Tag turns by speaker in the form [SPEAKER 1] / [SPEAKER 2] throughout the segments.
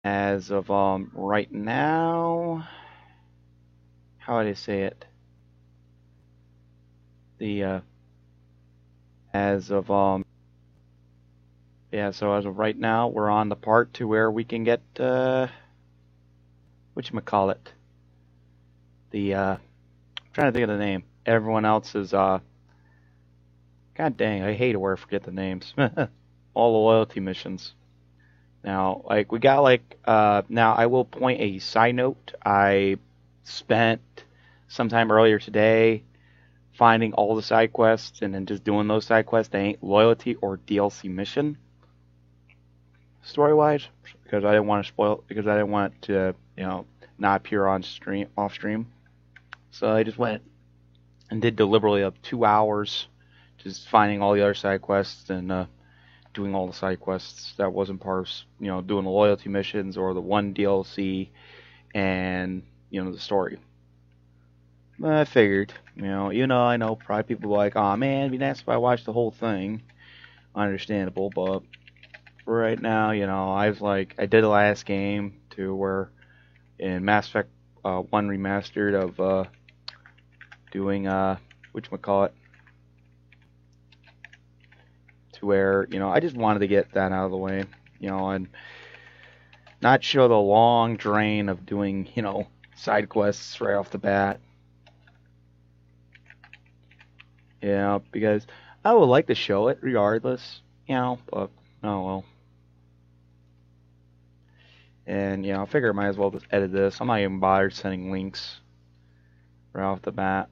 [SPEAKER 1] As of right now, how would I say it? The as of yeah, so as of right now, we're on the part to where we can get whatchamacallit. The I'm trying to think of the name. Everyone else is god dang, I hate it where I forget the names. All the loyalty missions. Now, like we got like now I will point a side note. I spent sometime earlier today finding all the side quests and then just doing those side quests. They ain't loyalty or DLC mission story wise because I didn't want to spoil because I didn't want it to not appear on stream off stream. So I just went and did deliberately up 2 hours just finding all the other side quests and doing all the side quests that wasn't part of doing the loyalty missions or the one DLC and the story. But I figured, I know probably people are like, oh man, it'd be nice if I watched the whole thing. Understandable, but for right now, I did the last game to where in Mass Effect 1 Remastered of doing whatchamacallit, to where I just wanted to get that out of the way, and not show the long drain of doing side quests right off the bat. Because I would like to show it regardless, but oh well. And I figure I might as well just edit this. I'm not even bothered sending links right off the bat.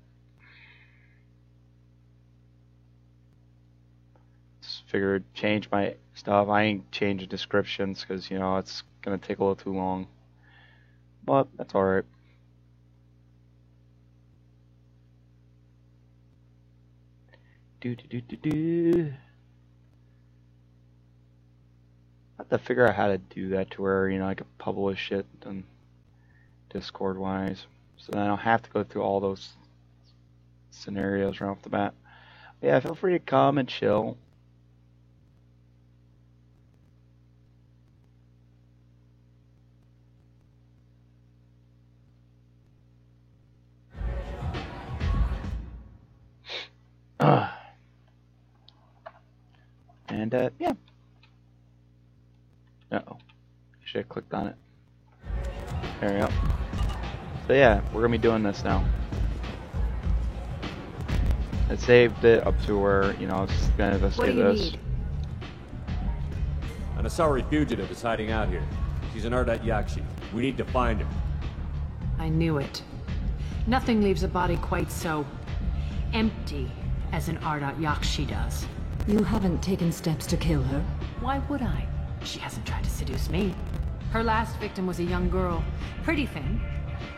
[SPEAKER 1] Just figured change my stuff. I ain't changing descriptions because it's gonna take a little too long. But that's alright. I have to figure out how to do that to where I could publish it and Discord wise, so then I don't have to go through all those scenarios right off the bat. But yeah, feel free to come and chill. And yeah. Uh-oh. I should have clicked on it. There we go. So yeah, we're gonna be doing this now. I saved it up to where, it's gonna investigate this.
[SPEAKER 2] Need?
[SPEAKER 3] An Asari fugitive is hiding out here. She's an Ardat Yakshi. We need to find her.
[SPEAKER 2] I knew it. Nothing leaves a body quite so empty as an Ardat Yakshi does.
[SPEAKER 4] You haven't taken steps to kill her?
[SPEAKER 2] Why would I? She hasn't tried to seduce me. Her last victim was a young girl. Pretty thin.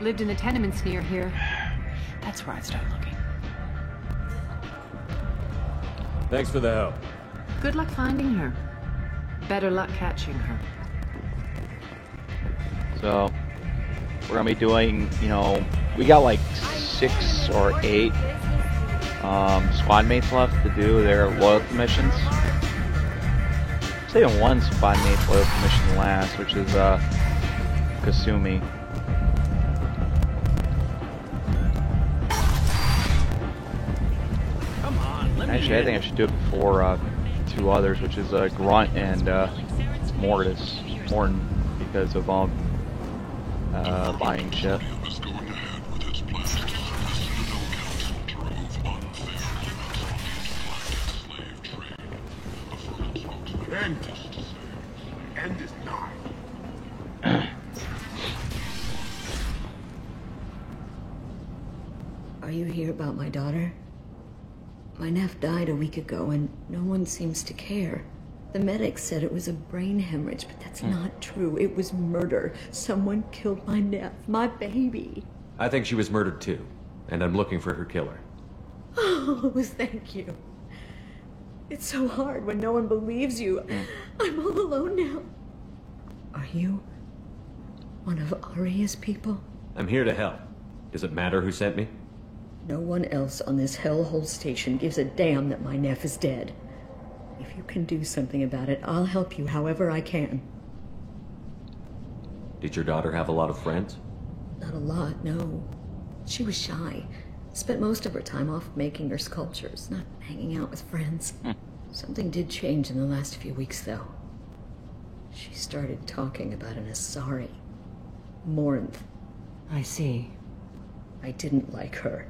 [SPEAKER 2] Lived in the tenements near here. That's where I'd start looking.
[SPEAKER 3] Thanks for the help.
[SPEAKER 2] Good luck finding her. Better luck catching her.
[SPEAKER 1] So, we're gonna be doing, we got like 6 or 8 squad mates left to do their loyalty missions. There's even one squad mate's loyalty mission last, which is Kasumi. Actually, I think I should do it before 2 others, which is Grunt and Mortis. Morton, because of buying shit.
[SPEAKER 5] End is nigh.
[SPEAKER 4] Are you here about my daughter? My nephew died a week ago and no one seems to care. The medics said it was a brain hemorrhage, but that's not true. It was murder. Someone killed my nephew, my baby.
[SPEAKER 3] I think she was murdered too, and I'm looking for her killer.
[SPEAKER 4] Oh, thank you. It's so hard when no one believes you. I'm all alone now. Are you one of Aria's people?
[SPEAKER 3] I'm here to help. Does it matter who sent me?
[SPEAKER 4] No one else on this hellhole station gives a damn that my nephew is dead. If you can do something about it, I'll help you however I can.
[SPEAKER 3] Did your daughter have a lot of friends?
[SPEAKER 4] Not a lot, no. She was shy. Spent most of her time off making her sculptures, not hanging out with friends. Something did change in the last few weeks, though. She started talking about an Asari. Morinth.
[SPEAKER 2] I see.
[SPEAKER 4] I didn't like her.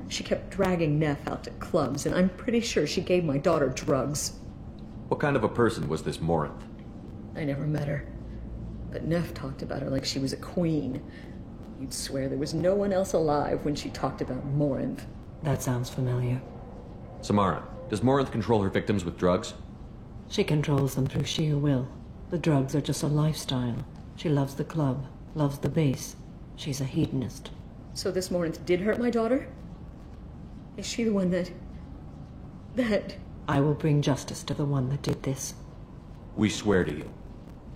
[SPEAKER 4] She kept dragging Neff out to clubs, and I'm pretty sure she gave my daughter drugs.
[SPEAKER 3] What kind of a person was this Morinth?
[SPEAKER 4] I never met her. But Neff talked about her like she was a queen. You'd swear there was no one else alive when she talked about Morinth.
[SPEAKER 2] That sounds familiar.
[SPEAKER 3] Samara, does Morinth control her victims with drugs?
[SPEAKER 2] She controls them through sheer will. The drugs are just a lifestyle. She loves the club, loves the base. She's a hedonist.
[SPEAKER 4] So this Morinth did hurt my daughter? Is she the one that...
[SPEAKER 2] I will bring justice to the one that did this.
[SPEAKER 3] We swear to you.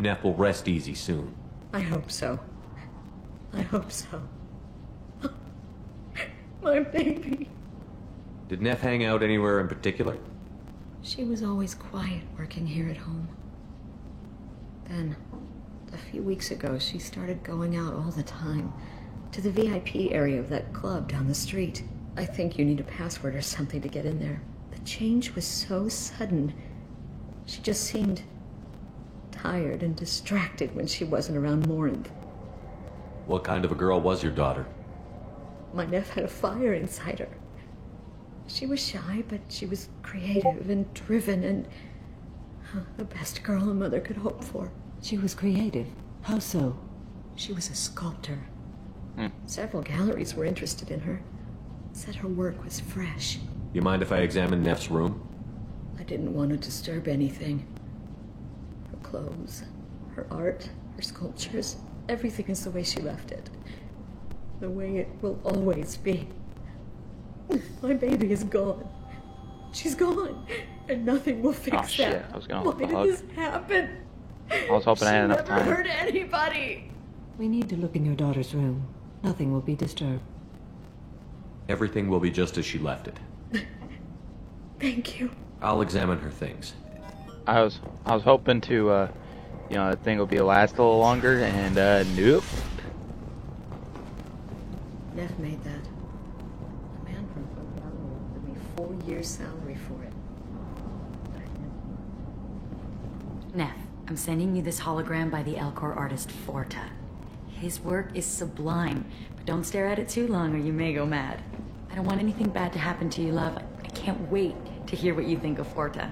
[SPEAKER 3] Neff will rest easy soon.
[SPEAKER 4] I hope so. I hope so. My baby.
[SPEAKER 3] Did Neff hang out anywhere in particular?
[SPEAKER 4] She was always quiet working here at home. Then, a few weeks ago, she started going out all the time. To the VIP area of that club down the street. I think you need a password or something to get in there. The change was so sudden. She just seemed tired and distracted when she wasn't around Morinth.
[SPEAKER 3] What kind of a girl was your daughter?
[SPEAKER 4] My Neff had a fire inside her. She was shy, but she was creative and driven and the best girl a mother could hope for.
[SPEAKER 2] She was creative. How so?
[SPEAKER 4] She was a sculptor. Several galleries were interested in her. Said her work was fresh.
[SPEAKER 3] You mind if I examine Neff's room?
[SPEAKER 4] I didn't want to disturb anything. Her clothes, her art, her sculptures, everything is the way she left it. The way it will always be. My baby is gone. She's gone, and nothing will fix that.
[SPEAKER 1] Shit, I was going
[SPEAKER 4] Why
[SPEAKER 1] with the
[SPEAKER 4] did
[SPEAKER 1] hug.
[SPEAKER 4] this happen?
[SPEAKER 1] I was hoping I had enough
[SPEAKER 4] She never
[SPEAKER 1] time.
[SPEAKER 4] hurt anybody.
[SPEAKER 2] We need to look in your daughter's room. Nothing will be disturbed.
[SPEAKER 3] Everything will be just as she left it.
[SPEAKER 4] Thank you.
[SPEAKER 3] I'll examine her things.
[SPEAKER 1] I was hoping to, the thing would be last a little longer, and nope.
[SPEAKER 4] Neff made that. A man from Punjab offered me 4 years' salary for it.
[SPEAKER 5] Neff, I'm sending you this hologram by the Elcor artist Forta. His work is sublime, but don't stare at it too long or you may go mad. I don't want anything bad to happen to you, love. I can't wait to hear what you think of Forta.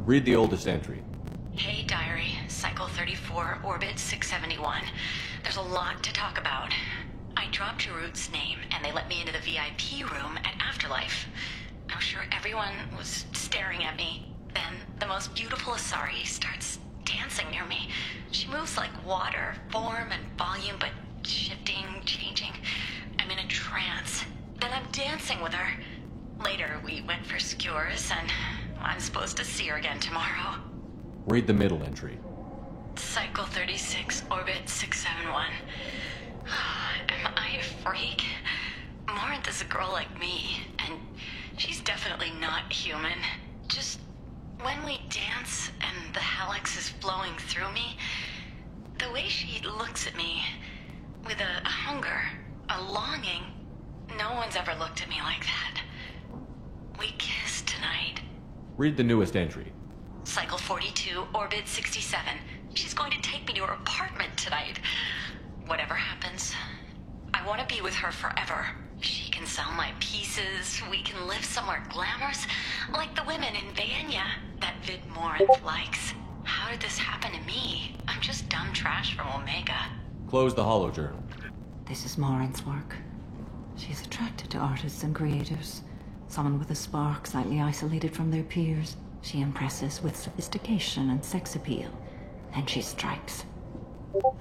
[SPEAKER 3] Read the oldest entry.
[SPEAKER 5] Hey, Diary. Cycle 34, Orbit 671. There's a lot to talk about. I dropped Jarut's name, and they let me into the VIP room at Afterlife. I'm sure everyone was staring at me. Then, the most beautiful Asari starts dancing near me. She moves like water, form and volume, but shifting, changing. I'm in a trance. Then I'm dancing with her. Later, we went for skewers, and I'm supposed to see her again tomorrow.
[SPEAKER 3] Read the middle entry.
[SPEAKER 5] Cycle 36, Orbit 671. Am I a freak? Morinth is a girl like me, and she's definitely not human. Just when we dance and the Hallex is flowing through me, the way she looks at me, with a hunger, a longing, no one's ever looked at me like that. We kissed tonight.
[SPEAKER 3] Read the newest entry.
[SPEAKER 5] Cycle 42, Orbit 67. She's going to take me to her apartment tonight. Whatever happens, I want to be with her forever. She can sell my pieces. We can live somewhere glamorous, like the women in Vanya that Vid Morinth likes. How did this happen to me? I'm just dumb trash from Omega.
[SPEAKER 3] Close the holojournal.
[SPEAKER 2] This is Morinth's work. She's attracted to artists and creators. Someone with a spark, slightly isolated from their peers. She impresses with sophistication and sex appeal. Then she strikes.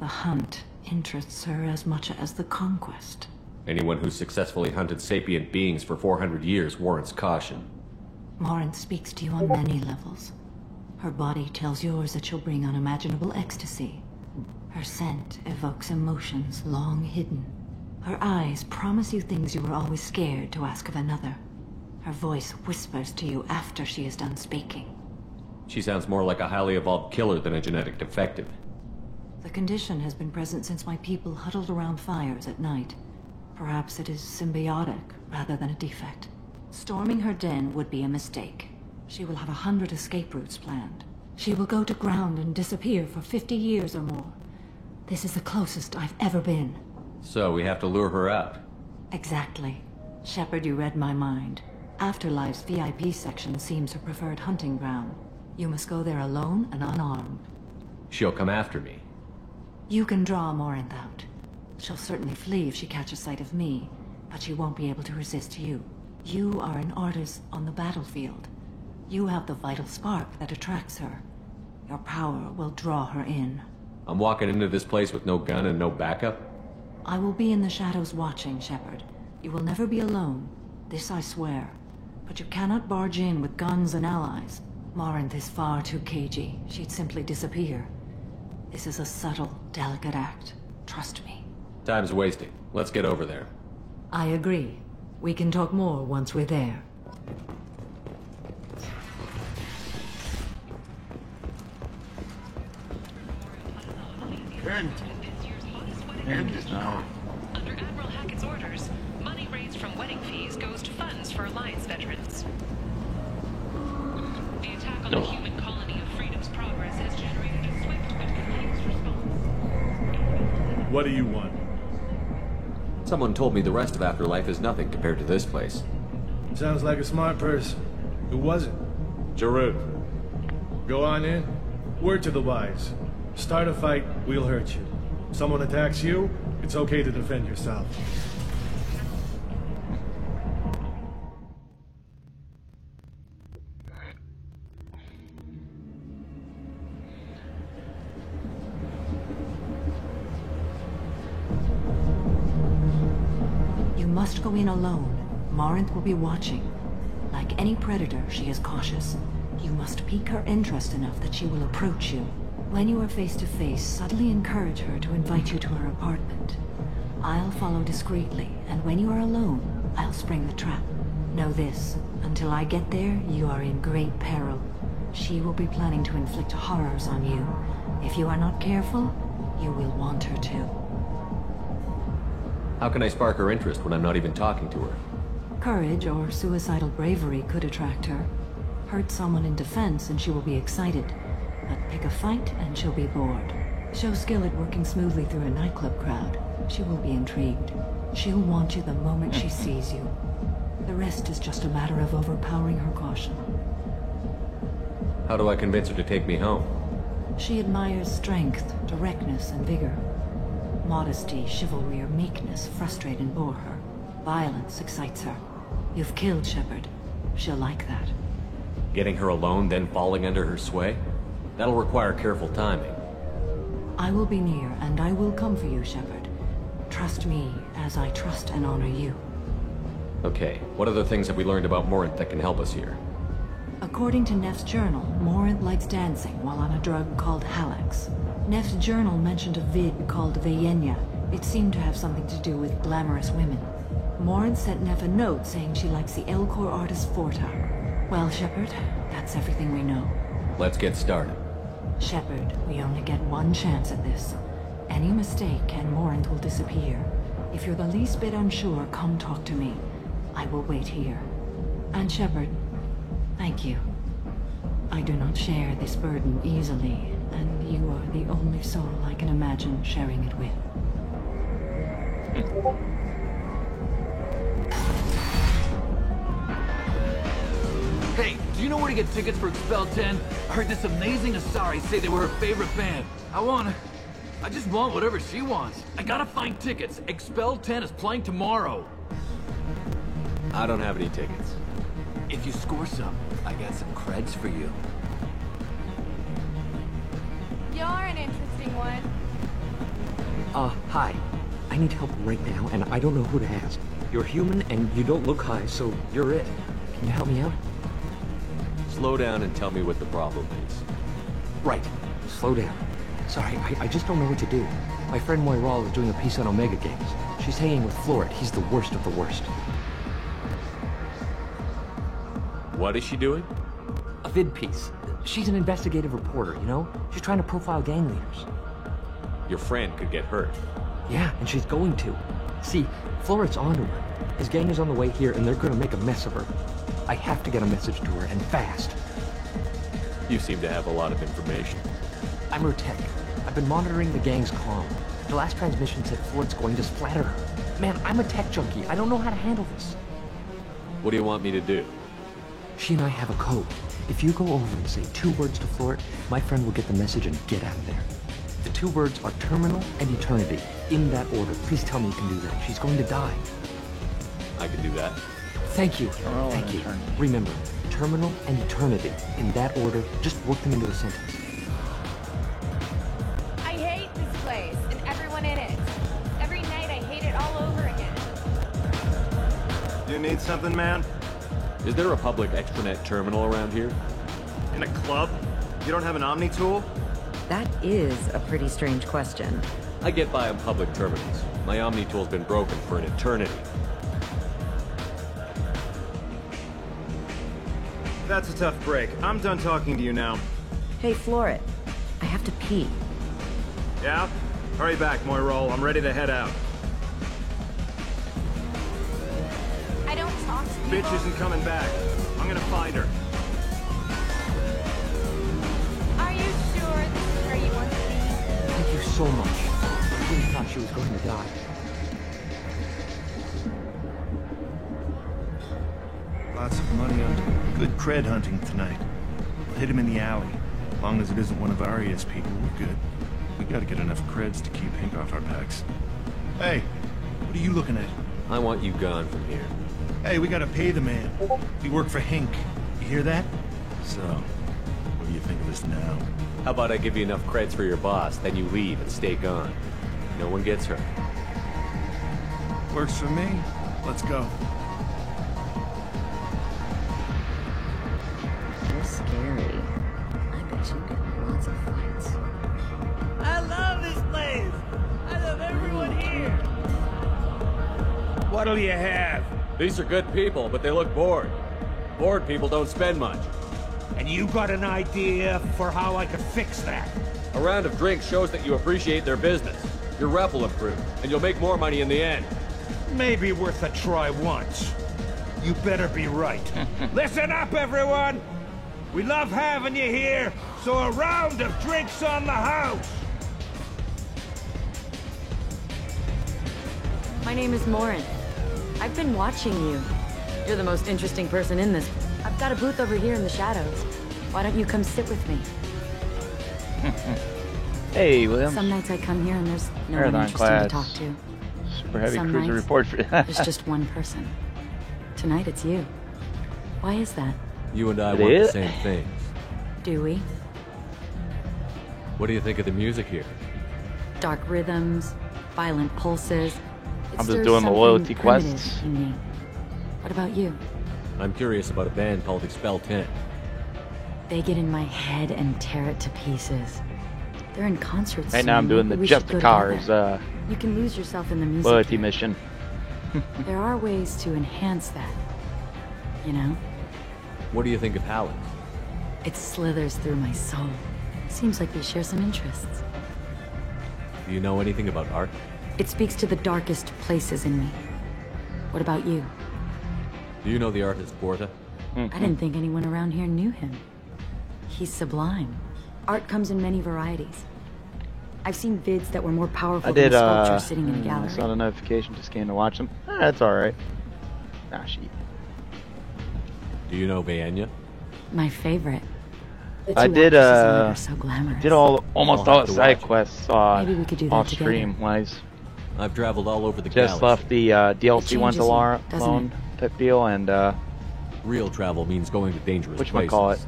[SPEAKER 2] The hunt interests her as much as the conquest.
[SPEAKER 3] Anyone who's successfully hunted sapient beings for 400 years warrants caution.
[SPEAKER 2] Morinth speaks to you on many levels. Her body tells yours that she'll bring unimaginable ecstasy. Her scent evokes emotions long hidden. Her eyes promise you things you were always scared to ask of another. Her voice whispers to you after she is done speaking.
[SPEAKER 3] She sounds more like a highly evolved killer than a genetic defective.
[SPEAKER 2] The condition has been present since my people huddled around fires at night. Perhaps it is symbiotic rather than a defect. Storming her den would be a mistake. She will have 100 escape routes planned. She will go to ground and disappear for 50 years or more. This is the closest I've ever been.
[SPEAKER 3] So we have to lure her out.
[SPEAKER 2] Exactly. Shepard, you read my mind. Afterlife's VIP section seems her preferred hunting ground. You must go there alone and unarmed.
[SPEAKER 3] She'll come after me.
[SPEAKER 2] You can draw Morinth out. She'll certainly flee if she catches sight of me, but she won't be able to resist you. You are an artist on the battlefield. You have the vital spark that attracts her. Your power will draw her in.
[SPEAKER 3] I'm walking into this place with no gun and no backup?
[SPEAKER 2] I will be in the shadows watching, Shepard. You will never be alone. This I swear. But you cannot barge in with guns and allies. Morinth is far too cagey. She'd simply disappear. This is a subtle, delicate act. Trust me.
[SPEAKER 3] Time's wasting. Let's get over there.
[SPEAKER 2] I agree. We can talk more once we're there.
[SPEAKER 6] Under Admiral Hackett's orders, money raised from wedding fees goes to funds for Alliance veterans. The attack on the human colony of Freedom's Progress has generated a swift but confused response.
[SPEAKER 7] What do you want?
[SPEAKER 3] Someone told me the rest of Afterlife is nothing compared to this place.
[SPEAKER 7] Sounds like a smart person. Who was it?
[SPEAKER 3] Jarut.
[SPEAKER 7] Go on in. Word to the wise. Start a fight, we'll hurt you. Someone attacks you, it's okay to defend yourself.
[SPEAKER 2] You must go in alone. Morinth will be watching. Like any predator, she is cautious. You must pique her interest enough that she will approach you. When you are face to face, subtly encourage her to invite you to her apartment. I'll follow discreetly, and when you are alone, I'll spring the trap. Know this, until I get there, you are in great peril. She will be planning to inflict horrors on you. If you are not careful, you will want her to.
[SPEAKER 3] How can I spark her interest when I'm not even talking to her?
[SPEAKER 2] Courage or suicidal bravery could attract her. Hurt someone in defense and she will be excited. But pick a fight and she'll be bored. Show skill at working smoothly through a nightclub crowd. She will be intrigued. She'll want you the moment she sees you. The rest is just a matter of overpowering her caution.
[SPEAKER 3] How do I convince her to take me home?
[SPEAKER 2] She admires strength, directness, and vigor. Modesty, chivalry, or meekness frustrate and bore her. Violence excites her. You've killed Shepard. She'll like that.
[SPEAKER 3] Getting her alone, then falling under her sway? That'll require careful timing.
[SPEAKER 2] I will be near, and I will come for you, Shepard. Trust me, as I trust and honor you.
[SPEAKER 3] Okay, what other things have we learned about Morinth that can help us here?
[SPEAKER 2] According to Neff's journal, Morinth likes dancing while on a drug called Halax. Neff's journal mentioned a vid called Vayenya. It seemed to have something to do with glamorous women. Morinth sent Neff a note saying she likes the Elcor artist Forta. Well, Shepard, that's everything we know.
[SPEAKER 3] Let's get started.
[SPEAKER 2] Shepard, we only get one chance at this. Any mistake and Morinth will disappear. If you're the least bit unsure, come talk to me. I will wait here. And Shepard, thank you. I do not share this burden easily, and you are the only soul I can imagine sharing it with.
[SPEAKER 8] Hey, do you know where to get tickets for Expel 10? I heard this amazing Asari say they were her favorite band. I just want whatever she wants. I gotta find tickets. Expel 10 is playing tomorrow.
[SPEAKER 3] I don't have any tickets.
[SPEAKER 8] If you score some, I got some creds for you.
[SPEAKER 9] You're an interesting one.
[SPEAKER 10] Hi. I need help right now, and I don't know who to ask. You're human, and you don't look high, so you're it. Can you help me out?
[SPEAKER 3] Slow down and tell me what the problem is.
[SPEAKER 10] Right. Slow down. Sorry, I just don't know what to do. My friend Moiral is doing a piece on Omega Games. She's hanging with Florid. He's the worst of the worst.
[SPEAKER 3] What is she doing?
[SPEAKER 10] A vid piece. She's an investigative reporter, you know? She's trying to profile gang leaders.
[SPEAKER 3] Your friend could get hurt.
[SPEAKER 10] Yeah, and she's going to. See, Floret's onto her. His gang is on the way here, and they're gonna make a mess of her. I have to get a message to her, and fast.
[SPEAKER 3] You seem to have a lot of information.
[SPEAKER 10] I'm her tech. I've been monitoring the gang's comm. The last transmission said Floret's going to splatter her. Man, I'm a tech junkie. I don't know how to handle this.
[SPEAKER 3] What do you want me to do?
[SPEAKER 10] She and I have a code. If you go over and say 2 words to Floret, my friend will get the message and get out of there. The 2 words are terminal and eternity. In that order. Please tell me you can do that. She's going to die.
[SPEAKER 3] I can do that.
[SPEAKER 10] Thank you. Thank you. Remember, terminal and eternity. In that order, just work them into a sentence.
[SPEAKER 9] I hate this place and everyone in it. Every night I hate it all over again.
[SPEAKER 11] You need something, man?
[SPEAKER 3] Is there a public extranet terminal around here?
[SPEAKER 11] In a club? You don't have an Omni tool?
[SPEAKER 12] That is a pretty strange question.
[SPEAKER 3] I get by on public terminals. My Omni tool's been broken for an eternity.
[SPEAKER 11] That's a tough break. I'm done talking to you now.
[SPEAKER 12] Hey, Floret. I have to pee.
[SPEAKER 11] Yeah? Hurry back, Moirol. I'm ready to head out.
[SPEAKER 9] I don't talk to people.
[SPEAKER 11] Bitch isn't coming back. I'm gonna find her.
[SPEAKER 9] Are you sure this is where you want to be?
[SPEAKER 10] Thank you so much. I really thought she was going to die.
[SPEAKER 7] Lots of money on good cred hunting tonight. We'll hit him in the alley. As long as it isn't one of Aria's people, we're good. We gotta get enough creds to keep Hink off our backs. Hey, what are you looking at?
[SPEAKER 3] I want you gone from here.
[SPEAKER 7] Hey, we gotta pay the man. We work for Hink. You hear that? So, what do you think of us now?
[SPEAKER 3] How about I give you enough creds for your boss, then you leave and stay gone. No one gets hurt.
[SPEAKER 7] Works for me. Let's go.
[SPEAKER 4] You're scary. I bet you get lots of fights.
[SPEAKER 13] I love this place! I love everyone here! What'll you have?
[SPEAKER 3] These are good people, but they look bored. Bored people don't spend much.
[SPEAKER 13] And you got an idea for how I could fix that?
[SPEAKER 3] A round of drinks shows that you appreciate their business. Your rep will improve, and you'll make more money in the end.
[SPEAKER 13] Maybe worth a try once. You better be right. Listen up, everyone! We love having you here, so a round of drinks on the house!
[SPEAKER 12] My name is Morin. I've been watching you. You're the most interesting person in this. I've got a booth over here in the shadows. Why don't you come sit with me?
[SPEAKER 1] Hey, William.
[SPEAKER 12] Some nights I come here and there's no one
[SPEAKER 1] Marathon
[SPEAKER 12] interesting
[SPEAKER 1] class.
[SPEAKER 12] to talk to.
[SPEAKER 1] Super heavy
[SPEAKER 12] Some
[SPEAKER 1] cruiser
[SPEAKER 12] nights,
[SPEAKER 1] report for
[SPEAKER 12] there's just one person. Tonight it's you. Why is that?
[SPEAKER 3] You and I
[SPEAKER 1] It
[SPEAKER 3] want
[SPEAKER 1] is?
[SPEAKER 3] the same things.
[SPEAKER 12] Do we?
[SPEAKER 3] What do you think of the music here?
[SPEAKER 12] Dark rhythms, violent pulses. It
[SPEAKER 1] I'm just
[SPEAKER 12] stirs
[SPEAKER 1] doing the
[SPEAKER 12] something
[SPEAKER 1] loyalty
[SPEAKER 12] primitive
[SPEAKER 1] quests.
[SPEAKER 12] in me. What about you?
[SPEAKER 3] I'm curious about a band called Expel 10.
[SPEAKER 12] They get in my head and tear it to pieces. They're in concerts.
[SPEAKER 1] Right now I'm doing the Just the Cars
[SPEAKER 12] You can lose yourself in the music.
[SPEAKER 1] loyalty mission.
[SPEAKER 12] There are ways to enhance that. You know?
[SPEAKER 3] What do you think of Howard?
[SPEAKER 12] It slithers through my soul. Seems like we share some interests.
[SPEAKER 3] Do you know anything about art?
[SPEAKER 12] It speaks to the darkest places in me. What about you?
[SPEAKER 3] Do you know the artist Porta?
[SPEAKER 12] I didn't think anyone around here knew him. He's sublime. Art comes in many varieties. I've seen vids that were more powerful
[SPEAKER 1] I did,
[SPEAKER 12] than a sculpture sitting in a gallery.
[SPEAKER 1] saw the notification, just came to watch them. That's alright. Nah, shit.
[SPEAKER 3] Do you know Vaenya?
[SPEAKER 12] My favorite. The
[SPEAKER 1] I
[SPEAKER 12] two
[SPEAKER 1] did,
[SPEAKER 12] actresses in it are so glamorous.
[SPEAKER 1] did almost
[SPEAKER 3] I'll
[SPEAKER 1] all
[SPEAKER 3] have
[SPEAKER 1] the
[SPEAKER 3] to
[SPEAKER 1] side
[SPEAKER 3] watch it.
[SPEAKER 1] quests
[SPEAKER 12] Maybe we could do that
[SPEAKER 1] off
[SPEAKER 12] together.
[SPEAKER 1] stream wise.
[SPEAKER 3] I've traveled all over the
[SPEAKER 1] Just
[SPEAKER 3] galaxy.
[SPEAKER 1] left the DLC ones
[SPEAKER 12] changes you,
[SPEAKER 1] alone
[SPEAKER 12] doesn't
[SPEAKER 1] type deal, and
[SPEAKER 3] Real travel means going to dangerous places.
[SPEAKER 1] whatchamacallit.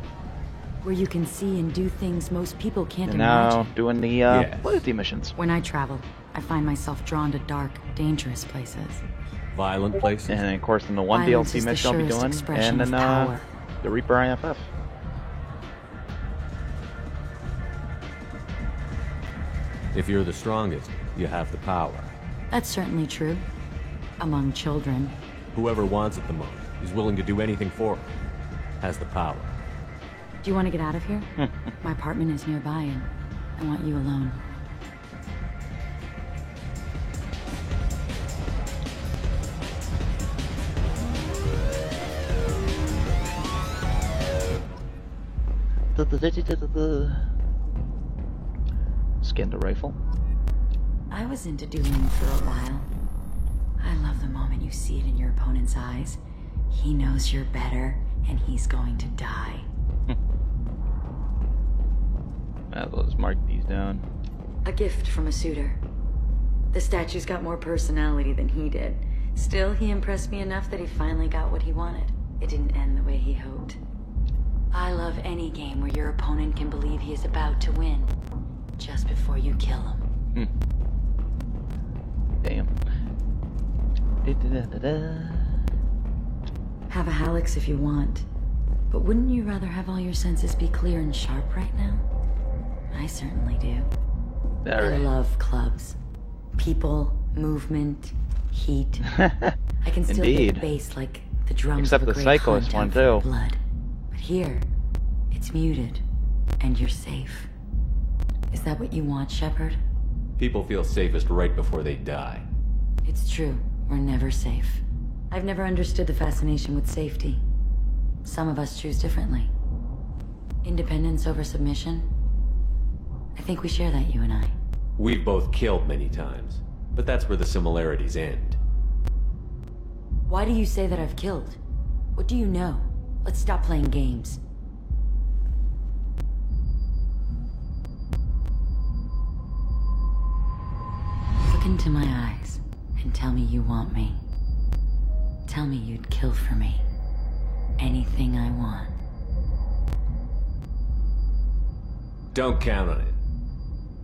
[SPEAKER 12] Where you can see and do things most people can't
[SPEAKER 1] And now
[SPEAKER 12] imagine.
[SPEAKER 1] doing the
[SPEAKER 3] Yes.
[SPEAKER 1] loyalty missions.
[SPEAKER 12] When I travel, I find myself drawn to dark, dangerous places.
[SPEAKER 3] Violent places.
[SPEAKER 1] And then, of course, in the one
[SPEAKER 12] Violence
[SPEAKER 1] DLC
[SPEAKER 12] is the
[SPEAKER 1] mission I'll be
[SPEAKER 12] surest
[SPEAKER 1] doing,
[SPEAKER 12] expression
[SPEAKER 1] and then
[SPEAKER 12] of power.
[SPEAKER 1] the Reaper IFF.
[SPEAKER 3] If you're the strongest, you have the power.
[SPEAKER 12] That's certainly true. Among children.
[SPEAKER 3] Whoever wants it the most is willing to do anything for it. Has the power.
[SPEAKER 12] Do you want to get out of here? My apartment is nearby and I want you alone.
[SPEAKER 1] Skinned a rifle.
[SPEAKER 12] I was into dueling for a while. I love the moment you see it in your opponent's eyes. He knows you're better, and he's going to die.
[SPEAKER 1] Might as well just mark these down.
[SPEAKER 12] A gift from a suitor. The statue's got more personality than he did. Still, he impressed me enough that he finally got what he wanted. It didn't end the way he hoped. I love any game where your opponent can believe he is about to win, just before you kill him.
[SPEAKER 1] Damn.
[SPEAKER 12] Have a Hallex if you want, but wouldn't you rather have all your senses be clear and sharp right now? I certainly do. I love clubs. People, movement, heat. I can still hit the bass like the drums.
[SPEAKER 1] Except
[SPEAKER 12] of a
[SPEAKER 1] the
[SPEAKER 12] great
[SPEAKER 1] cyclist
[SPEAKER 12] hunt
[SPEAKER 1] one
[SPEAKER 12] out for
[SPEAKER 1] too.
[SPEAKER 12] blood. But here, it's muted, and you're safe. Is that what you want, Shepard?
[SPEAKER 3] People feel safest right before they die.
[SPEAKER 12] It's true. We're never safe. I've never understood the fascination with safety. Some of us choose differently. Independence over submission? I think we share that, you and I.
[SPEAKER 3] We've both killed many times, but that's where the similarities end.
[SPEAKER 12] Why do you say that I've killed? What do you know? Let's stop playing games. Look into my eyes and tell me you want me. Tell me you'd kill for me. Anything I want.
[SPEAKER 3] Don't count on it.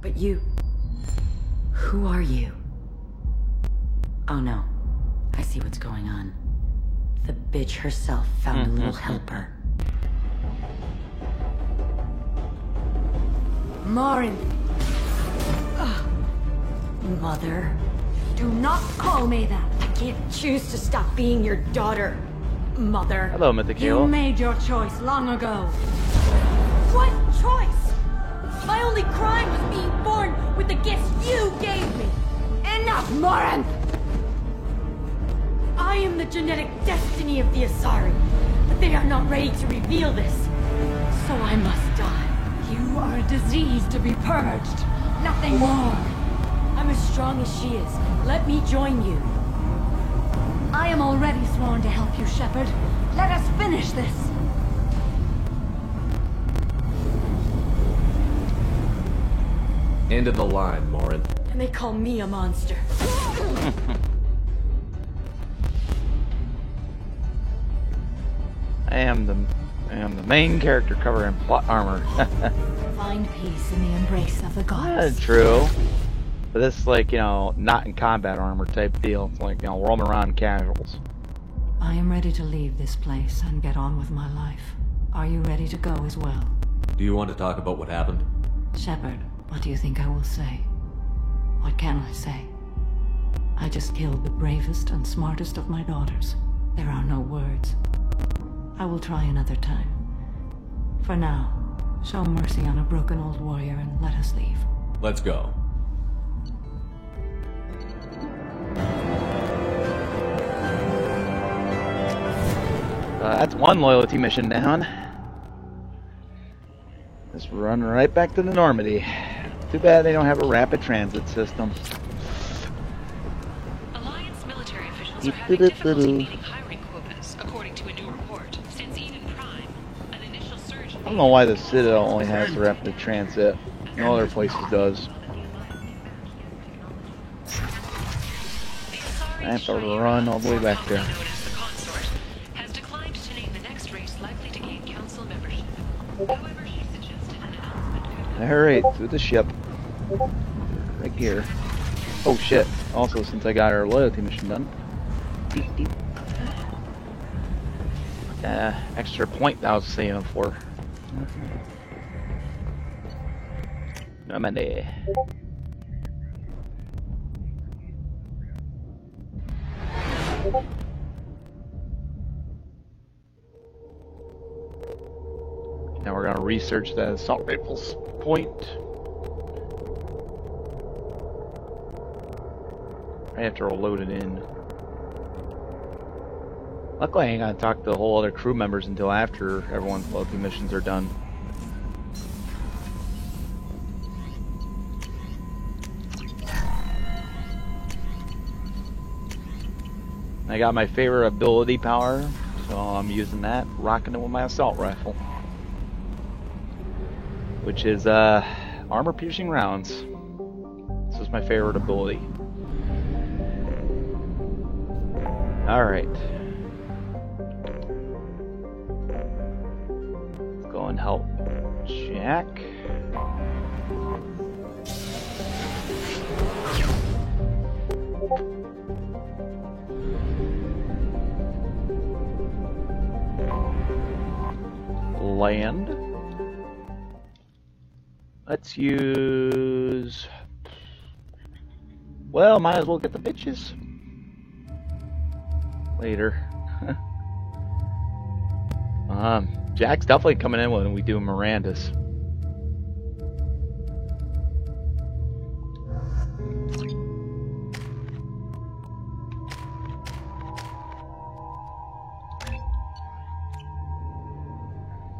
[SPEAKER 12] But you... Who are you? Oh no. I see what's going on. The bitch herself found a little helper. Marin! Mother. Do not call me that! I can't choose to stop being your daughter, Mother.
[SPEAKER 1] Hello, Mythic
[SPEAKER 12] You
[SPEAKER 1] Hero.
[SPEAKER 12] made your choice long ago. What choice? My only crime was being born with the gifts you gave me. Enough, Morinth! I am the genetic destiny of the Asari, but they are not ready to reveal this. So I must die. You are a disease to be purged. Nothing more. I'm as strong as she is. Let me join you. I am already sworn to help you, Shepard. Let us finish this.
[SPEAKER 3] End of the line, Morin.
[SPEAKER 12] And they call me a monster.
[SPEAKER 1] I am the main character covered in plot armor.
[SPEAKER 2] Find peace in the embrace of the gods.
[SPEAKER 1] That's true. But this is like, you know, not in combat armor type deal. It's like, you know, roaming around casuals.
[SPEAKER 2] I am ready to leave this place and get on with my life. Are you ready to go as well?
[SPEAKER 3] Do you want to talk about what happened?
[SPEAKER 2] Shepard, what do you think I will say? What can I say? I just killed the bravest and smartest of my daughters. There are no words. I will try another time. For now, show mercy on a broken old warrior and let us leave.
[SPEAKER 3] Let's go.
[SPEAKER 1] That's one loyalty mission down. Just run right back to the Normandy. Too bad they don't have a rapid transit system.
[SPEAKER 6] Alliance military officials are having difficulty meeting hiring quotas, according to a new report. Since Eden Prime, an initial surge...
[SPEAKER 1] I don't know why the Citadel only has the rapid transit. No other places does. I have to run all the way back there.
[SPEAKER 6] has declined to name the next race likely to gain council membership. However, she suggested an announcement could...
[SPEAKER 1] Alright, through the ship. Right here. Oh shit. Also, since I got our loyalty mission done. Deep, deep. Extra point that I was saving for. Normandy. Now we're research that assault rifle's point. I have to load it in. Luckily, I ain't gotta talk to the whole other crew members until after everyone's loyalty missions are done. I got my favorite ability power, so I'm using that, rocking it with my assault rifle, which is armor-piercing rounds. This is my favorite ability. Alright. Let's go and help Jack. Land. Let's use... Well, might as well get the bitches. Later. Jack's definitely coming in when we do Miranda's.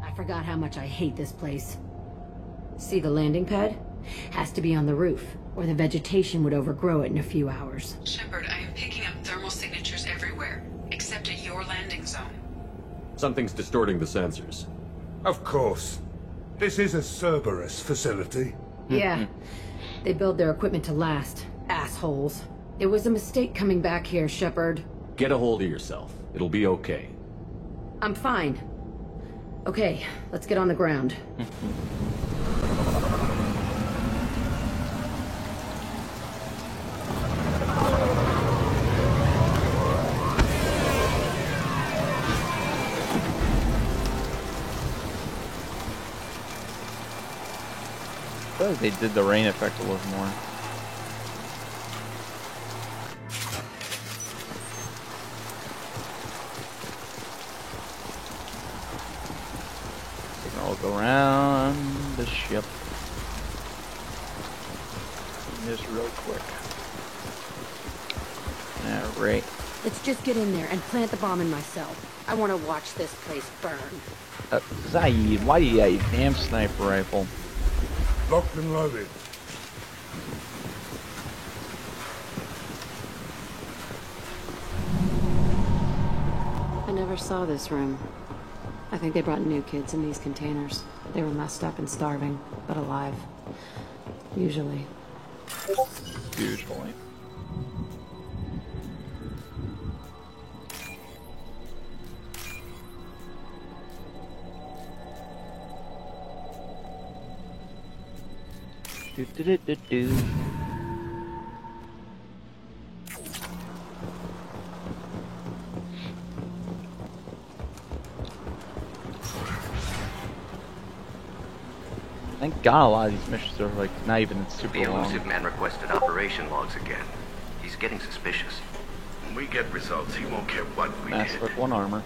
[SPEAKER 4] I forgot how much I hate this place. See the landing pad? Has to be on the roof, or the vegetation would overgrow it in a few hours.
[SPEAKER 6] Shepard, I am picking up thermal signatures everywhere, except at your landing zone.
[SPEAKER 3] Something's distorting the sensors.
[SPEAKER 13] Of course. This is a Cerberus facility.
[SPEAKER 4] Yeah. They build their equipment to last. Assholes. It was a mistake coming back here, Shepard.
[SPEAKER 3] Get a hold of yourself. It'll be okay.
[SPEAKER 4] I'm fine. Okay, let's get on the ground.
[SPEAKER 1] I thought they did the rain effect a little more. I'll go around the ship just real quick. Alright.
[SPEAKER 4] Let's just get in there and plant the bomb in myself. I want to watch this place burn.
[SPEAKER 1] Zaid, why do you got your damn sniper rifle?
[SPEAKER 13] Locked and loaded.
[SPEAKER 2] I never saw this room. I think they brought new kids in these containers. They were messed up and starving, but alive. Usually.
[SPEAKER 1] Usually. Do. Thank God a lot of these missions are like not even super
[SPEAKER 10] The
[SPEAKER 1] long.
[SPEAKER 10] elusive man requested operation logs again. He's getting suspicious.
[SPEAKER 14] When we get results, he won't care what we
[SPEAKER 1] Mass
[SPEAKER 14] did.
[SPEAKER 1] Effect 1 armor.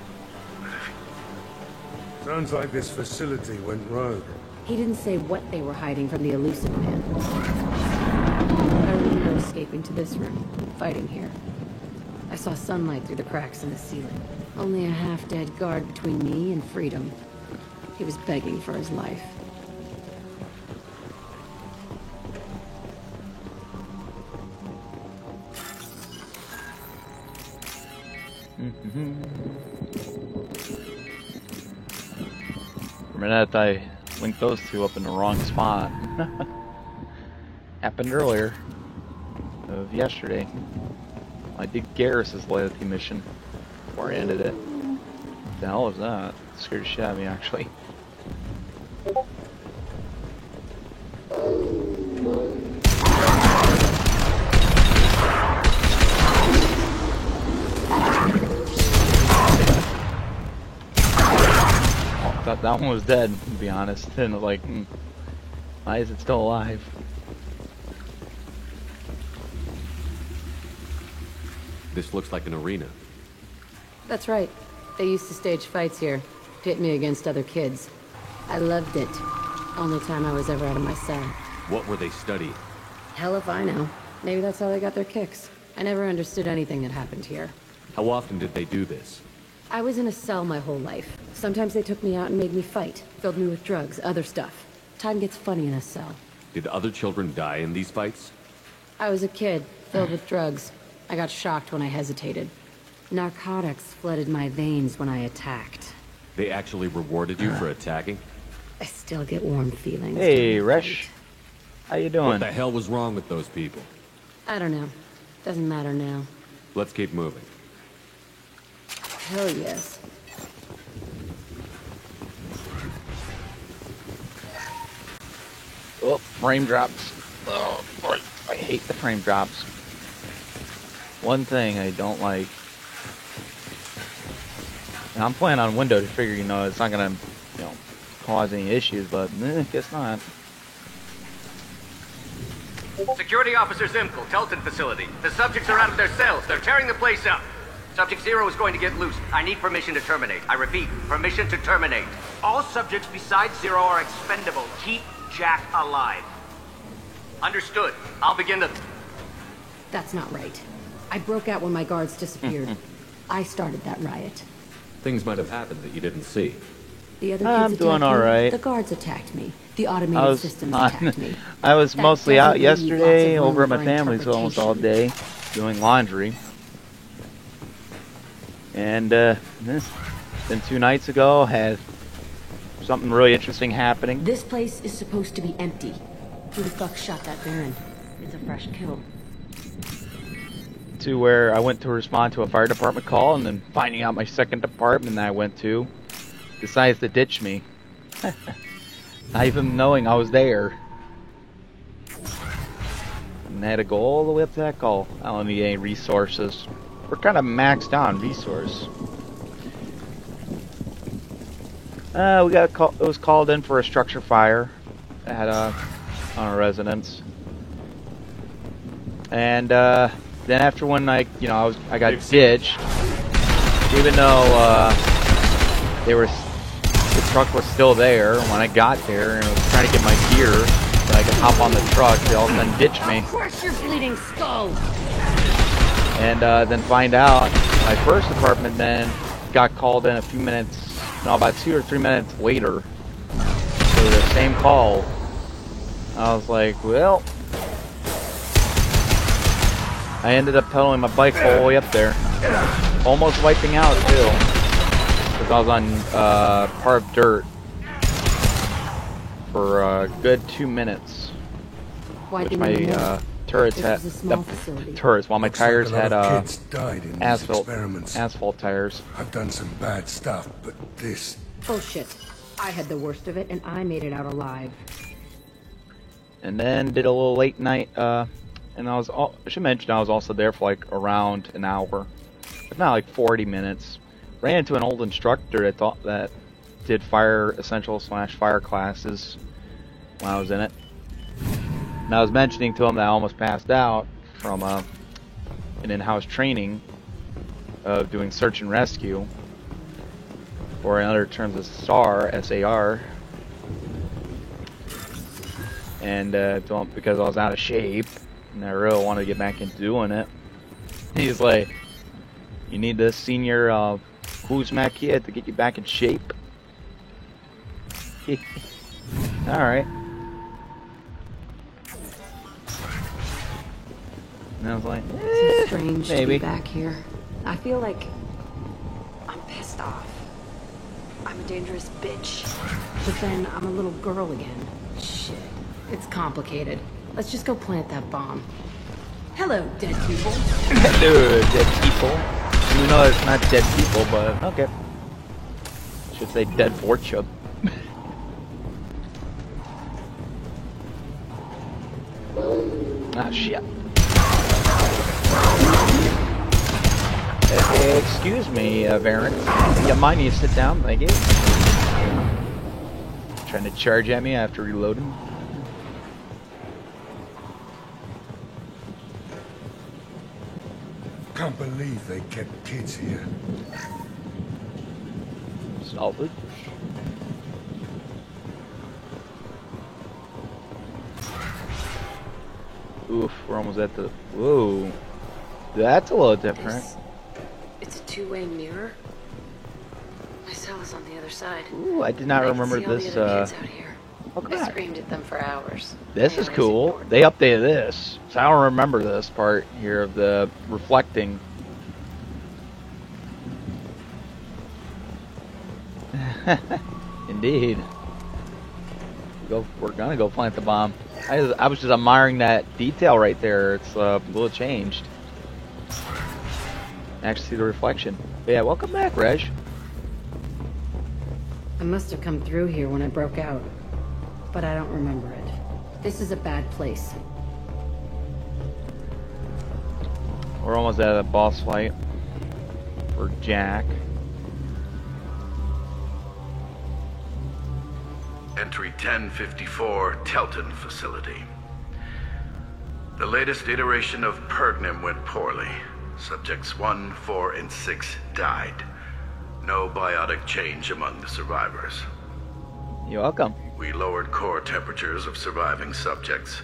[SPEAKER 13] Sounds like this facility went rogue.
[SPEAKER 4] He didn't say what they were hiding from the elusive man. I remember escaping to this room, fighting here. I saw sunlight through the cracks in the ceiling. Only a half-dead guard between me and freedom. He was begging for his life.
[SPEAKER 1] For a minute I linked those two up in the wrong spot. Happened earlier. Of yesterday. I did Garrus's loyalty mission before I ended it. What the hell was that? It scared the shit out of me actually. Thought that one was dead, to be honest. And I was like, why is it still alive?
[SPEAKER 3] This looks like an arena.
[SPEAKER 4] That's right. They used to stage fights here. Pit me against other kids.
[SPEAKER 15] I loved it. Only time I was ever out of my cell.
[SPEAKER 3] What were they studying?
[SPEAKER 15] Hell if I know. Maybe that's how they got their kicks. I never understood anything that happened here.
[SPEAKER 3] How often did they do this?
[SPEAKER 15] I was in a cell my whole life. Sometimes they took me out and made me fight. Filled me with drugs, other stuff. Time gets funny in a cell.
[SPEAKER 3] Did other children die in these fights?
[SPEAKER 15] I was a kid, filled with drugs. I got shocked when I hesitated. Narcotics flooded my veins when I attacked.
[SPEAKER 3] They actually rewarded you for attacking?
[SPEAKER 15] I still get warm feelings.
[SPEAKER 1] Hey, Resh. How you doing?
[SPEAKER 3] What the hell was wrong with those people?
[SPEAKER 15] I don't know. Doesn't matter now.
[SPEAKER 3] Let's keep moving.
[SPEAKER 15] Hell yes.
[SPEAKER 1] Oh, frame drops. Oh, boy. I hate the frame drops. One thing I don't like. And I'm playing on Windows to figure, it's not gonna, cause any issues, but guess not.
[SPEAKER 16] Security Officer Zimkel, Telton facility. The subjects are out of their cells. They're tearing the place up. Subject 0 is going to get loose. I need permission to terminate. I repeat, permission to terminate. All subjects besides 0 are expendable. Keep Jack alive. Understood. I'll begin the...
[SPEAKER 15] That's not right. I broke out when my guards disappeared. I started that riot.
[SPEAKER 3] Things might have happened that you didn't see.
[SPEAKER 15] The other
[SPEAKER 1] I'm
[SPEAKER 15] kids
[SPEAKER 1] doing
[SPEAKER 15] attacked me.
[SPEAKER 1] alright.
[SPEAKER 15] The guards attacked me. The automated systems attacked me.
[SPEAKER 1] I was
[SPEAKER 15] That
[SPEAKER 1] mostly
[SPEAKER 15] doesn't
[SPEAKER 1] out
[SPEAKER 15] leave
[SPEAKER 1] yesterday
[SPEAKER 15] lots of
[SPEAKER 1] over at
[SPEAKER 15] room
[SPEAKER 1] my
[SPEAKER 15] for
[SPEAKER 1] family's almost all day doing laundry. And then 2 nights ago had something really interesting happening.
[SPEAKER 15] This place is supposed to be empty. Who the fuck shot that Baron? It's a fresh kill.
[SPEAKER 1] To where I went to respond to a fire department call, and then finding out my second department that I went to decides to ditch me. Not even knowing I was there. And I had to go all the way up to that call. I don't need any resources. We're kind of maxed out on resource. We got a call, it was called in for a structure fire at on a residence. And then after when I got ditched, even though the truck was still there when I got there, and I was trying to get my gear so I could hop on the truck, they all of a sudden ditched me.
[SPEAKER 15] Crush your bleeding skull!
[SPEAKER 1] And then find out my first department then got called in about 2 or 3 minutes later for the same call. I was like, well, I ended up pedaling my bike all the way up there. Almost wiping out, too. Because I was on parved dirt for a good 2 minutes.
[SPEAKER 15] Why'd
[SPEAKER 1] Which my turrets had... turrets, while my tires had asphalt tires.
[SPEAKER 17] I've done some bad stuff, but this...
[SPEAKER 15] Bullshit. I had the worst of it, and I made it out alive.
[SPEAKER 1] And then did a little late night, and I should mention I was also there for like around an hour, if not like 40 minutes. Ran into an old instructor that did fire essential / fire classes when I was in it. And I was mentioning to him that I almost passed out from an in-house training of doing search and rescue, or in other terms, a SAR, S-A-R. And because I was out of shape, and I really wanted to get back into doing it. He's like, you need this senior Kuzmak kid to get you back in shape. Alright. And I was like,
[SPEAKER 15] It's strange
[SPEAKER 1] maybe.
[SPEAKER 15] to be back here. I feel like I'm pissed off. I'm a dangerous bitch. But then I'm a little girl again. Shit. It's complicated. Let's just go plant that bomb. Hello, dead people.
[SPEAKER 1] Hello, dead people. Even though it's not dead people, but okay. Should say dead fortune. Ah, shit. Excuse me, Varen. You mind you sit down? Thank you. Trying to charge at me after reloading.
[SPEAKER 17] Can't believe they kept kids here.
[SPEAKER 1] Salvage. Oof, we're almost at the... Whoa. That's a little different.
[SPEAKER 15] It's a two-way mirror. My cell is on the other side.
[SPEAKER 1] Ooh, I did not remember this,
[SPEAKER 15] I screamed at them for hours.
[SPEAKER 1] This is cool. They updated this. So I don't remember this part here of the reflecting. Indeed. We're gonna go plant the bomb. I was just admiring that detail right there. It's a little changed. Actually see the reflection. But yeah, welcome back, Reg.
[SPEAKER 15] I must have come through here when I broke out, but I don't remember it. This is a bad place.
[SPEAKER 1] We're almost at a boss fight for Jack.
[SPEAKER 14] Entry 1054, Telton facility. The latest iteration of Pergnim went poorly. Subjects 1, 4, and 6 died. No biotic change among the survivors.
[SPEAKER 1] You're welcome.
[SPEAKER 14] We lowered core temperatures of surviving subjects,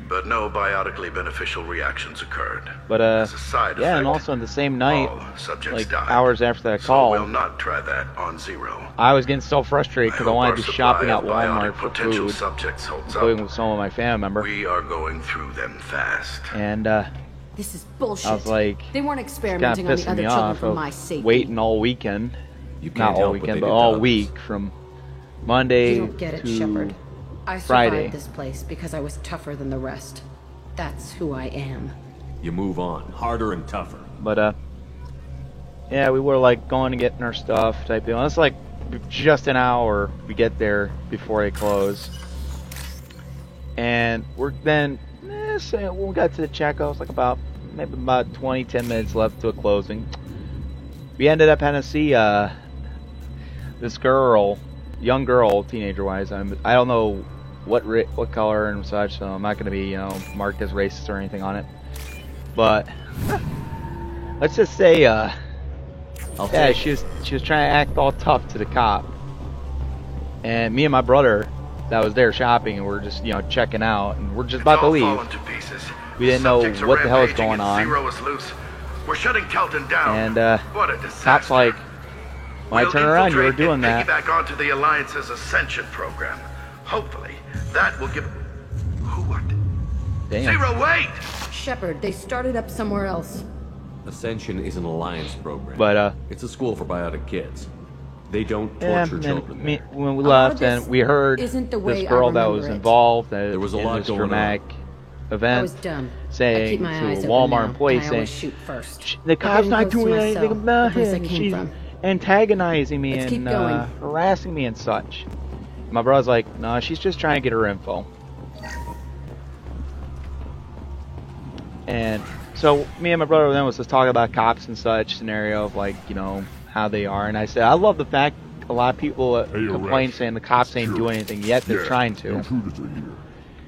[SPEAKER 14] but no biotically beneficial reactions occurred.
[SPEAKER 1] But
[SPEAKER 14] As a side
[SPEAKER 1] yeah, and
[SPEAKER 14] effect,
[SPEAKER 1] also in the same night,
[SPEAKER 14] subjects
[SPEAKER 1] like
[SPEAKER 14] died.
[SPEAKER 1] hours after that
[SPEAKER 14] So
[SPEAKER 1] call,
[SPEAKER 14] we'll not try that on Zero.
[SPEAKER 1] I was getting so frustrated because I wanted to be shopping at
[SPEAKER 14] supply of
[SPEAKER 1] Walmart
[SPEAKER 14] biotic
[SPEAKER 1] for
[SPEAKER 14] potential
[SPEAKER 1] food,
[SPEAKER 14] subjects holds
[SPEAKER 1] including
[SPEAKER 14] up.
[SPEAKER 1] with some of my family members.
[SPEAKER 14] We are going through them fast.
[SPEAKER 1] And
[SPEAKER 15] This is bullshit.
[SPEAKER 1] I was like,
[SPEAKER 15] They weren't
[SPEAKER 1] it's
[SPEAKER 15] experimenting
[SPEAKER 1] kinda
[SPEAKER 15] on the
[SPEAKER 1] pissing
[SPEAKER 15] other
[SPEAKER 1] me
[SPEAKER 15] children
[SPEAKER 1] off
[SPEAKER 15] for
[SPEAKER 1] of
[SPEAKER 15] my safety.
[SPEAKER 1] waiting all weekend.
[SPEAKER 3] You can't
[SPEAKER 1] Not all
[SPEAKER 3] help what
[SPEAKER 1] weekend,
[SPEAKER 3] they
[SPEAKER 1] but
[SPEAKER 3] did to
[SPEAKER 1] all
[SPEAKER 3] others.
[SPEAKER 1] week from Monday
[SPEAKER 15] You don't get it,
[SPEAKER 1] to
[SPEAKER 15] Shepard. I survived
[SPEAKER 1] Friday.
[SPEAKER 15] this place because I was tougher than the rest. That's who I am.
[SPEAKER 3] You move on, harder and tougher.
[SPEAKER 1] But yeah, we were like going to get our stuff type deal. It's like just an hour we get there before they close, and we're then say when we got to the checkout, it's like about 10 minutes left to a closing. We ended up having to see this girl, young girl, teenager wise. I don't know what color and such, so I'm not going to be marked as racist or anything on it. But let's just say yeah, she was trying to act all tough to the cop, and me and my brother that was there shopping, and we're just checking out, and we're just about to leave. We didn't know what the hell was going on.
[SPEAKER 14] Zero is loose. We're shutting Telton down.
[SPEAKER 1] And
[SPEAKER 14] what a disaster.
[SPEAKER 1] cop's like, when I turn around, you were
[SPEAKER 14] infiltrate
[SPEAKER 1] doing
[SPEAKER 14] and
[SPEAKER 1] that.
[SPEAKER 14] Piggyback onto the Alliance's Ascension program. Hopefully, that will give.
[SPEAKER 1] Damn.
[SPEAKER 14] Zero, wait!
[SPEAKER 15] Shepard, they started up somewhere else.
[SPEAKER 3] Ascension is an alliance program.
[SPEAKER 1] But
[SPEAKER 3] it's a school for biotic kids. They don't
[SPEAKER 1] Yeah,
[SPEAKER 3] torture children.
[SPEAKER 1] and when we
[SPEAKER 15] A lot of
[SPEAKER 1] left, and
[SPEAKER 15] this
[SPEAKER 1] we heard
[SPEAKER 15] isn't the way
[SPEAKER 1] this
[SPEAKER 15] I
[SPEAKER 1] girl that
[SPEAKER 15] remember
[SPEAKER 1] was
[SPEAKER 15] it.
[SPEAKER 1] involved
[SPEAKER 3] There was a
[SPEAKER 1] in
[SPEAKER 3] lot
[SPEAKER 1] this
[SPEAKER 3] going on.
[SPEAKER 1] dramatic
[SPEAKER 15] I
[SPEAKER 1] event,
[SPEAKER 15] was dumb. I keep
[SPEAKER 1] saying
[SPEAKER 15] my
[SPEAKER 1] to
[SPEAKER 15] eyes
[SPEAKER 1] a
[SPEAKER 15] open
[SPEAKER 1] Walmart
[SPEAKER 15] now,
[SPEAKER 1] employee
[SPEAKER 15] and I
[SPEAKER 1] saying,
[SPEAKER 15] always shoot first.
[SPEAKER 1] the cop's
[SPEAKER 15] Getting
[SPEAKER 1] not
[SPEAKER 15] close to
[SPEAKER 1] doing
[SPEAKER 15] my
[SPEAKER 1] anything
[SPEAKER 15] cell,
[SPEAKER 1] about
[SPEAKER 15] the place I
[SPEAKER 1] him.
[SPEAKER 15] came
[SPEAKER 1] She's
[SPEAKER 15] from.
[SPEAKER 1] antagonizing me
[SPEAKER 15] Let's keep
[SPEAKER 1] and
[SPEAKER 15] going.
[SPEAKER 1] harassing me and such. My brother's like, no, she's just trying to get her info. And so me and my brother then was just talking about cops and such scenario of like, how they are. And I said, I love the fact a lot of people complain saying the cops ain't doing anything yet. They're trying to.
[SPEAKER 18] Intruders are here.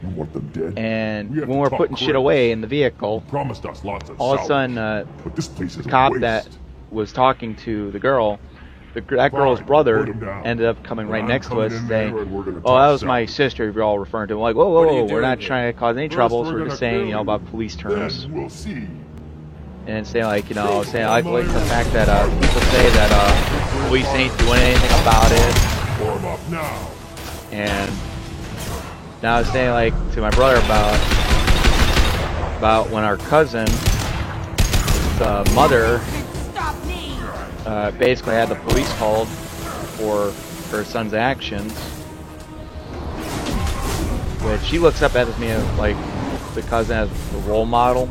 [SPEAKER 18] You want them dead?
[SPEAKER 1] And
[SPEAKER 18] We have
[SPEAKER 1] when
[SPEAKER 18] to
[SPEAKER 1] we're
[SPEAKER 18] talk
[SPEAKER 1] putting shit
[SPEAKER 18] correct.
[SPEAKER 1] away in the vehicle,
[SPEAKER 18] Promised us lots of
[SPEAKER 1] all of a
[SPEAKER 18] salvage.
[SPEAKER 1] sudden,
[SPEAKER 18] But this place is
[SPEAKER 1] the
[SPEAKER 18] a
[SPEAKER 1] cop
[SPEAKER 18] waste.
[SPEAKER 1] that was talking to the girl, that girl's
[SPEAKER 18] Fine,
[SPEAKER 1] brother
[SPEAKER 18] put him down.
[SPEAKER 1] ended up coming right
[SPEAKER 18] I'm
[SPEAKER 1] next to
[SPEAKER 18] coming
[SPEAKER 1] us
[SPEAKER 18] in
[SPEAKER 1] saying,
[SPEAKER 18] there and we're gonna
[SPEAKER 1] oh,
[SPEAKER 18] talk
[SPEAKER 1] that was
[SPEAKER 18] salvage.
[SPEAKER 1] my sister, you're all referring to. I'm like, whoa,
[SPEAKER 3] What are you
[SPEAKER 1] whoa, we're
[SPEAKER 3] doing
[SPEAKER 1] not
[SPEAKER 3] here?
[SPEAKER 1] trying to cause any
[SPEAKER 18] First,
[SPEAKER 1] troubles,
[SPEAKER 18] we're
[SPEAKER 1] we're just
[SPEAKER 18] gonna
[SPEAKER 1] saying,
[SPEAKER 18] kill
[SPEAKER 1] about
[SPEAKER 18] you.
[SPEAKER 1] police terms.
[SPEAKER 18] Then we'll see.
[SPEAKER 1] And saying like, saying I like the fact that people say that police ain't doing anything about it.
[SPEAKER 18] Form up now.
[SPEAKER 1] And now I was saying like to my brother about when our cousin, his mother, basically had the police called for her son's actions. Which she looks up at me as like the cousin as the role model.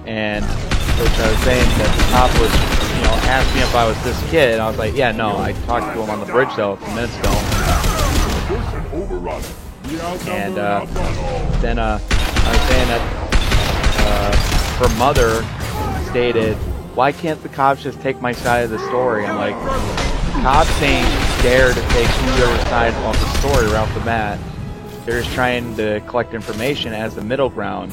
[SPEAKER 1] And which I was saying that the cop was, asked me if I was this kid. And I was like, yeah, no, I talked to him on the bridge though a few minutes ago. And then I was saying that her mother stated, why can't the cops just take my side of the story? I'm like, cops ain't scared to take either side of the story right off the bat. They're just trying to collect information as the middle ground.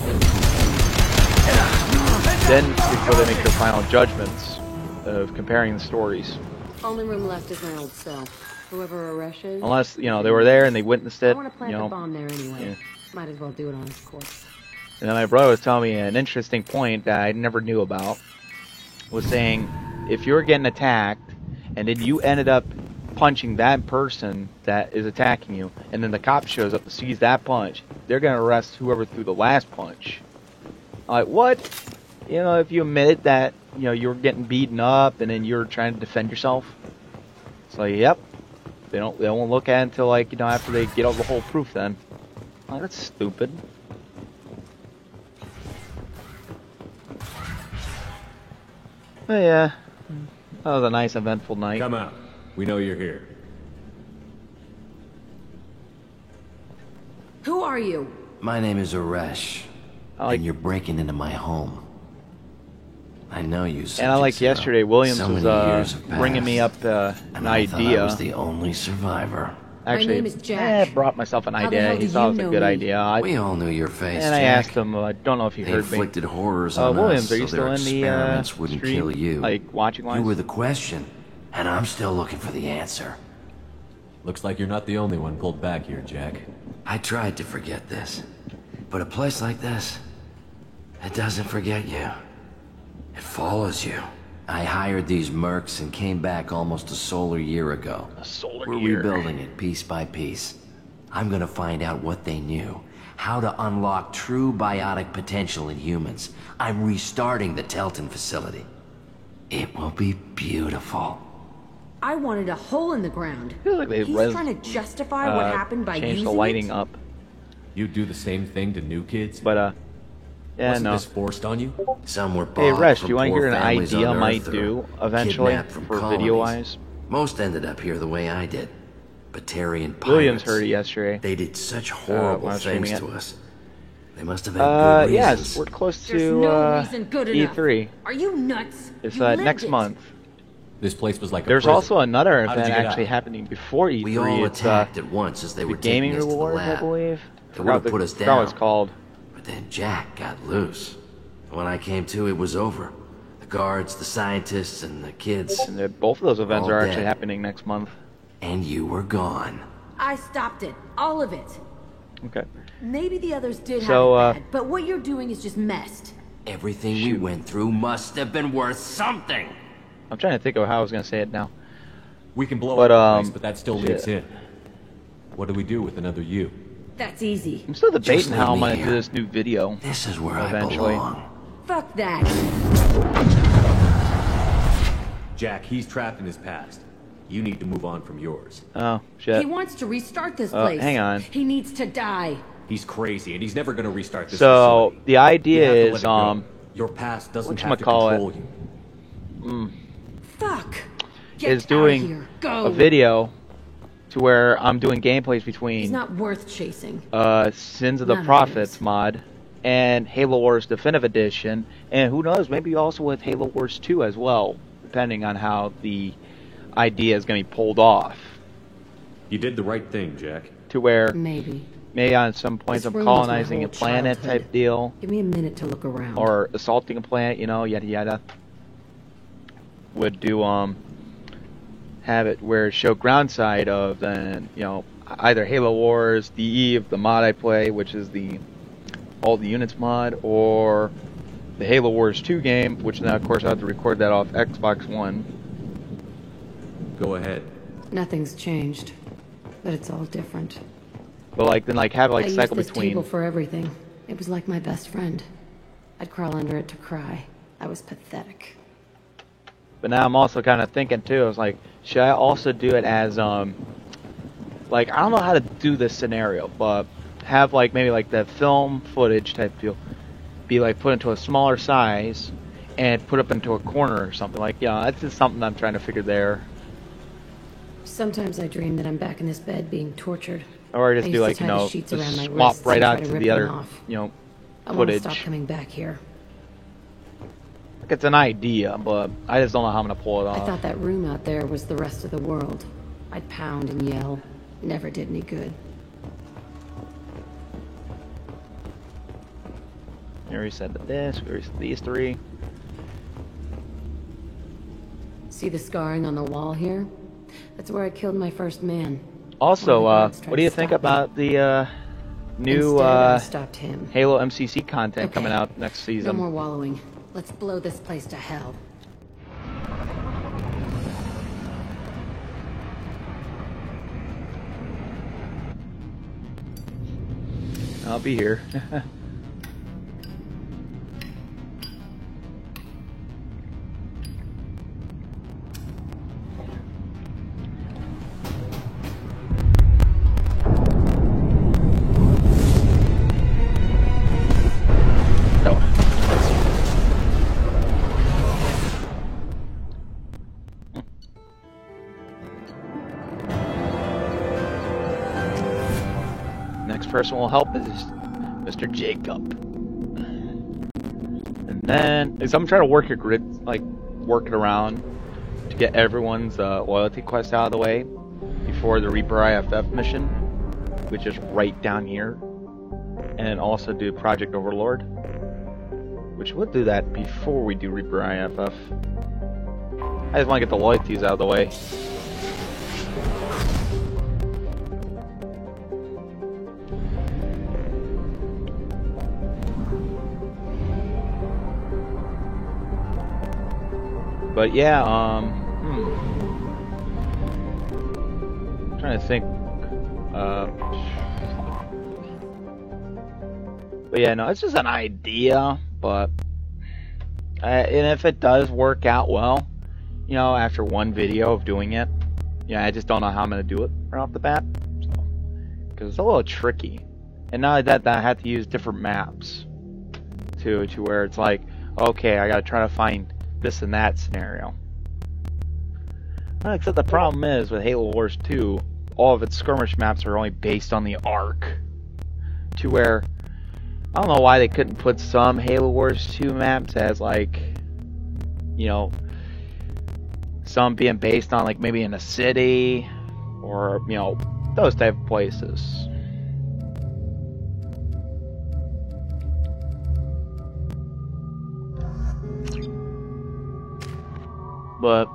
[SPEAKER 1] Then before they make their final judgments of comparing the stories.
[SPEAKER 15] Only room left is my old cell. Whoever Aresh is.
[SPEAKER 1] Unless, they were there and they witnessed
[SPEAKER 15] I
[SPEAKER 1] it,
[SPEAKER 15] want to plant the bomb there anyway. Might as well do it on his corpse.
[SPEAKER 1] And then my brother was telling me an interesting point that I never knew about. Was saying, if you're getting attacked, and then you ended up punching that person that is attacking you, and then the cop shows up and sees that punch, they're gonna arrest whoever threw the last punch. I'm like, what? You know, if you admit that, you know, you're getting beaten up and then you're trying to defend yourself. It's like, yep. They won't look at it until, like, you know, after they get all the whole proof then. Like, that's stupid. But yeah. That was a nice eventful night.
[SPEAKER 3] Come out. We know you're here.
[SPEAKER 15] Who are you?
[SPEAKER 19] My name is Aresh, and you're breaking into my home. I know you.
[SPEAKER 1] And I like yesterday, Williams
[SPEAKER 19] so
[SPEAKER 1] was bringing me up an idea.
[SPEAKER 19] I was the only survivor.
[SPEAKER 1] Actually,
[SPEAKER 15] My name is Jack.
[SPEAKER 1] I brought myself an
[SPEAKER 15] How the
[SPEAKER 1] idea.
[SPEAKER 15] hell
[SPEAKER 1] He
[SPEAKER 15] do
[SPEAKER 1] thought it
[SPEAKER 15] you
[SPEAKER 1] was a
[SPEAKER 15] know
[SPEAKER 1] good
[SPEAKER 15] me?
[SPEAKER 1] idea.
[SPEAKER 19] We all knew your face,
[SPEAKER 1] And I
[SPEAKER 19] Jack.
[SPEAKER 1] asked him, I don't know if he
[SPEAKER 19] They
[SPEAKER 1] heard me.
[SPEAKER 19] inflicted horrors on
[SPEAKER 1] Williams,
[SPEAKER 19] us
[SPEAKER 1] are you
[SPEAKER 19] so
[SPEAKER 1] still
[SPEAKER 19] their
[SPEAKER 1] in the
[SPEAKER 19] experiments wouldn't
[SPEAKER 1] stream?
[SPEAKER 19] kill you.
[SPEAKER 1] Like, watching
[SPEAKER 19] You
[SPEAKER 1] wise?
[SPEAKER 19] were the question, and I'm still looking for the answer.
[SPEAKER 3] Looks like you're not the only one pulled back here, Jack.
[SPEAKER 19] I tried to forget this, but a place like this, it doesn't forget you. It follows you. I hired these mercs and came back almost a solar year ago. We're
[SPEAKER 1] year.
[SPEAKER 19] rebuilding it piece by piece. I'm gonna find out what they knew, how to unlock true biotic potential in humans. I'm restarting the Telton facility. It will be beautiful.
[SPEAKER 15] I wanted a hole in the ground.
[SPEAKER 1] like they
[SPEAKER 15] He's trying to justify what happened by
[SPEAKER 1] change
[SPEAKER 15] using
[SPEAKER 1] the lighting
[SPEAKER 15] it?
[SPEAKER 1] up.
[SPEAKER 3] You do the same thing to new kids?
[SPEAKER 1] But, yeah,
[SPEAKER 3] Wasn't
[SPEAKER 1] no.
[SPEAKER 3] this forced on you?
[SPEAKER 19] Some were
[SPEAKER 1] Hey,
[SPEAKER 19] bought
[SPEAKER 1] Resh,
[SPEAKER 19] from
[SPEAKER 1] do you want to
[SPEAKER 19] poor
[SPEAKER 1] hear an
[SPEAKER 19] families
[SPEAKER 1] idea I
[SPEAKER 19] on
[SPEAKER 1] might
[SPEAKER 19] Earth or
[SPEAKER 1] do eventually
[SPEAKER 19] kidnapped from
[SPEAKER 1] for
[SPEAKER 19] colonies.
[SPEAKER 1] video-wise?
[SPEAKER 19] Most ended up here the way I did. Batarian pirates.
[SPEAKER 1] Williams heard it yesterday.
[SPEAKER 19] They did such
[SPEAKER 1] when
[SPEAKER 19] horrible
[SPEAKER 1] I was
[SPEAKER 19] things
[SPEAKER 1] streaming
[SPEAKER 19] to
[SPEAKER 1] it.
[SPEAKER 19] us. They must have had good reasons.
[SPEAKER 1] Yes, we're close
[SPEAKER 15] There's
[SPEAKER 1] to
[SPEAKER 15] no reason good enough.
[SPEAKER 1] E3.
[SPEAKER 15] Are you nuts?
[SPEAKER 1] It's
[SPEAKER 15] You lived
[SPEAKER 1] next
[SPEAKER 15] it.
[SPEAKER 1] month.
[SPEAKER 3] This place was like a
[SPEAKER 1] There's
[SPEAKER 3] prison.
[SPEAKER 1] also another
[SPEAKER 3] How did
[SPEAKER 1] event
[SPEAKER 3] you get
[SPEAKER 1] actually
[SPEAKER 3] out?
[SPEAKER 1] happening before E3.
[SPEAKER 19] We all
[SPEAKER 1] It's
[SPEAKER 19] attacked at once as they
[SPEAKER 1] the
[SPEAKER 19] were
[SPEAKER 1] Gaming
[SPEAKER 19] taking us to the
[SPEAKER 1] Rewards, I
[SPEAKER 19] lab.
[SPEAKER 1] believe.
[SPEAKER 19] They would have put us
[SPEAKER 1] forgot what it's
[SPEAKER 19] down.
[SPEAKER 1] called.
[SPEAKER 19] But then Jack got loose. When I came to, it was over. The guards, the scientists, and the kids.
[SPEAKER 1] And both of those events
[SPEAKER 19] all
[SPEAKER 1] are actually
[SPEAKER 19] dead.
[SPEAKER 1] happening next month.
[SPEAKER 19] And you were gone.
[SPEAKER 15] I stopped it. All of it.
[SPEAKER 1] Okay.
[SPEAKER 15] Maybe the others did
[SPEAKER 1] So,
[SPEAKER 15] have it bad, but what you're doing is just messed.
[SPEAKER 19] Everything we went through must have been worth something.
[SPEAKER 1] I'm trying to think of how I was going to say it now.
[SPEAKER 3] We can blow
[SPEAKER 1] But,
[SPEAKER 3] up the place, but that still leaves
[SPEAKER 1] shit.
[SPEAKER 3] him. What do we do with another you?
[SPEAKER 15] That's easy.
[SPEAKER 1] I'm still debating
[SPEAKER 19] Just
[SPEAKER 1] how I'm
[SPEAKER 19] leave me
[SPEAKER 1] going to do
[SPEAKER 19] here.
[SPEAKER 1] this new video.
[SPEAKER 19] This is where
[SPEAKER 1] eventually.
[SPEAKER 19] I belong.
[SPEAKER 15] Fuck that.
[SPEAKER 3] Jack, he's trapped in his past. You need to move on from yours.
[SPEAKER 1] Oh, shit.
[SPEAKER 15] He wants to restart this
[SPEAKER 1] Oh,
[SPEAKER 15] place.
[SPEAKER 1] hang on.
[SPEAKER 15] He needs to die.
[SPEAKER 3] He's crazy, and he's never going to restart this
[SPEAKER 1] So,
[SPEAKER 3] facility.
[SPEAKER 1] the
[SPEAKER 3] You have
[SPEAKER 1] idea
[SPEAKER 3] to let
[SPEAKER 1] is,
[SPEAKER 3] it go. Your past doesn't have to control you.
[SPEAKER 15] Fuck. Get
[SPEAKER 1] is
[SPEAKER 15] out
[SPEAKER 1] doing
[SPEAKER 15] of here. Go.
[SPEAKER 1] a video to where I'm doing gameplays
[SPEAKER 15] He's
[SPEAKER 1] between
[SPEAKER 15] not worth chasing.
[SPEAKER 1] Sins of the
[SPEAKER 15] None of
[SPEAKER 1] Prophets mod and Halo Wars Definitive Edition, and who knows, maybe also with Halo Wars 2 as well, depending on how the idea is going to be pulled off.
[SPEAKER 3] You did the right thing, Jack.
[SPEAKER 1] To where
[SPEAKER 15] Maybe
[SPEAKER 1] on some points
[SPEAKER 15] This
[SPEAKER 1] I'm
[SPEAKER 15] ruins my
[SPEAKER 1] colonizing a
[SPEAKER 15] whole
[SPEAKER 1] planet
[SPEAKER 15] childhood.
[SPEAKER 1] type deal,
[SPEAKER 15] Give me a minute to look around.
[SPEAKER 1] or assaulting a planet, you know, yada yada. Would do have it where it show ground side of then, you know, either Halo Wars, the Eve, the mod I play, which is the all the units mod, or the Halo Wars 2 game, which now of course I have to record that off Xbox One.
[SPEAKER 3] Go ahead.
[SPEAKER 15] Nothing's changed, but it's all different.
[SPEAKER 1] But like then like have it like
[SPEAKER 15] I
[SPEAKER 1] cycle
[SPEAKER 15] used this
[SPEAKER 1] between
[SPEAKER 15] table for everything. It was like my best friend. I'd crawl under it to cry. I was pathetic.
[SPEAKER 1] But now I'm also kind of thinking too, I was like, should I also do it as like I don't know how to do this scenario, but have like maybe like the film footage type deal be like put into a smaller size and put up into a corner or something. Like, yeah, that's just something I'm trying to figure there.
[SPEAKER 15] Sometimes I dream that I'm back in this bed being tortured.
[SPEAKER 1] Or just
[SPEAKER 15] I
[SPEAKER 1] do
[SPEAKER 15] used to
[SPEAKER 1] like,
[SPEAKER 15] tie
[SPEAKER 1] you
[SPEAKER 15] the
[SPEAKER 1] know,
[SPEAKER 15] sheets
[SPEAKER 1] just
[SPEAKER 15] around my
[SPEAKER 1] swap
[SPEAKER 15] wrists
[SPEAKER 1] right
[SPEAKER 15] and
[SPEAKER 1] out
[SPEAKER 15] try
[SPEAKER 1] to
[SPEAKER 15] rip
[SPEAKER 1] the
[SPEAKER 15] them
[SPEAKER 1] other,
[SPEAKER 15] off.
[SPEAKER 1] you know,
[SPEAKER 15] I want to
[SPEAKER 1] footage.
[SPEAKER 15] stop coming back here.
[SPEAKER 1] Like, it's an idea, but I just don't know how I'm gonna pull it
[SPEAKER 15] I
[SPEAKER 1] off.
[SPEAKER 15] thought that room out there was the rest of the world. I'd pound and yell. Never did any good.
[SPEAKER 1] We reset this, we reset these three.
[SPEAKER 15] See the scarring on the wall here? That's where I killed my first man.
[SPEAKER 1] Also,
[SPEAKER 15] One of the guards tried
[SPEAKER 1] what do you
[SPEAKER 15] to
[SPEAKER 1] think
[SPEAKER 15] stop me.
[SPEAKER 1] about the new
[SPEAKER 15] Instead, I stopped him.
[SPEAKER 1] Halo MCC content
[SPEAKER 15] Okay.
[SPEAKER 1] coming out next
[SPEAKER 15] No
[SPEAKER 1] season.
[SPEAKER 15] more wallowing. Let's blow this place to hell.
[SPEAKER 1] I'll be here. Next person will help is Mr. Jacob. And then, as I'm trying to work work it around to get everyone's loyalty quest out of the way before the Reaper IFF mission, which is right down here. And also do Project Overlord, which we'll do that before we do Reaper IFF. I just want to get the loyalties out of the way. But yeah, I'm trying to think. But yeah, no, it's just an idea. But and if it does work out well, you know, after one video of doing it, yeah, I just don't know how I'm gonna do it right off the bat, because it's a little tricky. And not that I have to use different maps to where it's like, okay, I gotta try to find this and that scenario. Except the problem is with Halo Wars 2, all of its skirmish maps are only based on the Ark. To where I don't know why they couldn't put some Halo Wars 2 maps as like, you know, some being based on like maybe in a city or, you know, those type of places. But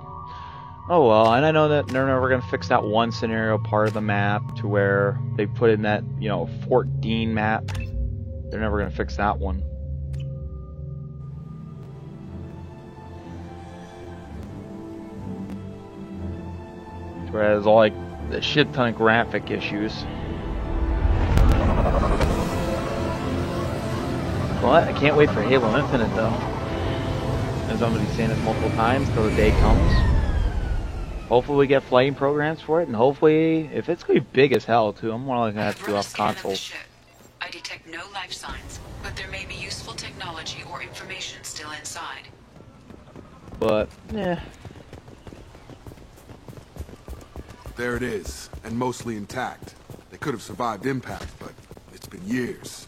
[SPEAKER 1] oh well, and I know that they're never going to fix that one scenario part of the map to where they put in that, you know, Fort Dean map. They're never going to fix that one. Whereas all like the shit ton of graphic issues. Well, I can't wait for Halo Infinite though. As somebody's saying it multiple times till the day comes. Hopefully we get flighting programs for it, and hopefully, if it's going to be big as hell too, I'm more likely going to have to do off consoles.
[SPEAKER 6] I detect no life signs, but there may be useful technology or information still inside.
[SPEAKER 1] But, yeah.
[SPEAKER 20] There it is, and mostly intact. They could have survived impact, but it's been years.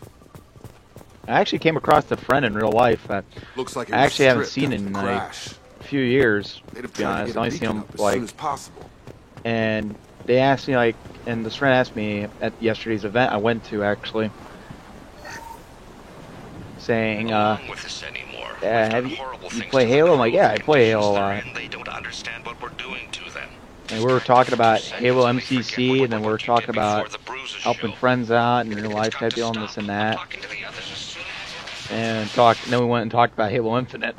[SPEAKER 1] I actually came across a friend in real life that
[SPEAKER 20] Looks like it
[SPEAKER 1] I
[SPEAKER 20] was
[SPEAKER 1] actually haven't
[SPEAKER 20] stripped
[SPEAKER 1] seen
[SPEAKER 20] after
[SPEAKER 1] in
[SPEAKER 20] the
[SPEAKER 1] like
[SPEAKER 20] crash.
[SPEAKER 1] a few years,
[SPEAKER 20] They'd
[SPEAKER 1] to
[SPEAKER 20] have
[SPEAKER 1] be
[SPEAKER 20] tried to
[SPEAKER 1] honest.
[SPEAKER 20] get
[SPEAKER 1] I
[SPEAKER 20] a
[SPEAKER 1] only seen
[SPEAKER 20] beacon
[SPEAKER 1] him
[SPEAKER 20] up as
[SPEAKER 1] like,
[SPEAKER 20] soon as possible.
[SPEAKER 1] and they asked me like, and this friend asked me at yesterday's event I went to actually, saying,
[SPEAKER 21] with this anymore.
[SPEAKER 1] have you play Halo? I'm like, yeah, I play Halo a lot.
[SPEAKER 21] They don't understand what we're doing to them.
[SPEAKER 1] And we were talking about Halo MCC, and then we were talking about helping friends out and real life type deal and this and that. And then we went and talked about Halo Infinite.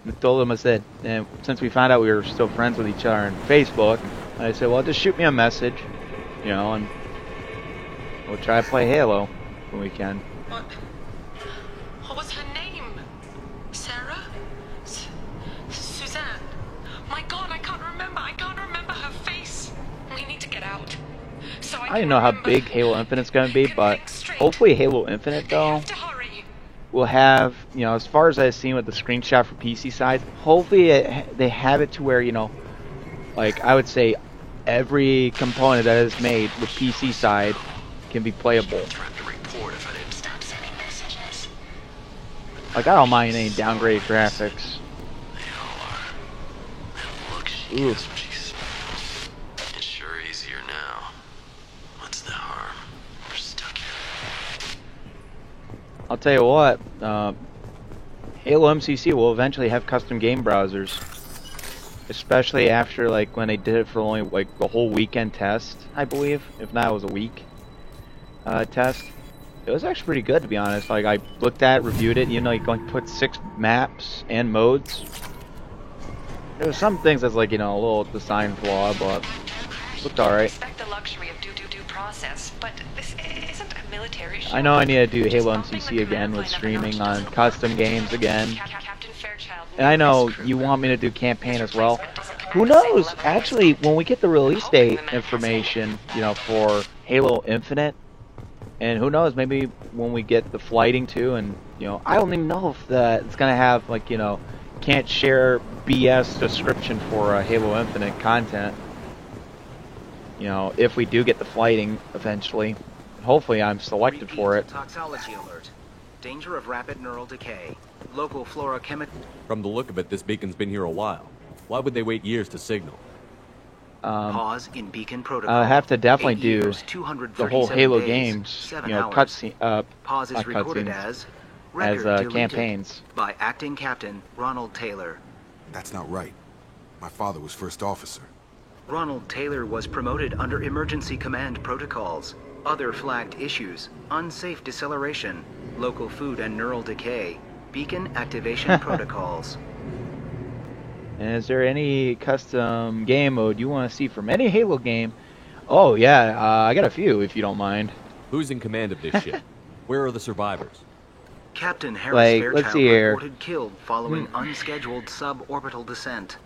[SPEAKER 1] I told him, I said, and since we found out we were still friends with each other on Facebook, I said, well, just shoot me a message, you know, and we'll try to play Halo when we can.
[SPEAKER 6] What was her name? Sarah? Suzanne? My God, I can't remember. I can't remember her face. We need to get out. So
[SPEAKER 1] I don't know how big Halo Infinite's going to be, but hopefully Halo Infinite, though, will have, you know, as far as I've seen with the screenshot for PC side, hopefully they have it to where, you know, like I would say every component that is made with PC side can be playable. Like, I don't mind any downgraded graphics. Ooh.
[SPEAKER 21] It's sure easier now. What's the harm? We're stuck here.
[SPEAKER 1] I'll tell you what, Halo MCC will eventually have custom game browsers. Especially after, like, when they did it for only, like, the whole weekend test, I believe. If not, it was a week. test. It was actually pretty good, to be honest. Like, I looked at, reviewed it. You know, you can put 6 maps and modes. There were some things that's like, you know, a little design flaw, but it looked alright.
[SPEAKER 6] Respect the luxury of due process, but this isn't a military show.
[SPEAKER 1] I know I need to do Halo MCC again with streaming on custom games again. And I know you want me to do campaign as well. Who knows? Actually, when we get the release date information, you know, for Halo Infinite, and who knows, maybe when we get the flighting too, and, you know, I don't even know if it's going to have, like, you know, can't share BS description for Halo Infinite content. You know, if we do get the flighting eventually, hopefully I'm selected for it.
[SPEAKER 5] Toxology alert. Danger of rapid neural decay. Local flora chemical.
[SPEAKER 3] From the look of it, this beacon's been here a while. Why would they wait years to signal?
[SPEAKER 5] Pause in beacon protocol.
[SPEAKER 1] I have to definitely
[SPEAKER 5] 8
[SPEAKER 1] do
[SPEAKER 5] years,
[SPEAKER 1] the whole Halo
[SPEAKER 5] days,
[SPEAKER 1] games,
[SPEAKER 5] 7
[SPEAKER 1] you know,
[SPEAKER 5] hours.
[SPEAKER 1] cutscene,
[SPEAKER 5] Pause is recorded
[SPEAKER 1] cutscenes,
[SPEAKER 5] as
[SPEAKER 1] as campaigns.
[SPEAKER 5] by acting captain Ronald Taylor.
[SPEAKER 20] That's not right. My father was first officer.
[SPEAKER 5] Ronald Taylor was promoted under emergency command protocols. Other flagged issues: unsafe deceleration, local food and neural decay, beacon activation protocols.
[SPEAKER 1] And is there any custom game mode you want to see from any Halo game? Oh yeah, I got a few if you don't mind.
[SPEAKER 3] Who's in command of this ship? Where are the survivors?
[SPEAKER 5] Captain Harris
[SPEAKER 1] Like,
[SPEAKER 5] Fairchild
[SPEAKER 1] let's see here.
[SPEAKER 5] reported killed following unscheduled suborbital descent.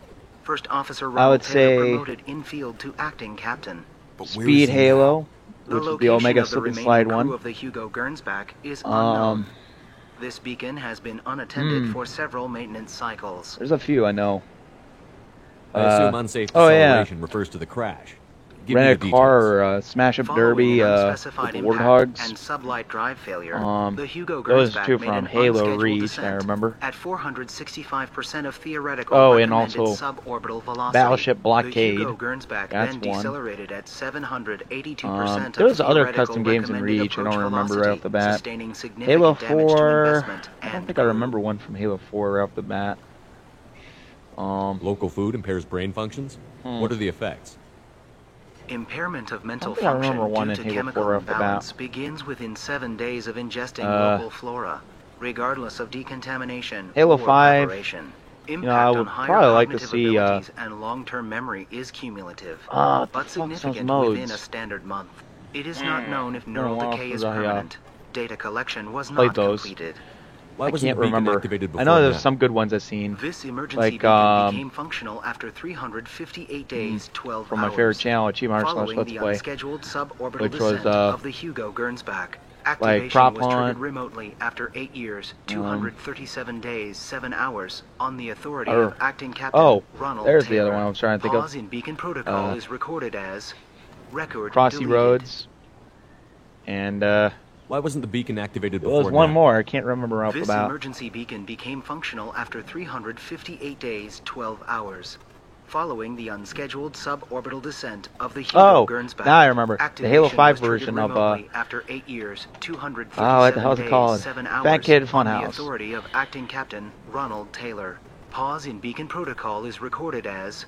[SPEAKER 5] First Officer
[SPEAKER 1] I would
[SPEAKER 5] Ronald Taylor
[SPEAKER 1] say
[SPEAKER 5] promoted infield to acting captain.
[SPEAKER 1] Speed Halo,
[SPEAKER 5] The
[SPEAKER 1] which is the
[SPEAKER 5] location
[SPEAKER 1] Omega
[SPEAKER 5] of the
[SPEAKER 1] Slip and
[SPEAKER 5] remaining
[SPEAKER 1] Slide
[SPEAKER 5] crew
[SPEAKER 1] one.
[SPEAKER 5] of the Hugo Gernsback is unknown. This beacon has been unattended for several maintenance cycles.
[SPEAKER 1] There's a few I know.
[SPEAKER 3] I assume unsafe
[SPEAKER 1] oh yeah,
[SPEAKER 3] deceleration refers to the crash. Give me
[SPEAKER 1] rent
[SPEAKER 3] the
[SPEAKER 1] a car or smash up derby with
[SPEAKER 5] Unspecified impact
[SPEAKER 1] warthogs.
[SPEAKER 5] and sublight drive failure. The Hugo
[SPEAKER 1] those
[SPEAKER 5] Gernsback
[SPEAKER 1] two
[SPEAKER 5] made
[SPEAKER 1] from
[SPEAKER 5] an
[SPEAKER 1] Halo
[SPEAKER 5] unscheduled
[SPEAKER 1] Reach,
[SPEAKER 5] descent
[SPEAKER 1] I remember.
[SPEAKER 5] At 465% of theoretical
[SPEAKER 1] Oh, and
[SPEAKER 5] recommended
[SPEAKER 1] also
[SPEAKER 5] suborbital velocity.
[SPEAKER 1] Battleship Blockade.
[SPEAKER 5] The Hugo Gernsback
[SPEAKER 1] That's
[SPEAKER 5] then
[SPEAKER 1] one.
[SPEAKER 5] decelerated at 782% of
[SPEAKER 1] There's other
[SPEAKER 5] theoretical
[SPEAKER 1] custom games in
[SPEAKER 5] recommended
[SPEAKER 1] Reach I don't
[SPEAKER 5] approach
[SPEAKER 1] remember right
[SPEAKER 5] velocity,
[SPEAKER 1] off the bat.
[SPEAKER 5] sustaining significant
[SPEAKER 1] Halo
[SPEAKER 5] damage to
[SPEAKER 1] 4,
[SPEAKER 5] investment
[SPEAKER 1] I don't
[SPEAKER 5] and
[SPEAKER 1] think I remember one from Halo 4 right off the bat.
[SPEAKER 3] Local food impairs brain functions? What are the effects?
[SPEAKER 5] Impairment of mental
[SPEAKER 1] I think I
[SPEAKER 5] function
[SPEAKER 1] remember one
[SPEAKER 5] due
[SPEAKER 1] in
[SPEAKER 5] to
[SPEAKER 1] Halo
[SPEAKER 5] chemical
[SPEAKER 1] 4 off the bat.
[SPEAKER 5] imbalance begins within 7 days of ingesting local flora, regardless of decontamination
[SPEAKER 1] Halo
[SPEAKER 5] or
[SPEAKER 1] 5,
[SPEAKER 5] preparation.
[SPEAKER 1] you
[SPEAKER 5] Impact
[SPEAKER 1] know, I would
[SPEAKER 5] on higher
[SPEAKER 1] probably like to
[SPEAKER 5] cognitive
[SPEAKER 1] see,
[SPEAKER 5] abilities and long-term memory is cumulative,
[SPEAKER 1] what the
[SPEAKER 5] but
[SPEAKER 1] fuck's those
[SPEAKER 5] significant
[SPEAKER 1] modes?
[SPEAKER 5] within a standard month. It is not known if
[SPEAKER 1] Been a
[SPEAKER 5] neural
[SPEAKER 1] while
[SPEAKER 5] decay is
[SPEAKER 1] since I,
[SPEAKER 5] permanent. Data collection was
[SPEAKER 1] played
[SPEAKER 5] not
[SPEAKER 1] those.
[SPEAKER 5] completed.
[SPEAKER 3] Why
[SPEAKER 1] I
[SPEAKER 3] wasn't
[SPEAKER 1] can't
[SPEAKER 3] the beacon
[SPEAKER 1] remember.
[SPEAKER 3] activated
[SPEAKER 1] I
[SPEAKER 3] before
[SPEAKER 1] know there's
[SPEAKER 3] now?
[SPEAKER 1] some good ones I've seen.
[SPEAKER 5] This emergency
[SPEAKER 1] Like,
[SPEAKER 5] beacon became functional after 358 days, 12
[SPEAKER 1] from
[SPEAKER 5] hours.
[SPEAKER 1] my favorite channel, Achievement Arts
[SPEAKER 5] Following
[SPEAKER 1] Let's
[SPEAKER 5] the
[SPEAKER 1] Play,
[SPEAKER 5] unscheduled suborbital
[SPEAKER 1] which was,
[SPEAKER 5] descent of the Hugo Gernsback.
[SPEAKER 1] like
[SPEAKER 5] Activation
[SPEAKER 1] Prop
[SPEAKER 5] was triggered
[SPEAKER 1] Hunt.
[SPEAKER 5] remotely after 8 years, 237 days, 7 hours, on the authority
[SPEAKER 1] Or-
[SPEAKER 5] of acting captain
[SPEAKER 1] oh,
[SPEAKER 5] Ronald
[SPEAKER 1] there's
[SPEAKER 5] Taylor.
[SPEAKER 1] the other one I was trying to think of.
[SPEAKER 5] Pause in beacon protocol is recorded as record
[SPEAKER 1] Crossy
[SPEAKER 5] deleted.
[SPEAKER 1] Roads, and
[SPEAKER 3] Why wasn't the beacon activated
[SPEAKER 1] there
[SPEAKER 3] before
[SPEAKER 1] was one
[SPEAKER 3] now?
[SPEAKER 1] more I can't remember off the
[SPEAKER 5] This
[SPEAKER 1] bat.
[SPEAKER 5] emergency beacon became functional after 358 days, 12 hours. Following the unscheduled suborbital descent of the Hugo
[SPEAKER 1] Oh,
[SPEAKER 5] Gernsback.
[SPEAKER 1] now I remember. The Halo
[SPEAKER 5] Activation
[SPEAKER 1] 5
[SPEAKER 5] was triggered
[SPEAKER 1] version of,
[SPEAKER 5] remotely after 8 years, 237
[SPEAKER 1] oh, what the hell's it
[SPEAKER 5] days,
[SPEAKER 1] called?
[SPEAKER 5] 7 hours,
[SPEAKER 1] Fat Kid
[SPEAKER 5] on the
[SPEAKER 1] Funhouse.
[SPEAKER 5] authority of acting captain Ronald Taylor. Pause in beacon protocol is recorded as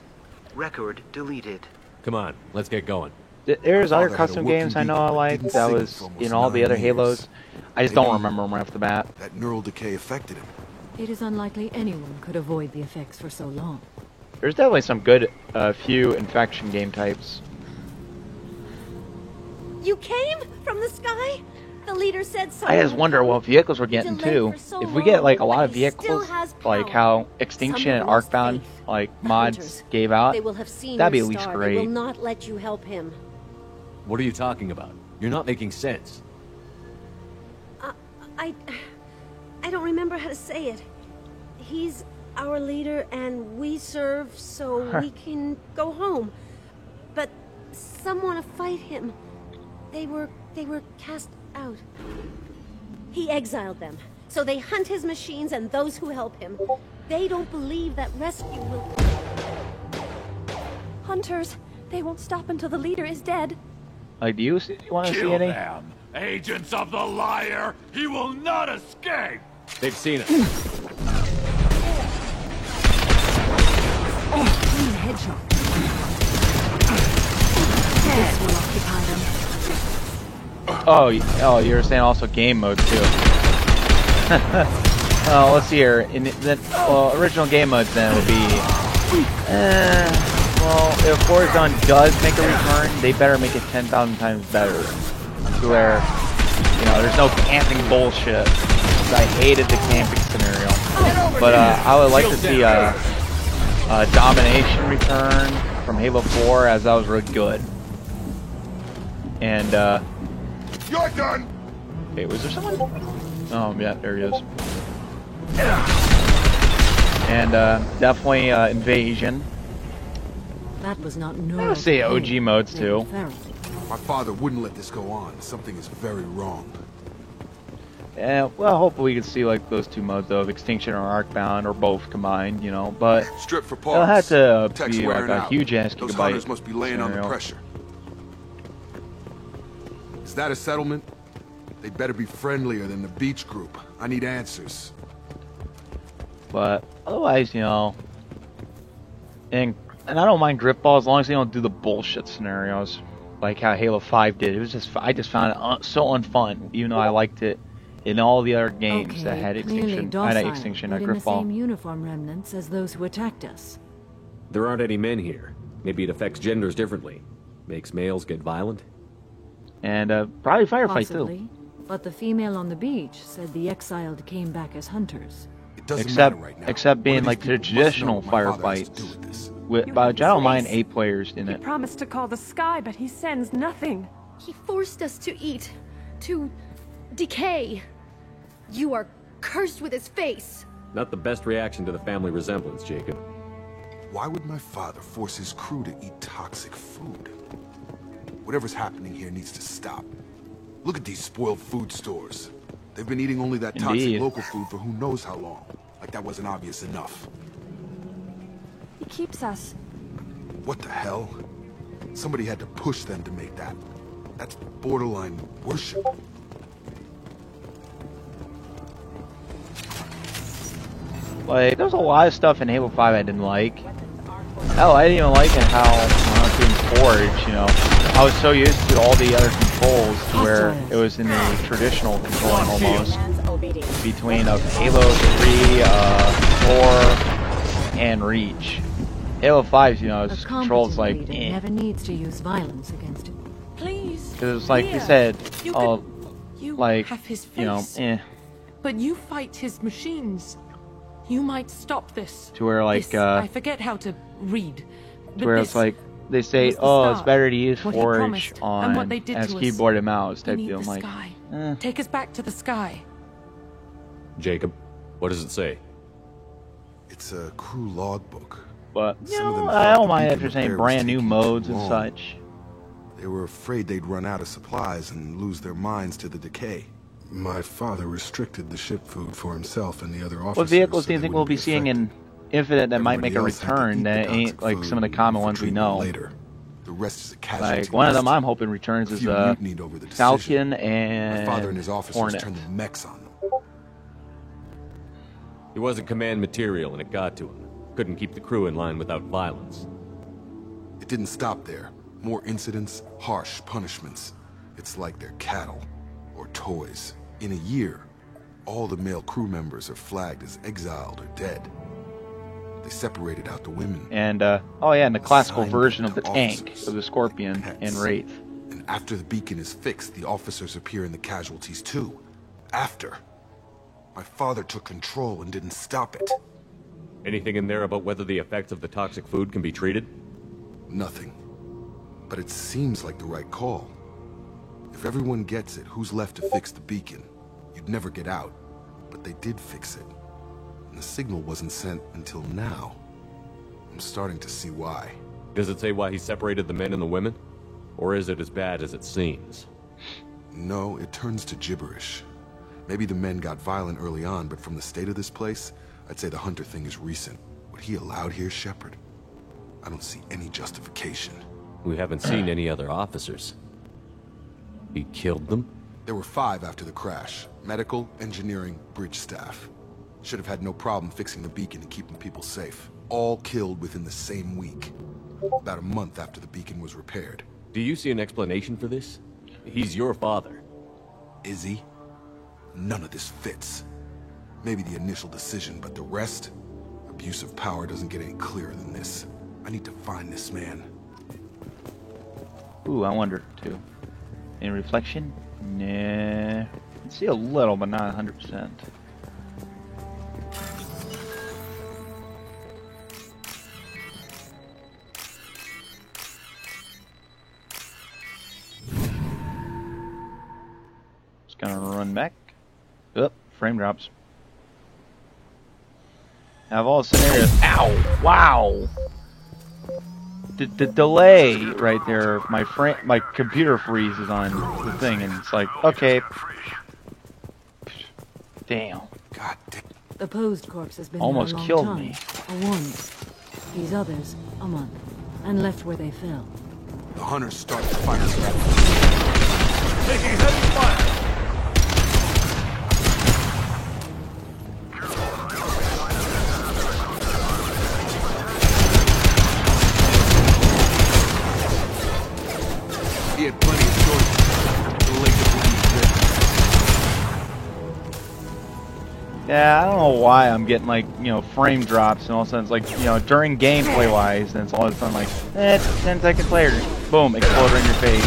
[SPEAKER 5] record deleted.
[SPEAKER 3] Come on, let's get going.
[SPEAKER 1] There's
[SPEAKER 20] My
[SPEAKER 1] other
[SPEAKER 20] father had a
[SPEAKER 1] custom
[SPEAKER 20] working
[SPEAKER 1] games I know
[SPEAKER 20] beacon,
[SPEAKER 1] I
[SPEAKER 20] but
[SPEAKER 1] like
[SPEAKER 20] didn't
[SPEAKER 1] that
[SPEAKER 20] signal
[SPEAKER 1] was
[SPEAKER 20] for almost
[SPEAKER 1] in all the
[SPEAKER 20] 9
[SPEAKER 1] other
[SPEAKER 20] years.
[SPEAKER 1] Halos. I just don't remember them right off the bat.
[SPEAKER 20] That neural decay affected him.
[SPEAKER 2] It is unlikely anyone could avoid the effects for so long.
[SPEAKER 1] There's definitely some good few infection game types.
[SPEAKER 12] You came from the sky? The leader said so.
[SPEAKER 1] I just wonder what vehicles we're getting
[SPEAKER 12] Delayed
[SPEAKER 1] too.
[SPEAKER 12] for so
[SPEAKER 1] If we get like a
[SPEAKER 12] long,
[SPEAKER 1] lot
[SPEAKER 12] but
[SPEAKER 1] of
[SPEAKER 12] he still
[SPEAKER 1] vehicles,
[SPEAKER 12] has
[SPEAKER 1] like
[SPEAKER 12] power.
[SPEAKER 1] how Extinction
[SPEAKER 12] Some
[SPEAKER 1] and
[SPEAKER 12] have lost
[SPEAKER 1] Arcbound
[SPEAKER 12] faith.
[SPEAKER 1] like mods
[SPEAKER 12] Hunters.
[SPEAKER 1] gave out,
[SPEAKER 12] They will have seen
[SPEAKER 1] that'd be
[SPEAKER 12] your
[SPEAKER 1] at least
[SPEAKER 12] star. They will
[SPEAKER 1] great.
[SPEAKER 12] not let you help him.
[SPEAKER 3] What are you talking about? You're not making sense.
[SPEAKER 12] I don't remember how to say it. He's our leader and we serve so we can go home. But some want to fight him. They were cast out. He exiled them. So they hunt his machines and those who help him. They don't believe that rescue will...
[SPEAKER 22] Hunters! They won't stop until the leader is dead.
[SPEAKER 1] Like, do you want to see
[SPEAKER 13] Kill
[SPEAKER 1] any?
[SPEAKER 13] them! Agents of the liar! He will not escape!
[SPEAKER 3] They've seen us.
[SPEAKER 2] Clean headshot. This will occupy them.
[SPEAKER 1] Oh, you were saying also game modes too. Well, let's see here. In the original game modes, then would be. Well, if Warzone does make a return, they better make it 10,000 times better. To where, there's no camping bullshit. I hated the camping scenario. But I would like to see a domination return from Halo 4, as that was really good. And
[SPEAKER 18] You're done.
[SPEAKER 1] Hey, was there someone? Oh yeah, there he is. And definitely Invasion.
[SPEAKER 4] That was not
[SPEAKER 1] I
[SPEAKER 4] normal.
[SPEAKER 1] would say OG modes too.
[SPEAKER 20] My father wouldn't let this go on. Something is very wrong.
[SPEAKER 1] Yeah, well, hopefully we can see like those two modes though, of Extinction or Arcbound, or both combined, But
[SPEAKER 20] Strip for
[SPEAKER 1] it'll have
[SPEAKER 20] parts.
[SPEAKER 1] to be like a huge ass
[SPEAKER 20] Those
[SPEAKER 1] gigabyte
[SPEAKER 20] hunters must be laying
[SPEAKER 1] scenario.
[SPEAKER 20] under pressure. Is that a settlement? They'd better be friendlier than the beach group. I need answers.
[SPEAKER 1] But otherwise, and I don't mind Gripball as long as they don't do the bullshit scenarios like how Halo 5 did. It was I just found it so unfun, even though I liked it in all the other games that had Extinction. I had Extinction,
[SPEAKER 2] but in the same
[SPEAKER 1] Gripball.
[SPEAKER 2] uniform remnants as those who attacked us.
[SPEAKER 3] There aren't any men here. Maybe it affects genders differently. Makes males get violent.
[SPEAKER 1] And probably firefight
[SPEAKER 2] Possibly,
[SPEAKER 1] too.
[SPEAKER 2] but the female on the beach said the exiled came back as hunters.
[SPEAKER 1] Except being like the traditional firefights. But I don't mind 8 players in
[SPEAKER 9] He
[SPEAKER 1] it.
[SPEAKER 9] promised to call the sky, but he sends nothing.
[SPEAKER 12] He forced us to eat, to decay. You are cursed with his face.
[SPEAKER 3] Not the best reaction to the family resemblance, Jacob.
[SPEAKER 20] Why would my father force his crew to eat toxic food? Whatever's happening here needs to stop. Look at these spoiled food stores. They've been eating only that toxic
[SPEAKER 1] Indeed.
[SPEAKER 20] local food for who knows how long. Like that wasn't obvious enough.
[SPEAKER 9] He keeps us.
[SPEAKER 20] What the hell? Somebody had to push them to make that. That's borderline worship.
[SPEAKER 1] Like, there's a lot of stuff in Halo 5 I didn't like. Hell, I didn't even like it how when I was doing Forge, I was so used to all the other controls to where it was in the traditional controlling almost. Between Halo 3, 4, and Reach. Halo 5, is controls like,
[SPEAKER 2] It never needs to use violence against it.
[SPEAKER 9] Please.
[SPEAKER 1] Because it's like they
[SPEAKER 9] Here.
[SPEAKER 1] said,
[SPEAKER 9] You
[SPEAKER 1] like,
[SPEAKER 9] have his face. But you fight his machines. You might stop this.
[SPEAKER 1] To where, like,
[SPEAKER 9] This, I forget how to read.
[SPEAKER 1] to where it's like, they say,
[SPEAKER 9] was the
[SPEAKER 1] oh, it's
[SPEAKER 9] start.
[SPEAKER 1] better to use
[SPEAKER 9] What he
[SPEAKER 1] Forge
[SPEAKER 9] promised, and what
[SPEAKER 1] on
[SPEAKER 9] they did
[SPEAKER 1] as
[SPEAKER 9] to us.
[SPEAKER 1] keyboard and mouse type
[SPEAKER 9] We need
[SPEAKER 1] deal. I'm
[SPEAKER 9] the
[SPEAKER 1] like,
[SPEAKER 9] sky.
[SPEAKER 1] eh.
[SPEAKER 9] Take us back to the sky.
[SPEAKER 3] Jacob, what does it say?
[SPEAKER 20] It's a crew logbook.
[SPEAKER 1] But,
[SPEAKER 20] Some of them
[SPEAKER 1] I
[SPEAKER 20] thought
[SPEAKER 1] don't
[SPEAKER 20] the
[SPEAKER 1] mind
[SPEAKER 20] beacon
[SPEAKER 1] if they're saying
[SPEAKER 20] repair was
[SPEAKER 1] brand new
[SPEAKER 20] taking
[SPEAKER 1] modes
[SPEAKER 20] too
[SPEAKER 1] and
[SPEAKER 20] long.
[SPEAKER 1] such.
[SPEAKER 20] They were afraid they'd run out of supplies and lose their minds to the decay. My father restricted the ship food for himself and the other officers.
[SPEAKER 1] What vehicles
[SPEAKER 20] so
[SPEAKER 1] do you
[SPEAKER 20] they
[SPEAKER 1] think we'll
[SPEAKER 20] wouldn't
[SPEAKER 1] be seeing in Infinite that might make a
[SPEAKER 20] Everybody else had to
[SPEAKER 1] return
[SPEAKER 20] eat the
[SPEAKER 1] that ain't
[SPEAKER 20] toxic
[SPEAKER 1] like
[SPEAKER 20] food
[SPEAKER 1] some of the common ones we know?
[SPEAKER 20] later. The rest is a casualty.
[SPEAKER 1] Like, one of them
[SPEAKER 20] list.
[SPEAKER 1] I'm hoping returns
[SPEAKER 20] A
[SPEAKER 1] is
[SPEAKER 20] few mutinied over the
[SPEAKER 1] Falcon
[SPEAKER 20] decision.
[SPEAKER 1] and
[SPEAKER 20] My father and his officers
[SPEAKER 1] Hornet.
[SPEAKER 20] turned the mechs on them.
[SPEAKER 3] He wasn't command material and it got to him. Couldn't keep the crew in line without violence.
[SPEAKER 20] It didn't stop there. More incidents, harsh punishments. It's like they're cattle or toys. In a year, all the male crew members are flagged as exiled or dead. They separated out the women.
[SPEAKER 1] And, oh yeah, and the classical
[SPEAKER 20] Assigned
[SPEAKER 1] version
[SPEAKER 20] them
[SPEAKER 1] of the
[SPEAKER 20] to
[SPEAKER 1] tank,
[SPEAKER 20] officers
[SPEAKER 1] of the Scorpion
[SPEAKER 20] and
[SPEAKER 1] and
[SPEAKER 20] pets.
[SPEAKER 1] Wraith.
[SPEAKER 20] And after the beacon is fixed, the officers appear in the casualties too. After. My father took control and didn't stop it.
[SPEAKER 3] Anything in there about whether the effects of the toxic food can be treated?
[SPEAKER 20] Nothing. But it seems like the right call. If everyone gets it, who's left to fix the beacon? You'd never get out. But they did fix it. And the signal wasn't sent until now. I'm starting to see why.
[SPEAKER 3] Does it say why he separated the men and the women? Or is it as bad as it seems?
[SPEAKER 20] No, it turns to gibberish. Maybe the men got violent early on, but from the state of this place, I'd say the Hunter thing is recent. What he allowed here, Shepard? I don't see any justification.
[SPEAKER 3] We haven't seen any other officers. He killed them?
[SPEAKER 20] There were 5 after the crash. Medical, engineering, bridge staff. Should have had no problem fixing the beacon and keeping people safe. All killed within the same week. About a month after the beacon was repaired.
[SPEAKER 3] Do you see an explanation for this? He's your father.
[SPEAKER 20] Izzy. None of this fits. Maybe the initial decision, but the rest? Abuse of power doesn't get any clearer than this. I need to find this man.
[SPEAKER 1] Ooh, I wonder too. Any reflection? Nah. I can see a little, but not 100%. Just gonna run back. Oop, frame drops. Out of all scenarios, ow! Wow! The delay right there, my computer freezes on the thing, and it's like, okay. Damn.
[SPEAKER 20] God damn.
[SPEAKER 2] The posed corpse has been
[SPEAKER 1] almost
[SPEAKER 2] there a long
[SPEAKER 1] killed
[SPEAKER 2] time.
[SPEAKER 1] me.
[SPEAKER 2] A month. These others, a month. And left where they fell.
[SPEAKER 20] The hunters start to fire.
[SPEAKER 13] Taking heavy fire.
[SPEAKER 20] He had plenty of choices. Too late to believe this.
[SPEAKER 1] Yeah, I don't know why I'm getting like, you know, frame drops and all of a sudden it's like, you know, during gameplay wise, and it's all of a sudden like, 10 seconds later, boom, exploder in your face.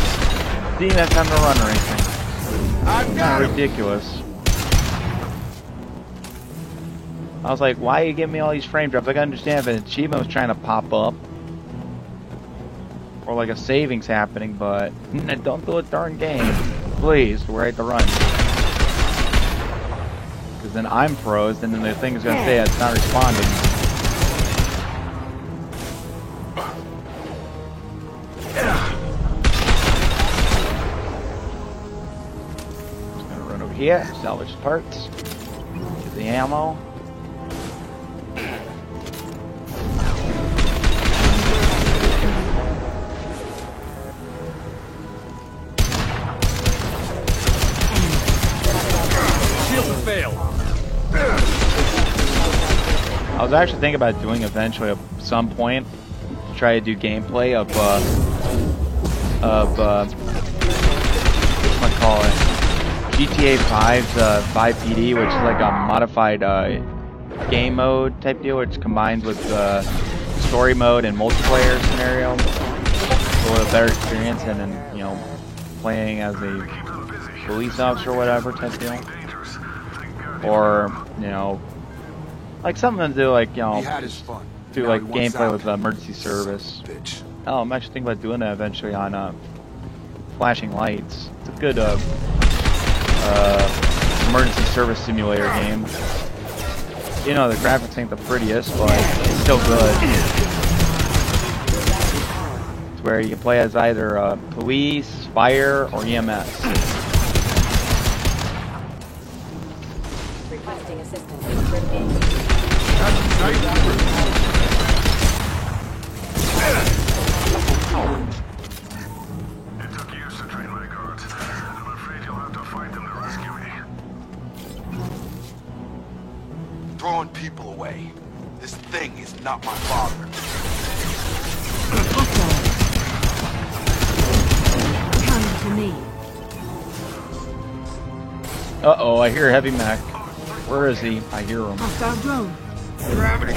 [SPEAKER 1] Didn't even have time to run or anything.
[SPEAKER 13] I've got him.
[SPEAKER 1] Ridiculous. I was like, why are you giving me all these frame drops? I can understand if an achievement was trying to pop up. Or like a savings happening, but don't do it during game. Please, we're at the run. Because then I'm froze, and then the thing is going to say it's not responding. Just going to run over here, salvage parts, get the ammo. I was actually thinking about doing eventually at some point to try to do gameplay of what call it, GTA 5's 5PD, which is like a modified game mode type deal, which combines with story mode and multiplayer scenario for a better experience, and then, you know, playing as a police officer or whatever type deal, or, you know, like something to do, like, you know, do like gameplay with emergency service. Oh, I'm actually thinking about doing that eventually on flashing lights. It's a good emergency service simulator game. You know, the graphics ain't the prettiest, but it's still good. It's where you can play as either police, fire, or EMS.
[SPEAKER 15] Requesting assistance.
[SPEAKER 18] It took years to train my guards. I'm afraid you'll have to fight them to rescue me.
[SPEAKER 20] Throwing people away. This thing is not my father.
[SPEAKER 2] Come to me.
[SPEAKER 1] Uh-oh, I hear heavy mech. Where is he? I hear him.
[SPEAKER 2] Hostile drone.
[SPEAKER 18] Gravity.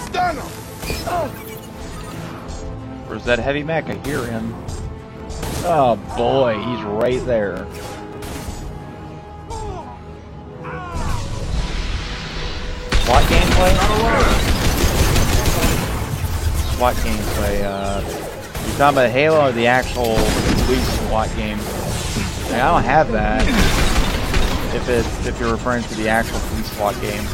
[SPEAKER 18] Stun him!
[SPEAKER 1] Where's that heavy mech? I hear him. Oh boy, he's right there. SWAT gameplay? SWAT gameplay, you talking about Halo or the actual police SWAT game? I don't have that. If you're referring to the actual police SWAT game.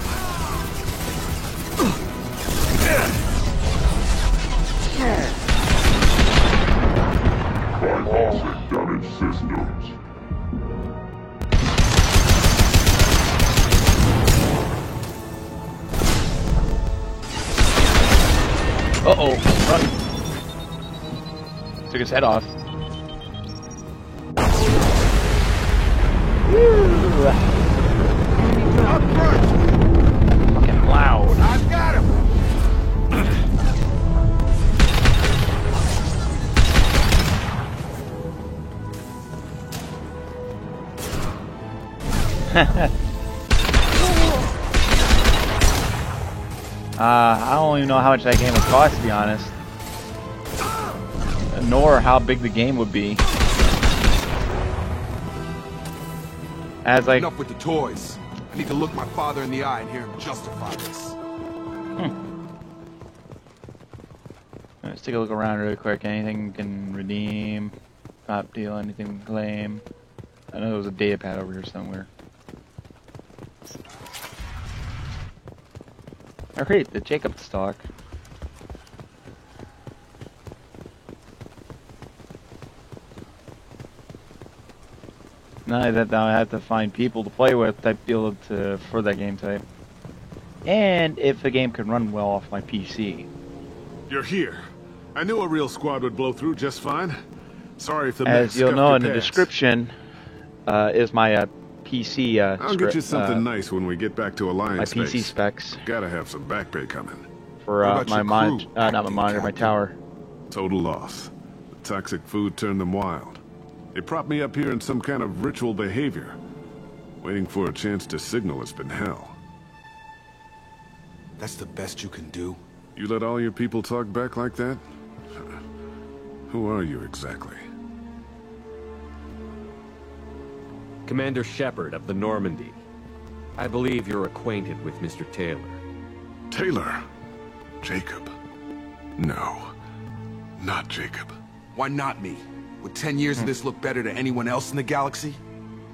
[SPEAKER 18] Damaged systems.
[SPEAKER 1] Uh-oh, run. Took his head off. Fucking loud.
[SPEAKER 13] I've got him.
[SPEAKER 1] I don't even know how much that game would cost, to be honest. Nor how big the game would be. As like...
[SPEAKER 20] Enough with the toys. I need to look my father in the eye and hear him justify this.
[SPEAKER 1] Let's take a look around really quick. Anything we can redeem? Top deal, anything we can claim? I know there was a data pad over here somewhere. Alright, the Jacob stock. Now that I have to find people to play with type deal for that game type. And if the game can run well off my PC.
[SPEAKER 18] You're here. I knew a real squad would blow through just fine. Sorry if the
[SPEAKER 1] as you'll know in the description is my PC
[SPEAKER 18] I'll get you something nice when we get back to Alliance
[SPEAKER 1] my PC
[SPEAKER 18] space.
[SPEAKER 1] specs.
[SPEAKER 18] Gotta have some back pay coming.
[SPEAKER 1] For my monitor, not my monitor, my tower.
[SPEAKER 18] Total loss. The toxic food turned them wild. They propped me up here in some kind of ritual behavior. Waiting for a chance to signal has been hell.
[SPEAKER 20] That's the best you can do?
[SPEAKER 18] You let all your people talk back like that? Who are you exactly?
[SPEAKER 3] Commander Shepard of the Normandy. I believe you're acquainted with Mr. Taylor.
[SPEAKER 18] Taylor? Jacob? No. Not Jacob.
[SPEAKER 20] Why not me? Would 10 years of this look better to anyone else in the galaxy?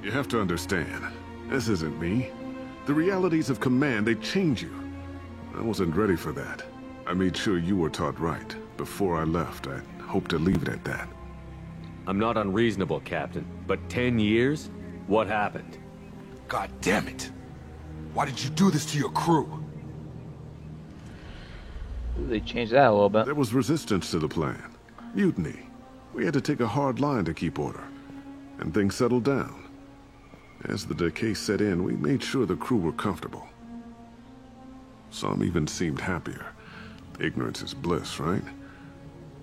[SPEAKER 18] You have to understand, this isn't me. The realities of command, they change you. I wasn't ready for that. I made sure you were taught right. Before I left, I hoped to leave it at that.
[SPEAKER 3] I'm not unreasonable, Captain, but 10 years? What happened?
[SPEAKER 20] God damn it! Why did you do this to your crew?
[SPEAKER 1] They changed that a little bit.
[SPEAKER 18] There was resistance to the plan. Mutiny. We had to take a hard line to keep order. And things settled down. As the decay set in, we made sure the crew were comfortable. Some even seemed happier. Ignorance is bliss, right?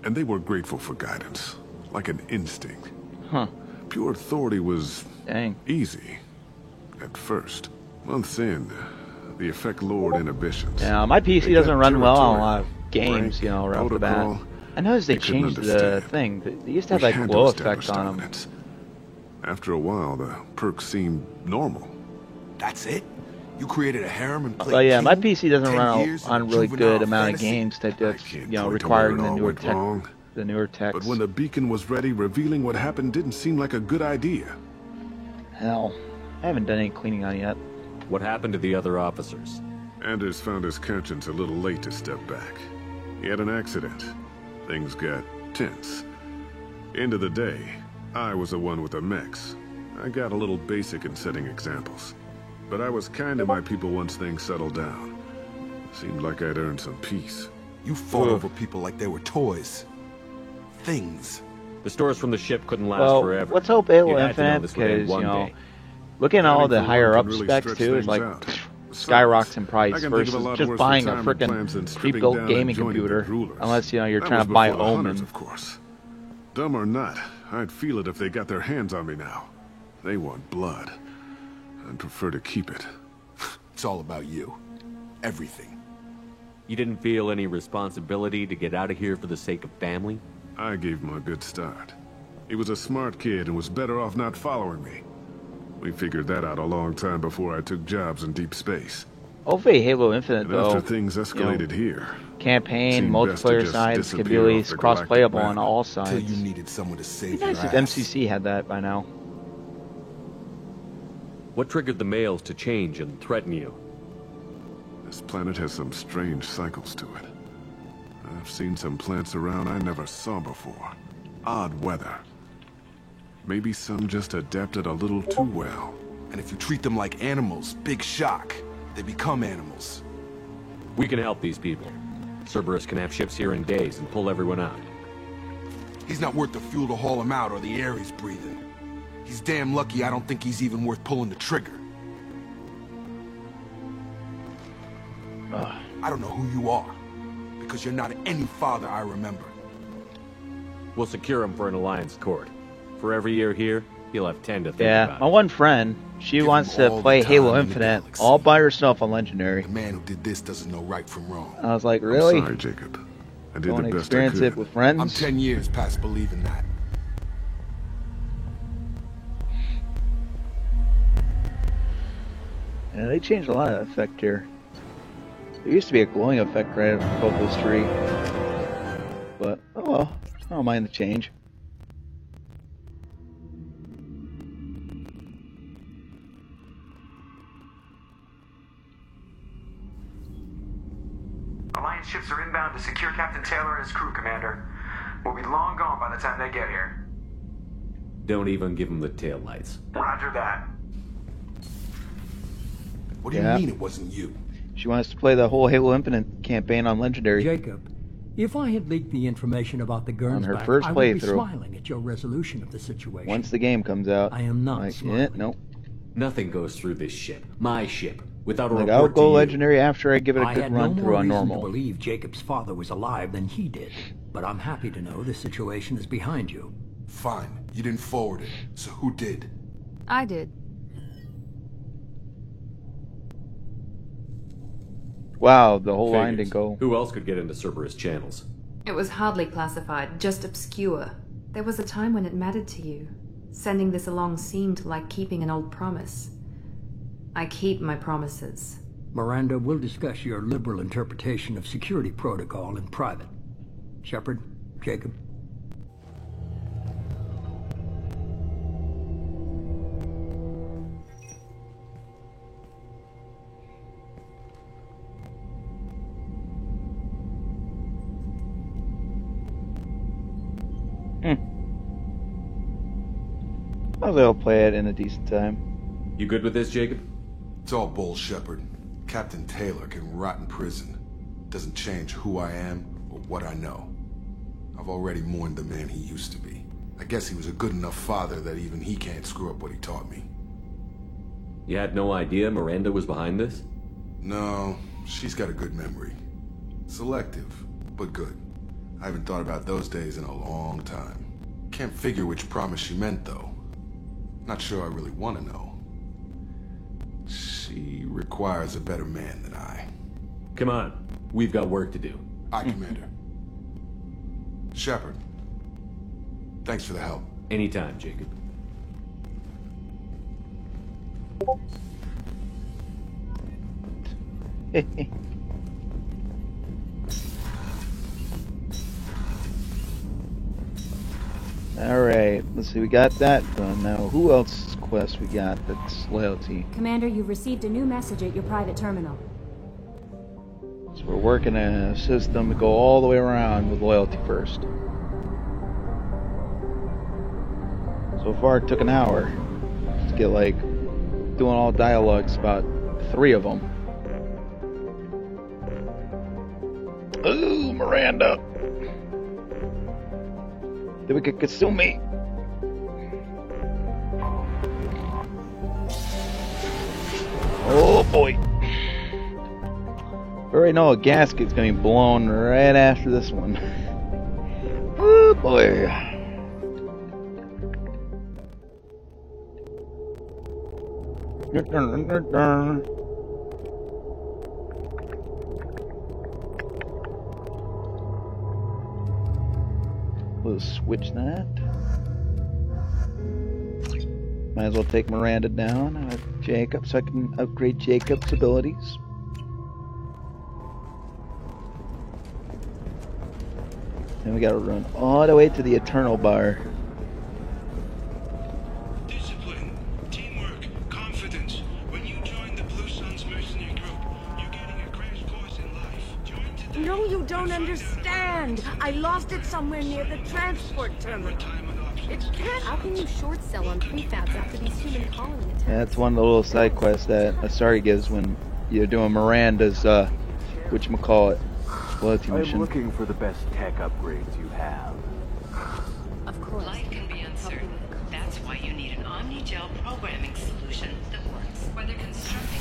[SPEAKER 18] And they were grateful for guidance. Like an instinct.
[SPEAKER 1] Huh.
[SPEAKER 18] Pure authority was...
[SPEAKER 1] Dang.
[SPEAKER 18] Easy. At first. Months in, the effect lowered inhibitions.
[SPEAKER 1] Yeah, my PC doesn't run well on a lot of games, you know, right off the bat. I noticed they changed the thing. They used to have like glow effects on them.
[SPEAKER 18] After a while, the perks seemed normal.
[SPEAKER 20] That's it? You created a harem and played
[SPEAKER 1] But yeah, my
[SPEAKER 20] king?
[SPEAKER 1] PC doesn't
[SPEAKER 20] 10
[SPEAKER 1] run
[SPEAKER 20] years
[SPEAKER 1] on a
[SPEAKER 20] of
[SPEAKER 1] really
[SPEAKER 20] juvenile
[SPEAKER 1] good amount of
[SPEAKER 20] fantasy?
[SPEAKER 1] games that's, you know,
[SPEAKER 18] point to
[SPEAKER 1] requiring
[SPEAKER 18] where it
[SPEAKER 1] the
[SPEAKER 18] all
[SPEAKER 1] newer
[SPEAKER 18] went
[SPEAKER 1] tech.
[SPEAKER 18] wrong.
[SPEAKER 1] The newer techs.
[SPEAKER 18] But when the beacon was ready, revealing what happened didn't seem like a good idea.
[SPEAKER 1] Hell, I haven't done any cleaning on it yet.
[SPEAKER 3] What happened to the other officers?
[SPEAKER 18] Anders found his conscience a little late to step back. He had an accident. Things got tense. End of the day, I was the one with the mechs. I got a little basic in setting examples. But I was kind to my people once things settled down. Seemed like I'd earned some peace.
[SPEAKER 20] You fought over people like they were toys. Things.
[SPEAKER 3] The stores from the ship couldn't last forever.
[SPEAKER 1] Let's hope Halo
[SPEAKER 3] You had to know
[SPEAKER 1] Infinite,
[SPEAKER 3] this would end
[SPEAKER 1] because,
[SPEAKER 3] one
[SPEAKER 1] you know,
[SPEAKER 3] day.
[SPEAKER 1] looking at all the
[SPEAKER 18] Adding
[SPEAKER 1] higher
[SPEAKER 18] one
[SPEAKER 1] up
[SPEAKER 18] can really
[SPEAKER 1] specs
[SPEAKER 18] stretch
[SPEAKER 1] too is
[SPEAKER 18] things
[SPEAKER 1] like
[SPEAKER 18] out.
[SPEAKER 1] skyrockets in
[SPEAKER 18] I
[SPEAKER 1] price
[SPEAKER 18] can think of a
[SPEAKER 1] versus
[SPEAKER 18] lot
[SPEAKER 1] just
[SPEAKER 18] worse
[SPEAKER 1] buying a
[SPEAKER 18] retirement plans than
[SPEAKER 1] freaking
[SPEAKER 18] stripping
[SPEAKER 1] pre-built
[SPEAKER 18] down
[SPEAKER 1] gaming
[SPEAKER 18] and joining
[SPEAKER 1] computer.
[SPEAKER 18] the rulers.
[SPEAKER 1] Unless, you know, you're
[SPEAKER 18] That
[SPEAKER 1] trying
[SPEAKER 18] was
[SPEAKER 1] to buy a
[SPEAKER 18] before the
[SPEAKER 1] home
[SPEAKER 18] hunters,
[SPEAKER 1] and...
[SPEAKER 18] of course. Dumb or not, I'd feel it if they got their hands on me now. They want blood. I'd prefer to keep it.
[SPEAKER 20] It's all about you. Everything.
[SPEAKER 3] You didn't feel any responsibility to get out of here for the sake of family?
[SPEAKER 18] I gave him a good start. He was a smart kid and was better off not following me. We figured that out a long time before I took jobs in deep space.
[SPEAKER 1] Hopefully Halo Infinite,
[SPEAKER 18] And
[SPEAKER 1] though,
[SPEAKER 18] after things escalated here,
[SPEAKER 1] campaign,
[SPEAKER 18] seemed best to
[SPEAKER 1] multiplayer
[SPEAKER 18] just
[SPEAKER 1] sides could be
[SPEAKER 18] disappear off
[SPEAKER 1] released
[SPEAKER 18] the
[SPEAKER 1] cross-playable
[SPEAKER 18] galactic
[SPEAKER 1] on
[SPEAKER 18] map.
[SPEAKER 1] all
[SPEAKER 20] Till
[SPEAKER 1] sides.
[SPEAKER 20] you needed someone to save your
[SPEAKER 1] Nice if
[SPEAKER 20] ass.
[SPEAKER 1] MCC had that by now.
[SPEAKER 3] What triggered the males to change and threaten you?
[SPEAKER 18] this planet has some strange cycles to it. I've seen some plants around I never saw before. Odd weather. Maybe some just adapted a little too well.
[SPEAKER 20] And if you treat them like animals, big shock. They become animals.
[SPEAKER 3] We can help these people. Cerberus can have ships here in days and pull everyone out.
[SPEAKER 20] He's not worth the fuel to haul him out or the air he's breathing. He's damn lucky I don't think he's even worth pulling the trigger. I don't know who you are, because you're not any father I remember.
[SPEAKER 3] We'll secure him for an Alliance court. For every year here, You'll have 10 to think
[SPEAKER 1] Yeah,
[SPEAKER 3] about
[SPEAKER 1] my one friend, she wants to play Halo Infinite all by herself on Legendary.
[SPEAKER 20] The man who did this doesn't know right from wrong.
[SPEAKER 1] I was like, really?
[SPEAKER 18] I'm sorry, Jacob. I did
[SPEAKER 1] Don't
[SPEAKER 18] the best I
[SPEAKER 1] experience
[SPEAKER 18] could.
[SPEAKER 1] it with friends?
[SPEAKER 20] I'm 10 years past believing that.
[SPEAKER 1] Yeah, they changed a lot of effect here. There used to be a glowing effect right after Focus 3. But, oh well, I don't mind the change.
[SPEAKER 8] Alliance ships are inbound to secure Captain Taylor and his crew, Commander. We'll be long gone by the time they get here.
[SPEAKER 3] Don't even give them the taillights.
[SPEAKER 8] Roger that.
[SPEAKER 20] What do you mean it wasn't you?
[SPEAKER 1] She wants to play the whole Halo Infinite campaign on Legendary.
[SPEAKER 11] Jacob, if I had leaked the information about the Gernsback,
[SPEAKER 1] On her first
[SPEAKER 11] I would be
[SPEAKER 1] playthrough.
[SPEAKER 11] smiling at your resolution of the situation.
[SPEAKER 1] Once the game comes out.
[SPEAKER 11] I am not
[SPEAKER 1] like,
[SPEAKER 11] smiling.
[SPEAKER 1] nope.
[SPEAKER 3] Nothing goes through this ship, my ship, without a
[SPEAKER 1] Like,
[SPEAKER 3] report
[SPEAKER 1] I'll
[SPEAKER 3] to
[SPEAKER 1] go
[SPEAKER 3] you.
[SPEAKER 1] Legendary after I give it a
[SPEAKER 11] I
[SPEAKER 1] good
[SPEAKER 11] had
[SPEAKER 1] run
[SPEAKER 11] no
[SPEAKER 1] through
[SPEAKER 11] more
[SPEAKER 1] on
[SPEAKER 11] reason
[SPEAKER 1] normal.
[SPEAKER 11] to believe Jacob's father was alive than he did, but I'm happy to know the situation is behind you.
[SPEAKER 20] Fine. You didn't forward it. So who did?
[SPEAKER 23] I did.
[SPEAKER 1] Wow, the whole line
[SPEAKER 3] Figures.
[SPEAKER 1] didn't go.
[SPEAKER 3] Who else could get into Cerberus channels?
[SPEAKER 15] It was hardly classified, just obscure. There was a time when it mattered to you. Sending this along seemed like keeping an old promise. I keep my promises.
[SPEAKER 11] Miranda, we'll discuss your liberal interpretation of security protocol in private. Shepard, Jacob.
[SPEAKER 1] Well, they'll play it in a decent time.
[SPEAKER 3] You good with this, Jacob?
[SPEAKER 20] It's all bull, Shepard. Captain Taylor can rot in prison. Doesn't change who I am or what I know. I've already mourned the man he used to be. I guess he was a good enough father that even he can't screw up what he taught me.
[SPEAKER 3] You had no idea Miranda was behind this?
[SPEAKER 20] No, she's got a good memory. Selective, but good. I haven't thought about those days in a long time. Can't figure which promise she meant, though. Not sure I really want to know. She requires a better man than I.
[SPEAKER 3] Come on, we've got work to do.
[SPEAKER 20] Aye, Commander. Shepard, thanks for the help.
[SPEAKER 3] Anytime, Jacob.
[SPEAKER 1] Alright, let's see, we got that done. Now, who else's quest we got that's loyalty?
[SPEAKER 24] Commander, you've received a new message at your private terminal.
[SPEAKER 1] So we're working a system to go all the way around with loyalty first. So far it took an hour to get like doing all dialogues about 3 of them. Ooh, Miranda. Then we could consume me. Oh boy. I already know a gasket's gonna be blown right after this one. Oh boy. We'll switch that. Might as well take Miranda down. Jacob, so I can upgrade Jacob's abilities. And we gotta run all the way to the Eternal Bar.
[SPEAKER 13] Discipline, teamwork, confidence. When you join the Blue Suns mercenary group, you're getting a crash course in life.
[SPEAKER 12] No, you don't understand. I lost it somewhere near the transport terminal. It can't.
[SPEAKER 23] How can you short sell on prefabs after these human colony attacks?
[SPEAKER 1] That's one of the little side quests that Asari gives when you're doing Miranda's, whatchamacallit, loyalty mission.
[SPEAKER 10] I'm looking for the best tech upgrades you have.
[SPEAKER 6] Of course. Life can be uncertain. That's why you need an Omnigel programming solution that works. Whether constructing...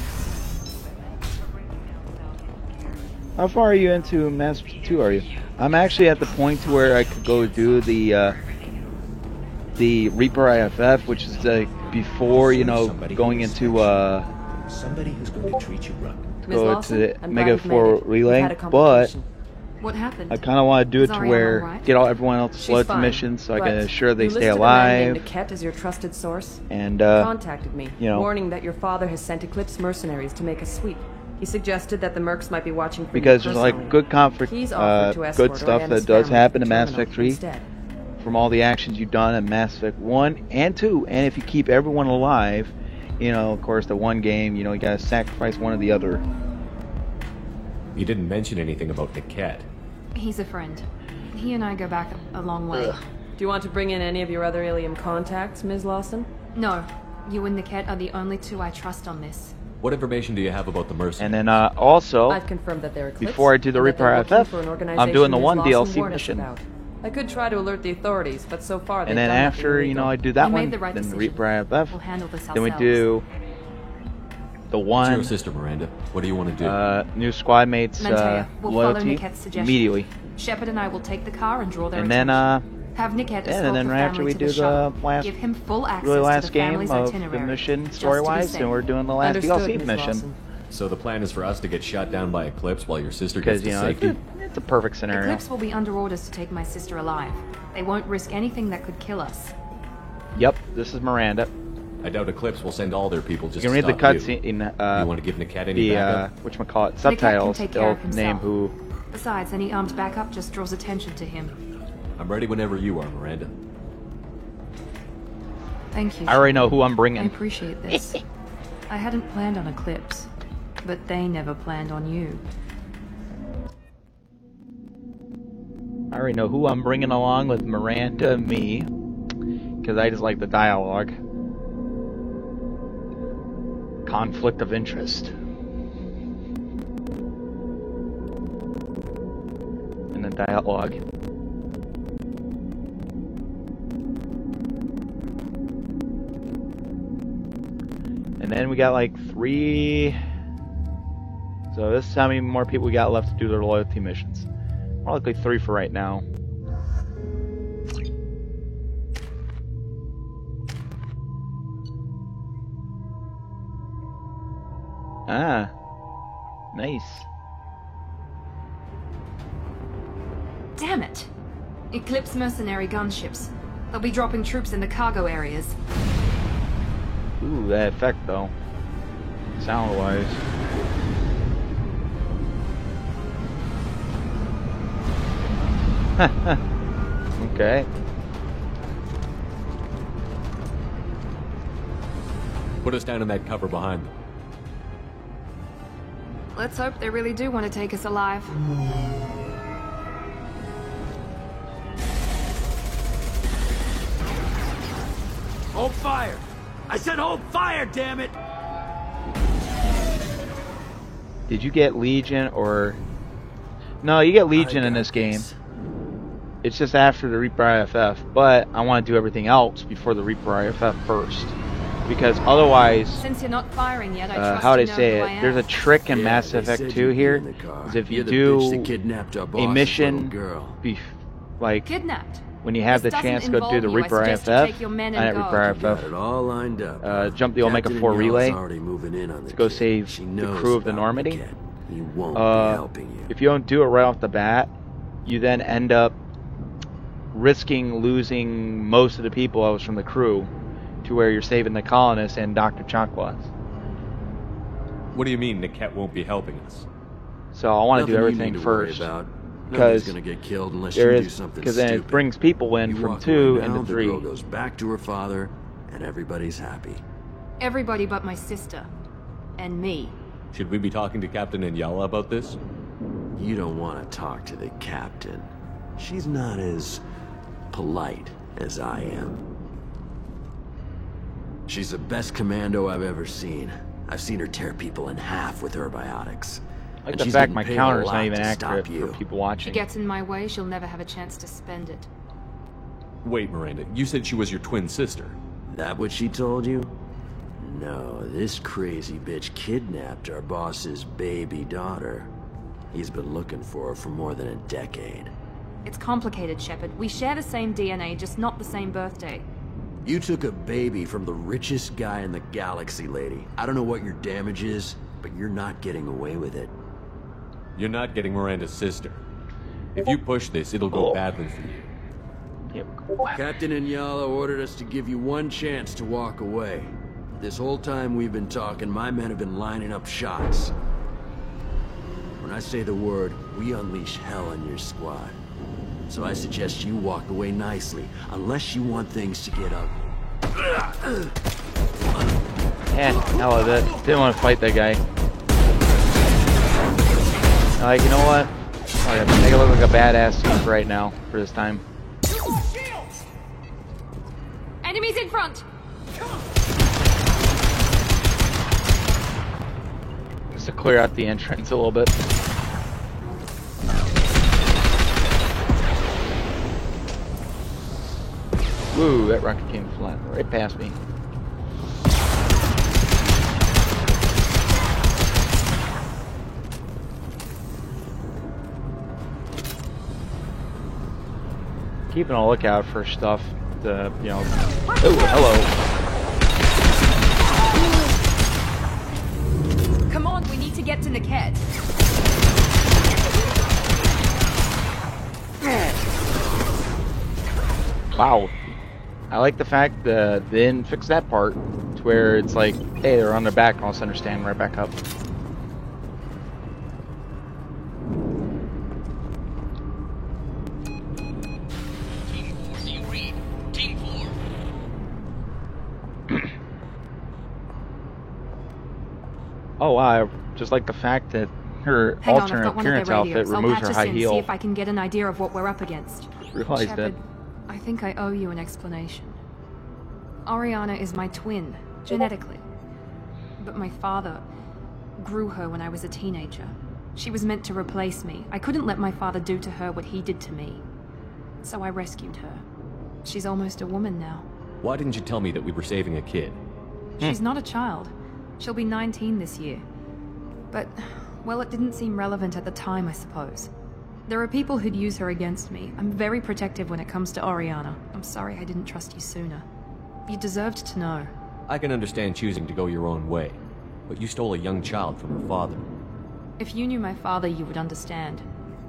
[SPEAKER 1] How far are you into Master 2, are you? I'm actually at the point to where I could go do the the Reaper IFF, which is before, you know, going into
[SPEAKER 7] somebody who's going to treat you right.
[SPEAKER 1] go to the Mega 4 relay, but
[SPEAKER 15] what happened?
[SPEAKER 1] I kind of want to do it to
[SPEAKER 15] Zariana
[SPEAKER 1] where
[SPEAKER 15] all right?
[SPEAKER 1] get all everyone else's
[SPEAKER 15] She's
[SPEAKER 1] loyalty
[SPEAKER 15] fine,
[SPEAKER 1] missions so I
[SPEAKER 15] but
[SPEAKER 1] can assure they
[SPEAKER 15] you
[SPEAKER 1] stay
[SPEAKER 15] listed a man
[SPEAKER 1] alive.
[SPEAKER 15] named Niket as your trusted source.
[SPEAKER 1] And
[SPEAKER 15] contacted me,
[SPEAKER 1] you know,
[SPEAKER 15] warning that your father has sent Eclipse mercenaries to make a sweep. He suggested that the mercs might be watching for
[SPEAKER 1] because
[SPEAKER 15] you
[SPEAKER 1] there's like good conflict,
[SPEAKER 15] He's offered to
[SPEAKER 1] good
[SPEAKER 15] escort
[SPEAKER 1] stuff
[SPEAKER 15] Oriana's
[SPEAKER 1] that does
[SPEAKER 15] family
[SPEAKER 1] happen
[SPEAKER 15] to
[SPEAKER 1] in
[SPEAKER 15] the
[SPEAKER 1] Mass
[SPEAKER 15] terminal
[SPEAKER 1] Effect 3
[SPEAKER 15] instead.
[SPEAKER 1] from all the actions you've done in Mass Effect 1 and 2, and if you keep everyone alive, you know, of course, the one game, you know, you gotta sacrifice one or the other.
[SPEAKER 3] You didn't mention anything about Niket.
[SPEAKER 2] He's a friend. He and I go back a long way.
[SPEAKER 15] Do you want to bring in any of your other Ilium contacts, Ms. Lawson?
[SPEAKER 2] No. You and Niket are the only two I trust on this.
[SPEAKER 3] What information do you have about the mercenaries?
[SPEAKER 1] And then also,
[SPEAKER 15] I've confirmed that they're Eclipse,
[SPEAKER 1] before I do the
[SPEAKER 15] and that they're
[SPEAKER 1] Reaper
[SPEAKER 15] looking
[SPEAKER 1] IFF,
[SPEAKER 15] for an
[SPEAKER 1] I'm
[SPEAKER 15] organization
[SPEAKER 1] doing the
[SPEAKER 15] Ms.
[SPEAKER 1] one
[SPEAKER 15] Lawson
[SPEAKER 1] DLC
[SPEAKER 15] warned us
[SPEAKER 1] mission.
[SPEAKER 15] about. I could try to alert the authorities, but so far they've
[SPEAKER 1] And then
[SPEAKER 15] done nothing
[SPEAKER 1] after, you know, I do that
[SPEAKER 2] You
[SPEAKER 1] one,
[SPEAKER 2] made the right
[SPEAKER 1] then the
[SPEAKER 2] decision.
[SPEAKER 1] Reaper IFF,
[SPEAKER 2] We'll handle this
[SPEAKER 1] then we
[SPEAKER 2] ourselves.
[SPEAKER 1] do the
[SPEAKER 3] It's
[SPEAKER 1] one
[SPEAKER 3] your sister, Miranda. What do you want to do?
[SPEAKER 1] new squad mates
[SPEAKER 2] Mantea, we'll
[SPEAKER 1] loyalty
[SPEAKER 2] follow Niket's suggestion.
[SPEAKER 1] immediately.
[SPEAKER 2] Shepard and I will take the car and draw their
[SPEAKER 1] And then
[SPEAKER 2] have Niket
[SPEAKER 1] yeah,
[SPEAKER 2] escort
[SPEAKER 1] and then
[SPEAKER 2] the
[SPEAKER 1] right after
[SPEAKER 2] family
[SPEAKER 1] we
[SPEAKER 2] to
[SPEAKER 1] do
[SPEAKER 2] the shuttle.
[SPEAKER 1] the last
[SPEAKER 2] Give him full access
[SPEAKER 1] really
[SPEAKER 2] to
[SPEAKER 1] last
[SPEAKER 2] the
[SPEAKER 1] game
[SPEAKER 2] family's
[SPEAKER 1] of
[SPEAKER 2] itinerary.
[SPEAKER 1] the mission
[SPEAKER 2] Just to
[SPEAKER 1] story
[SPEAKER 2] be
[SPEAKER 1] wise,
[SPEAKER 2] safe.
[SPEAKER 1] and we're doing the last
[SPEAKER 15] Understood,
[SPEAKER 1] DLC
[SPEAKER 15] Ms.
[SPEAKER 1] mission.
[SPEAKER 15] Lawson.
[SPEAKER 3] So the plan is for us to get shot down by Eclipse while your sister gets
[SPEAKER 1] Because,
[SPEAKER 3] to
[SPEAKER 1] you know,
[SPEAKER 3] safety?
[SPEAKER 1] it's a perfect scenario.
[SPEAKER 2] Eclipse will be under orders to take my sister alive. They won't risk anything that could kill us.
[SPEAKER 1] Yep, this is Miranda.
[SPEAKER 3] I doubt Eclipse will send all their people just
[SPEAKER 1] You can read
[SPEAKER 3] to
[SPEAKER 1] the
[SPEAKER 3] stop
[SPEAKER 1] cutscene in
[SPEAKER 3] you want to give Niket any
[SPEAKER 1] the
[SPEAKER 3] backup?
[SPEAKER 1] whatchamacallit, subtitles.
[SPEAKER 2] take care
[SPEAKER 1] They'll
[SPEAKER 2] of
[SPEAKER 1] name
[SPEAKER 2] himself.
[SPEAKER 1] who.
[SPEAKER 2] Besides, any armed backup just draws attention to him.
[SPEAKER 3] I'm ready whenever you are, Miranda.
[SPEAKER 2] Thank you.
[SPEAKER 1] I already know who I'm bringing.
[SPEAKER 2] I appreciate this. I hadn't planned on Eclipse, but they never planned on you.
[SPEAKER 1] I already know who I'm bringing along with Miranda and me, because I just like the dialogue. Conflict of interest. And the dialogue. And then we got like 3. So this is how many more people we got left to do their loyalty missions. More likely 3 for right now. Ah, nice.
[SPEAKER 2] Damn it! Eclipse mercenary gunships. They'll be dropping troops in the cargo areas.
[SPEAKER 1] Ooh, that effect though. Sound-wise. Okay.
[SPEAKER 3] Put us down in that cover behind them.
[SPEAKER 2] Let's hope they really do want to take us alive.
[SPEAKER 7] Hold fire! I said hold fire, damn it!
[SPEAKER 1] Did you get Legion or... No, you get Legion in this game. It's just after the Reaper IFF, but I want to do everything else before the Reaper IFF first. Because otherwise,
[SPEAKER 2] Since you're not firing yet, I trust
[SPEAKER 1] how
[SPEAKER 2] you
[SPEAKER 1] they
[SPEAKER 2] know
[SPEAKER 1] say
[SPEAKER 2] who
[SPEAKER 1] it,
[SPEAKER 2] I am.
[SPEAKER 1] there's a trick in
[SPEAKER 7] Yeah,
[SPEAKER 1] Mass
[SPEAKER 7] they
[SPEAKER 1] Effect
[SPEAKER 7] said
[SPEAKER 1] 2
[SPEAKER 7] you'd be
[SPEAKER 1] here,
[SPEAKER 7] in the car.
[SPEAKER 1] is if you
[SPEAKER 7] You're the bitch that
[SPEAKER 1] do
[SPEAKER 7] kidnapped our
[SPEAKER 1] a
[SPEAKER 7] boss's
[SPEAKER 1] mission,
[SPEAKER 7] little girl.
[SPEAKER 1] like,
[SPEAKER 2] Kidnapped.
[SPEAKER 1] when you have
[SPEAKER 2] This
[SPEAKER 1] the chance to
[SPEAKER 2] doesn't
[SPEAKER 1] go do the
[SPEAKER 2] involve you. I
[SPEAKER 1] Reaper
[SPEAKER 2] suggest you
[SPEAKER 1] IFF,
[SPEAKER 2] take your men
[SPEAKER 1] not
[SPEAKER 2] and go.
[SPEAKER 1] Reaper
[SPEAKER 7] Got
[SPEAKER 1] IFF,
[SPEAKER 7] it all lined up.
[SPEAKER 1] jump the Omega
[SPEAKER 7] Captain
[SPEAKER 1] 4
[SPEAKER 7] Yala's
[SPEAKER 1] relay
[SPEAKER 7] already moving in on the
[SPEAKER 1] to go
[SPEAKER 7] kid.
[SPEAKER 1] save
[SPEAKER 7] She
[SPEAKER 1] the
[SPEAKER 7] knows
[SPEAKER 1] crew of the
[SPEAKER 7] about
[SPEAKER 1] Normandy.
[SPEAKER 7] Niket. He won't be helping you.
[SPEAKER 1] If you don't do it right off the bat, you then end up risking losing most of the people that was from the crew to where you're saving the colonists and Dr. Chakwas.
[SPEAKER 3] What do you mean Niket won't be helping us?
[SPEAKER 1] So I want to do
[SPEAKER 7] Nothing you
[SPEAKER 1] everything
[SPEAKER 7] need to worry
[SPEAKER 1] first.
[SPEAKER 7] about. Nobody's
[SPEAKER 1] Because
[SPEAKER 7] gonna get killed unless
[SPEAKER 1] there
[SPEAKER 7] you
[SPEAKER 1] is,
[SPEAKER 7] do something
[SPEAKER 1] because then it
[SPEAKER 7] stupid.
[SPEAKER 1] brings people in
[SPEAKER 7] You
[SPEAKER 1] from
[SPEAKER 7] walk
[SPEAKER 1] 2
[SPEAKER 7] away now,
[SPEAKER 1] into
[SPEAKER 7] the
[SPEAKER 1] 3.
[SPEAKER 7] girl goes back to her father, and everybody's happy.
[SPEAKER 2] Everybody but my sister. And me.
[SPEAKER 3] Should we be talking to Captain Inyala about this?
[SPEAKER 7] You don't want to talk to the captain. She's not as polite as I am. She's the best commando I've ever seen. I've seen her tear people in half with herbiotics.
[SPEAKER 1] I like
[SPEAKER 7] And
[SPEAKER 1] the
[SPEAKER 7] she's
[SPEAKER 1] fact
[SPEAKER 7] getting
[SPEAKER 1] my
[SPEAKER 7] paid a
[SPEAKER 1] counter's
[SPEAKER 7] lot
[SPEAKER 1] not even
[SPEAKER 7] to
[SPEAKER 1] accurate
[SPEAKER 7] stop
[SPEAKER 1] for
[SPEAKER 7] you.
[SPEAKER 1] people
[SPEAKER 2] If she
[SPEAKER 1] watching.
[SPEAKER 2] gets in my way, she'll never have a chance to spend it.
[SPEAKER 3] Wait, Miranda, you said she was your twin sister.
[SPEAKER 7] That what she told you? No, this crazy bitch kidnapped our boss's baby daughter. He's been looking for her for more than a decade.
[SPEAKER 2] It's complicated, Shepard. We share the same DNA, just not the same birthday.
[SPEAKER 7] You took a baby from the richest guy in the galaxy, lady. I don't know what your damage is, but you're not getting away with it.
[SPEAKER 3] You're not getting Miranda's sister. If you push this, it'll go badly for you.
[SPEAKER 7] Captain Inyala ordered us to give you one chance to walk away. This whole time we've been talking, my men have been lining up shots. When I say the word, we unleash hell on your squad. So I suggest you walk away nicely, unless you want things to get ugly.
[SPEAKER 1] Hell with it. Didn't want to fight that guy. Like, you know what? I'm gonna make it look like a badass right now for this time.
[SPEAKER 22] Enemies in front!
[SPEAKER 1] Just to clear out the entrance a little bit. Woo, that rocket came flying right past me. Keeping a lookout for stuff to, you know. Oh, hello.
[SPEAKER 22] Come on, we need to get to Niket.
[SPEAKER 1] Wow. I like the fact that they didn't fix that part to where it's like, hey, they're on their back and all of a sudden they're standing right back up. Oh wow, I just like the fact that her alternate appearance outfit removes her high heel.
[SPEAKER 22] See if I can get an idea of what we're up against.
[SPEAKER 1] Just realized that.
[SPEAKER 22] I think I owe you an explanation. Oriana is my twin, genetically. But my father grew her when I was a teenager. She was meant to replace me. I couldn't let my father do to her what he did to me. So I rescued her. She's almost a woman now.
[SPEAKER 3] Why didn't you tell me that we were saving a kid?
[SPEAKER 22] She's not a child. She'll be 19 this year. But, well, it didn't seem relevant at the time, I suppose. There are people who'd use her against me. I'm very protective when it comes to Oriana. I'm sorry I didn't trust you sooner. You deserved to know.
[SPEAKER 3] I can understand choosing to go your own way, but you stole a young child from her father.
[SPEAKER 22] If you knew my father, you would understand.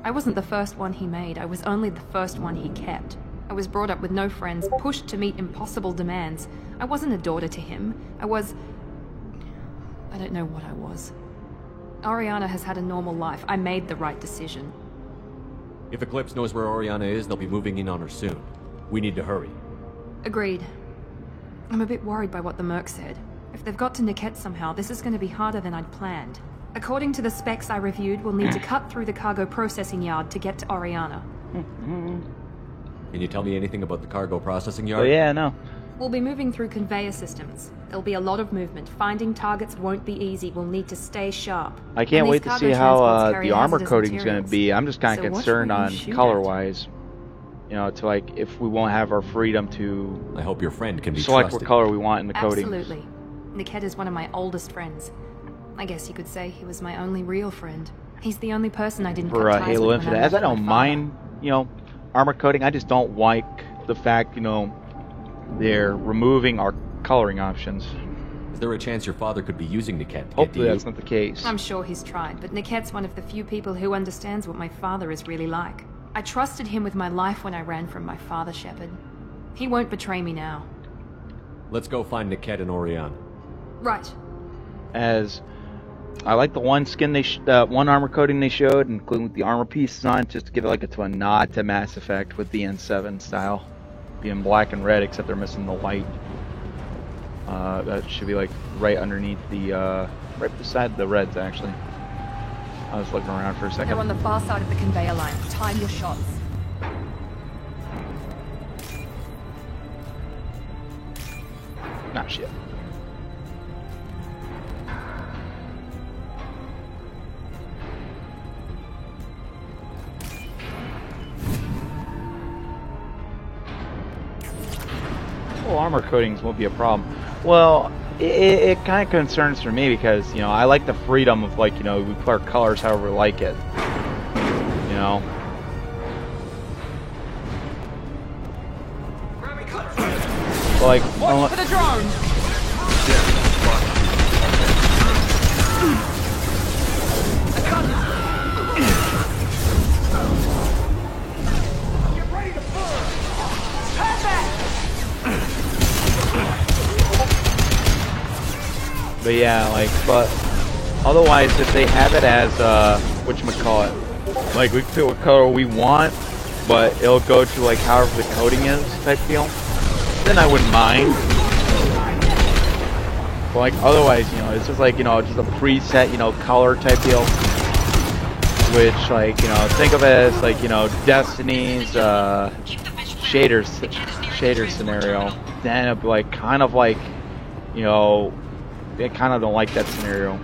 [SPEAKER 22] I wasn't the first one he made. I was only the first one he kept. I was brought up with no friends, pushed to meet impossible demands. I wasn't a daughter to him. I don't know what I was. Oriana has had a normal life. I made the right decision.
[SPEAKER 3] If Eclipse knows where Oriana is, they'll be moving in on her soon. We need to hurry.
[SPEAKER 22] Agreed. I'm a bit worried by what the Merc said. If they've got to Niket somehow, this is going to be harder than I'd planned. According to the specs I reviewed, we'll need to cut through the cargo processing yard to get to Oriana.
[SPEAKER 3] Can you tell me anything about the cargo processing yard?
[SPEAKER 1] Oh yeah, no.
[SPEAKER 22] We'll be moving through conveyor systems. There'll be a lot of movement. Finding targets won't be easy. We'll need to stay sharp.
[SPEAKER 1] I can't wait to see how the armor coating is going to be. I'm just kind of concerned on color-wise. You know, to like if we won't have our freedom to.
[SPEAKER 3] I hope your friend can be
[SPEAKER 1] select
[SPEAKER 3] trusted.
[SPEAKER 1] what color we want in the coating.
[SPEAKER 22] Absolutely. Niket is one of my oldest friends. I guess you could say he was my only real friend. He's the only person I didn't
[SPEAKER 1] for Halo Infinite. As I don't mind, you know, armor coating. I just don't like the fact, you know, they're removing our coloring options.
[SPEAKER 3] Is there a chance your father could be using Niket?
[SPEAKER 1] Hopefully that's not the case.
[SPEAKER 22] I'm sure he's tried, but Niket's one of the few people who understands what my father is really like. I trusted him with my life when I ran from my father, Shepard. He won't betray me now.
[SPEAKER 3] Let's go find Niket and Oriana.
[SPEAKER 22] Right.
[SPEAKER 1] As I like the one skin one armor coating they showed, including with the armor pieces on, just to give it like a nod to Mass Effect with the N7 style, being black and red, except they're missing the white. That should be like right underneath the, right beside the reds actually. I was looking around for a second.
[SPEAKER 22] They're on the far side of the conveyor line. Time your shots.
[SPEAKER 1] Nah, shit. Well, armor coatings won't be a problem. Well, it kind of concerns for me because, you know, I like the freedom of, like, you know, we put our colors however we like it. You know? like,
[SPEAKER 9] Watch for the drone.
[SPEAKER 1] but yeah, like, but otherwise, if they have it as whatchamacallit, like we can pick what color we want, but it'll go to like however the coding is type deal, then I wouldn't mind. But like otherwise, you know, it's just like, you know, just a preset, you know, color type deal. Which, like, you know, think of it as like, you know, Destiny's shader scenario. Then it'd be like kind of like, you know, they kind of don't like that scenario.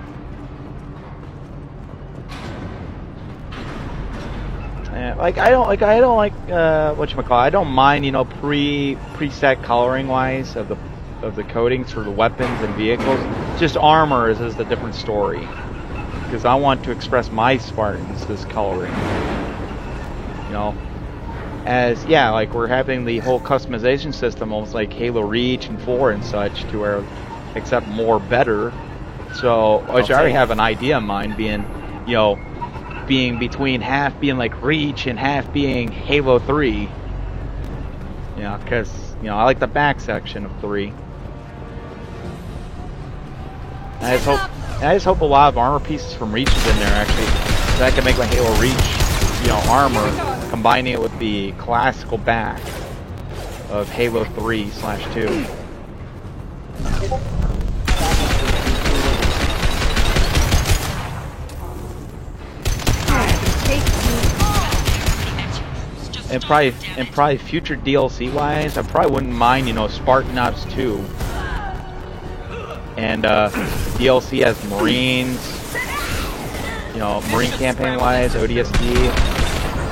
[SPEAKER 1] Like I don't like whatchamacallit, I don't mind, you know, preset coloring wise of the coatings for the weapons and vehicles. Just armor is a different story, because I want to express my Spartans this coloring. You know, as yeah, like we're having the whole customization system almost like Halo Reach and 4 and such, to where except more better. So which I already have an idea in mind, being, you know, being between half being like Reach and half being Halo 3. You know, because, you know, I like the back section of 3. And I just hope a lot of armor pieces from Reach is in there, actually, so I can make my Halo Reach, you know, armor, combining it with the classical back of Halo 3/2. And probably future DLC wise, I probably wouldn't mind, you know, Spartanauts 2. And DLC as Marines, you know, Marine campaign wise, ODST.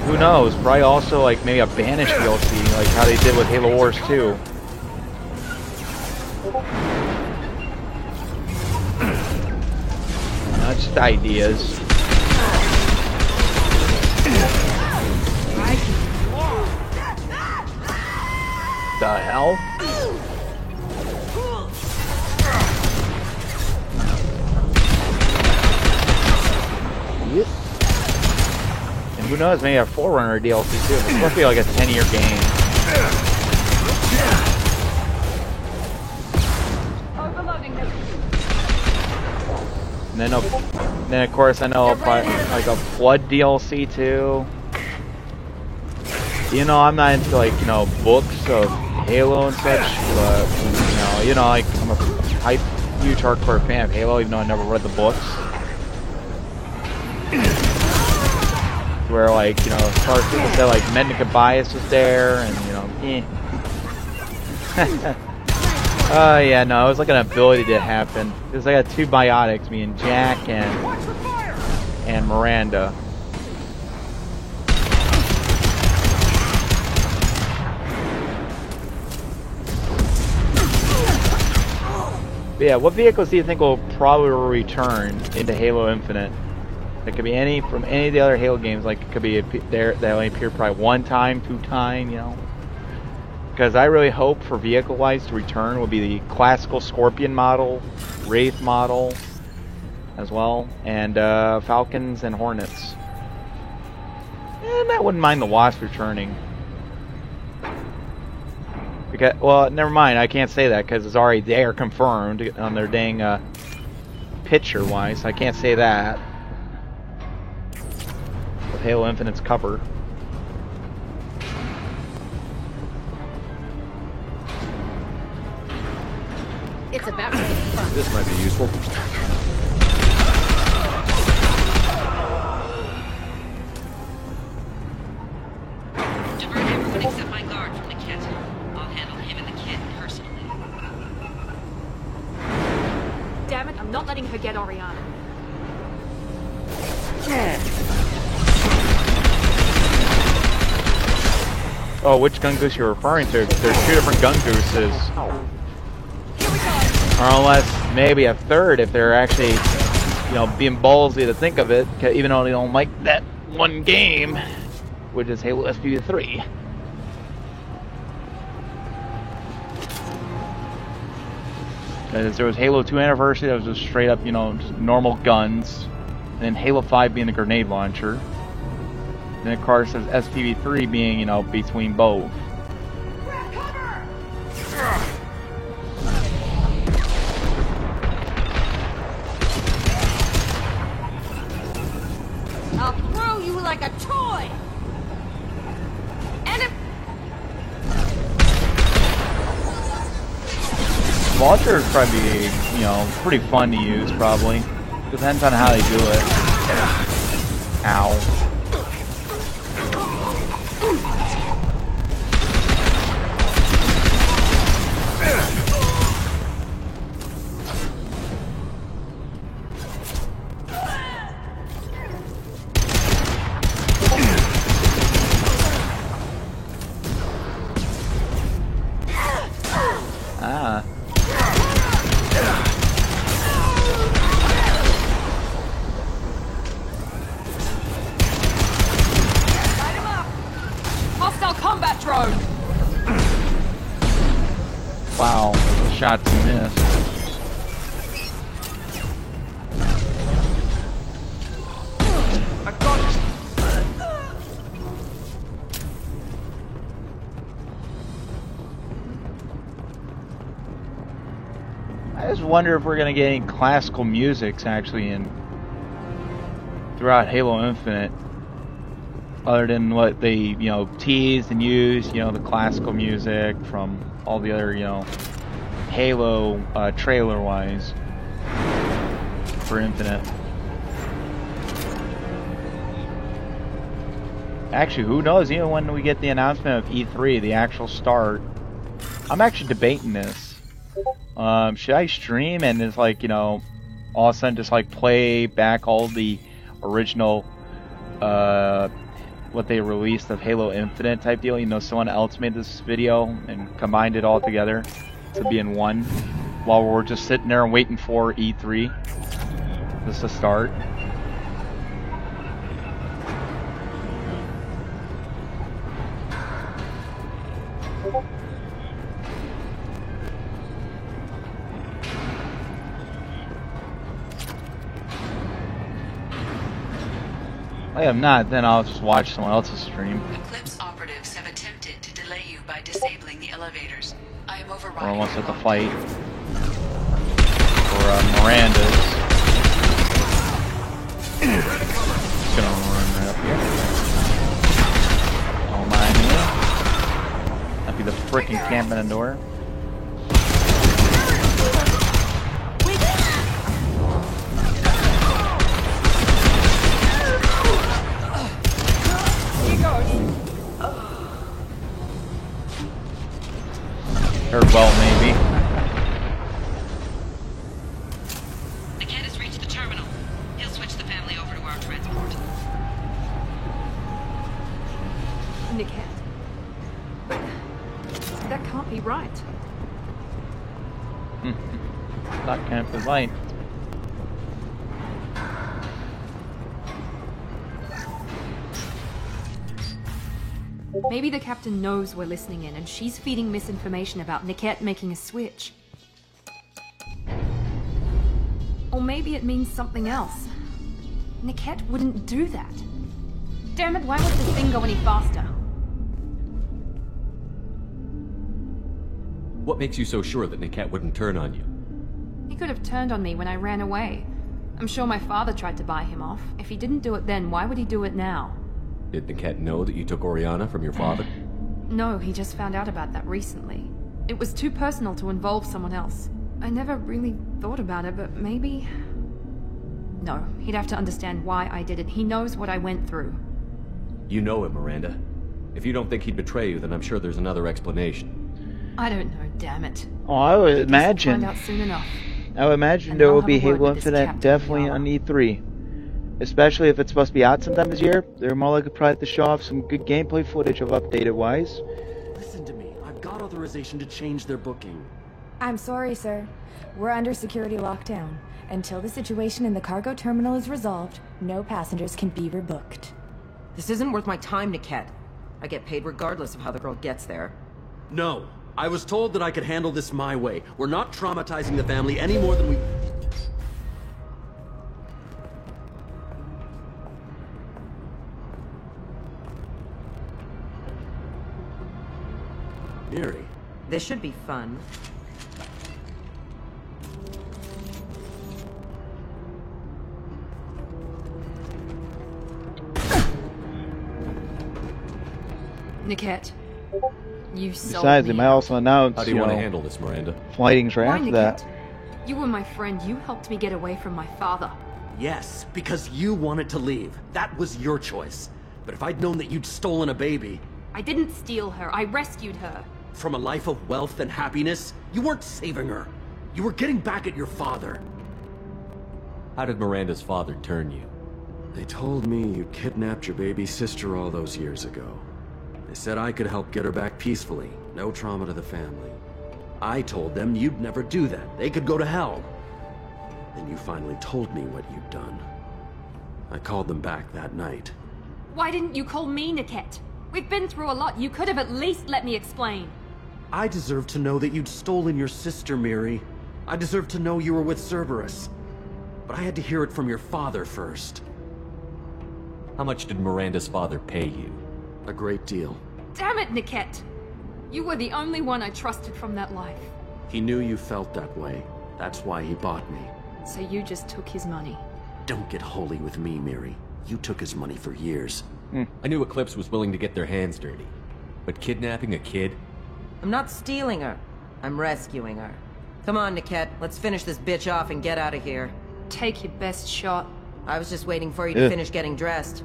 [SPEAKER 1] Who knows? Probably also like maybe a Banished DLC, like how they did with Halo Wars 2. That's just ideas. The hell? Yep. And who knows, maybe a Forerunner DLC too. It's supposed to be like a 10-year game. And then of course I know like a Flood DLC too. You know, I'm not into like, you know, books of Halo and such, but you know, like I'm a huge hardcore fan of Halo, even though I never read the books. Where like, you know, as far as people say like Mendicant Bias was there, and you know, yeah, no, it was like an ability that happened. Because I got two biotics, me and Jack and Miranda. But yeah, what vehicles do you think will probably return into Halo Infinite? It could be any from any of the other Halo games. Like it could be they only appear probably 1 time, 2 time, you know. Because I really hope for vehicle-wise to return will be the classical Scorpion model, Wraith model, as well, and Falcons and Hornets. And I wouldn't mind the Wasp returning. Because, well, never mind. I can't say that because it's already there, confirmed on their dang picture-wise. I can't say that with Halo Infinite's cover.
[SPEAKER 15] It's about to be fun.
[SPEAKER 3] This might be useful.
[SPEAKER 6] Divert everyone except my guard from the kit. I'll handle him and the kid personally.
[SPEAKER 9] Damn it, I'm not letting her get Oriana.
[SPEAKER 1] Oh, which gun goose you're referring to? There's 2 different gun gooses. Or unless maybe a third if they're actually, you know, being ballsy to think of it, even though they don't like that one game, which is Halo SPV3. Because there was Halo 2 Anniversary that was just straight up, you know, just normal guns. And then Halo 5 being the grenade launcher. And then of course there's SPV3 being, you know, between both.
[SPEAKER 12] I'll throw you like a toy! And if...
[SPEAKER 1] Launcher is probably, you know, pretty fun to use, probably. Depends on how they do it. Ow. Ah.
[SPEAKER 9] Hostile combat drone!
[SPEAKER 1] Wow, shots missed.
[SPEAKER 9] I got it!
[SPEAKER 1] I just wonder if we're gonna get any classical musics actually in throughout Halo Infinite, other than what they, you know, teased and used, you know, the classical music from all the other, you know, Halo trailer-wise for Infinite. Actually, who knows? Even when we get the announcement of E3, the actual start, I'm actually debating this. Should I stream and just like, you know, all of a sudden just like play back all the original, what they released of Halo Infinite type deal? You know, someone else made this video and combined it all together to be in one, while we're just sitting there and waiting for E3 just to start. If not, then I'll just watch someone else's stream.
[SPEAKER 6] Eclipse operatives have attempted to delay you by disabling the elevators. I am overriding.
[SPEAKER 1] We're almost at the fight for Miranda's. Just gonna run right up here. Don't mind me. That'd be the frickin' camping in the door. Or well, maybe.
[SPEAKER 6] Niket has reached the terminal. He'll switch the family over to our transport.
[SPEAKER 22] Niket. That can't be right.
[SPEAKER 1] That can't be right.
[SPEAKER 22] Maybe the captain knows we're listening in and she's feeding misinformation about Niket making a switch. Or maybe it means something else. Niket wouldn't do that. Damn it, why won't this thing go any faster?
[SPEAKER 3] What makes you so sure that Niket wouldn't turn on you?
[SPEAKER 22] He could have turned on me when I ran away. I'm sure my father tried to buy him off. If he didn't do it then, why would he do it now?
[SPEAKER 3] Did Niket know that you took Oriana from your father?
[SPEAKER 22] No, he just found out about that recently. It was too personal to involve someone else. I never really thought about it, but maybe... No, he'd have to understand why I did it. He knows what I went through.
[SPEAKER 3] You know him, Miranda. If you don't think he'd betray you, then I'm sure there's another explanation.
[SPEAKER 22] I don't know, damn it.
[SPEAKER 1] Oh, I would imagine.
[SPEAKER 22] Find out soon enough.
[SPEAKER 1] I would imagine
[SPEAKER 22] And
[SPEAKER 1] there
[SPEAKER 22] I'll
[SPEAKER 1] will
[SPEAKER 22] have
[SPEAKER 1] be
[SPEAKER 22] a word
[SPEAKER 1] Halo
[SPEAKER 22] with this
[SPEAKER 1] Infinite
[SPEAKER 22] Captain
[SPEAKER 1] definitely on E3. Especially if it's supposed to be out sometime this year. They're more likely probably to show off some good gameplay footage of updated wise.
[SPEAKER 14] Listen to me. I've got authorization to change their booking.
[SPEAKER 24] I'm sorry, sir. We're under security lockdown. Until the situation in the cargo terminal is resolved, no passengers can be rebooked.
[SPEAKER 16] This isn't worth my time, Niket. I get paid regardless of how the girl gets there.
[SPEAKER 14] No. I was told that I could handle this my way. We're not traumatizing the family any more than we... Miri.
[SPEAKER 16] This should be fun.
[SPEAKER 22] Niket, you sold
[SPEAKER 1] Besides,
[SPEAKER 22] me.
[SPEAKER 1] they might also announce,
[SPEAKER 3] How do you want to handle this, Miranda?
[SPEAKER 1] Flightings right
[SPEAKER 22] Why,
[SPEAKER 1] after
[SPEAKER 22] Niket?
[SPEAKER 1] that.
[SPEAKER 22] You were my friend. You helped me get away from my father.
[SPEAKER 14] Yes, because you wanted to leave. That was your choice. But if I'd known that you'd stolen a baby...
[SPEAKER 22] I didn't steal her. I rescued her.
[SPEAKER 14] From a life of wealth and happiness, you weren't saving her. You were getting back at your father.
[SPEAKER 3] How did Miranda's father turn you?
[SPEAKER 14] They told me you kidnapped your baby sister all those years ago. They said I could help get her back peacefully. No trauma to the family. I told them you'd never do that. They could go to hell. Then you finally told me what you'd done. I called them back that night.
[SPEAKER 22] Why didn't you call me, Niket? We've been through a lot. You could have at least let me explain.
[SPEAKER 14] I deserve to know that you'd stolen your sister, Miri. I deserve to know you were with Cerberus. But I had to hear it from your father first.
[SPEAKER 3] How much did Miranda's father pay you?
[SPEAKER 14] A great deal.
[SPEAKER 22] Damn it, Niket! You were the only one I trusted from that life.
[SPEAKER 14] He knew you felt that way. That's why he bought me.
[SPEAKER 22] So you just took his money.
[SPEAKER 14] Don't get holy with me, Miri. You took his money for years.
[SPEAKER 3] I knew Eclipse was willing to get their hands dirty. But kidnapping a kid?
[SPEAKER 16] I'm not stealing her. I'm rescuing her. Come on, Niket. Let's finish this bitch off and get out of here.
[SPEAKER 22] Take your best shot.
[SPEAKER 16] I was just waiting for you to
[SPEAKER 1] Yeah.
[SPEAKER 16] finish getting dressed.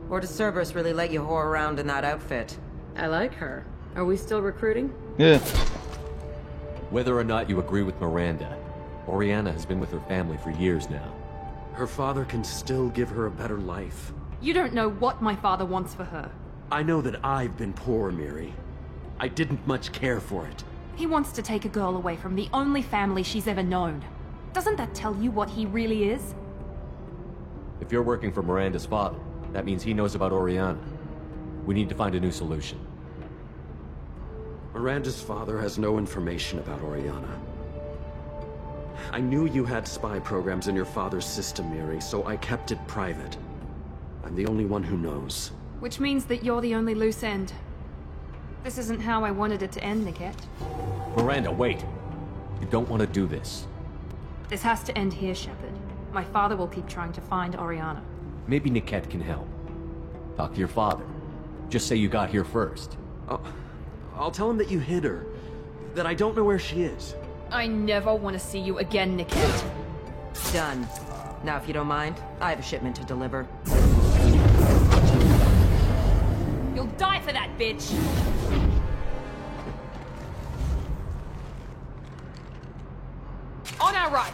[SPEAKER 16] Or does Cerberus really let you whore around in that outfit?
[SPEAKER 15] I like her. Are we still recruiting?
[SPEAKER 1] Yeah.
[SPEAKER 3] Whether or not you agree with Miranda, Oriana has been with her family for years now.
[SPEAKER 14] Her father can still give her a better life.
[SPEAKER 22] You don't know what my father wants for her.
[SPEAKER 14] I know that I've been poor, Miri. I didn't much care for it.
[SPEAKER 22] He wants to take a girl away from the only family she's ever known. Doesn't that tell you what he really is?
[SPEAKER 3] If you're working for Miranda's father, that means he knows about Oriana. We need to find a new solution.
[SPEAKER 14] Miranda's father has no information about Oriana. I knew you had spy programs in your father's system, Miri, so I kept it private. I'm the only one who knows.
[SPEAKER 22] Which means that you're the only loose end. This isn't how I wanted it to end, Niket.
[SPEAKER 3] Miranda, wait! You don't want to do this.
[SPEAKER 22] This has to end here, Shepard. My father will keep trying to find Oriana.
[SPEAKER 3] Maybe Niket can help. Talk to your father. Just say you got here first.
[SPEAKER 14] I'll tell him that you hid her. That I don't know where she is.
[SPEAKER 22] I never want to see you again, Niket.
[SPEAKER 16] Done. Now, if you don't mind, I have a shipment to deliver.
[SPEAKER 22] You'll die for that, bitch! On our right!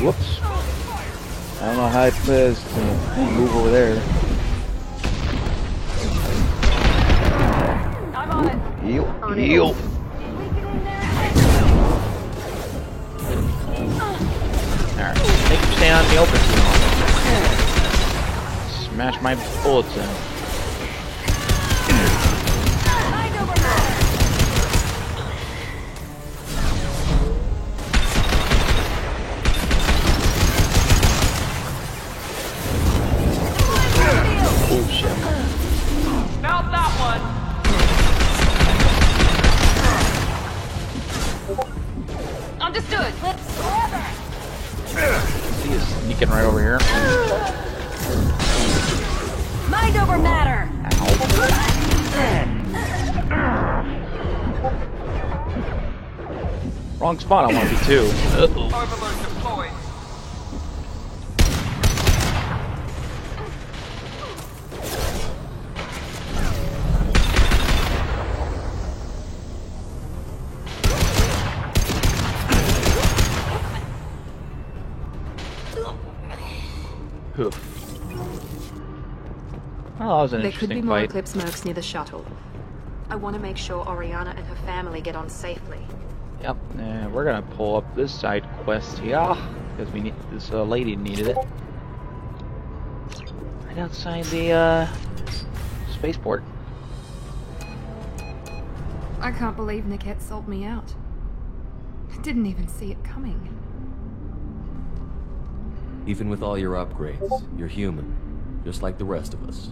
[SPEAKER 1] Whoops. I don't know how it says to move over there.
[SPEAKER 22] I'm on it.
[SPEAKER 1] Heal. Alright, make him stay out in the open too long. Smash my bullets in. Oh shit.
[SPEAKER 22] Found that one! Understood. Clips forever.
[SPEAKER 1] He is sneaking right over here.
[SPEAKER 16] Mind over matter!
[SPEAKER 1] Wrong spot I want to be too. Uh-oh.
[SPEAKER 22] Overload deployed.
[SPEAKER 1] Well, that was an
[SPEAKER 22] There could be
[SPEAKER 1] interesting
[SPEAKER 22] more
[SPEAKER 1] fight.
[SPEAKER 22] Eclipse mercs near the shuttle. I want to make sure Oriana and her family get on safely.
[SPEAKER 1] Yep, and we're gonna pull up this side quest here because we need this lady needed it. Right outside the spaceport.
[SPEAKER 22] I can't believe Niket sold me out. I didn't even see it coming.
[SPEAKER 3] Even with all your upgrades, you're human, just like the rest of us.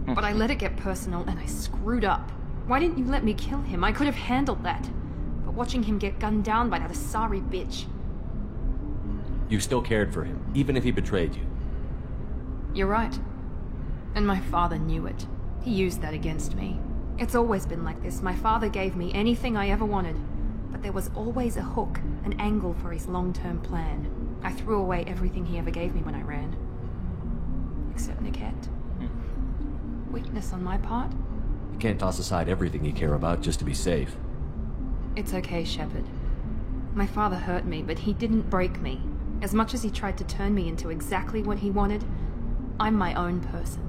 [SPEAKER 22] But I let it get personal and I screwed up. Why didn't you let me kill him? I could have handled that. But watching him get gunned down by that Asari bitch.
[SPEAKER 3] You still cared for him, even if he betrayed you.
[SPEAKER 22] You're right. And my father knew it. He used that against me. It's always been like this. My father gave me anything I ever wanted. But there was always a hook, an angle for his long-term plan. I threw away everything he ever gave me when I ran. Except Niket. Weakness on my part?
[SPEAKER 3] You can't toss aside everything you care about just to be safe.
[SPEAKER 22] It's okay, Shepard. My father hurt me, but he didn't break me. As much as he tried to turn me into exactly what he wanted, I'm my own person.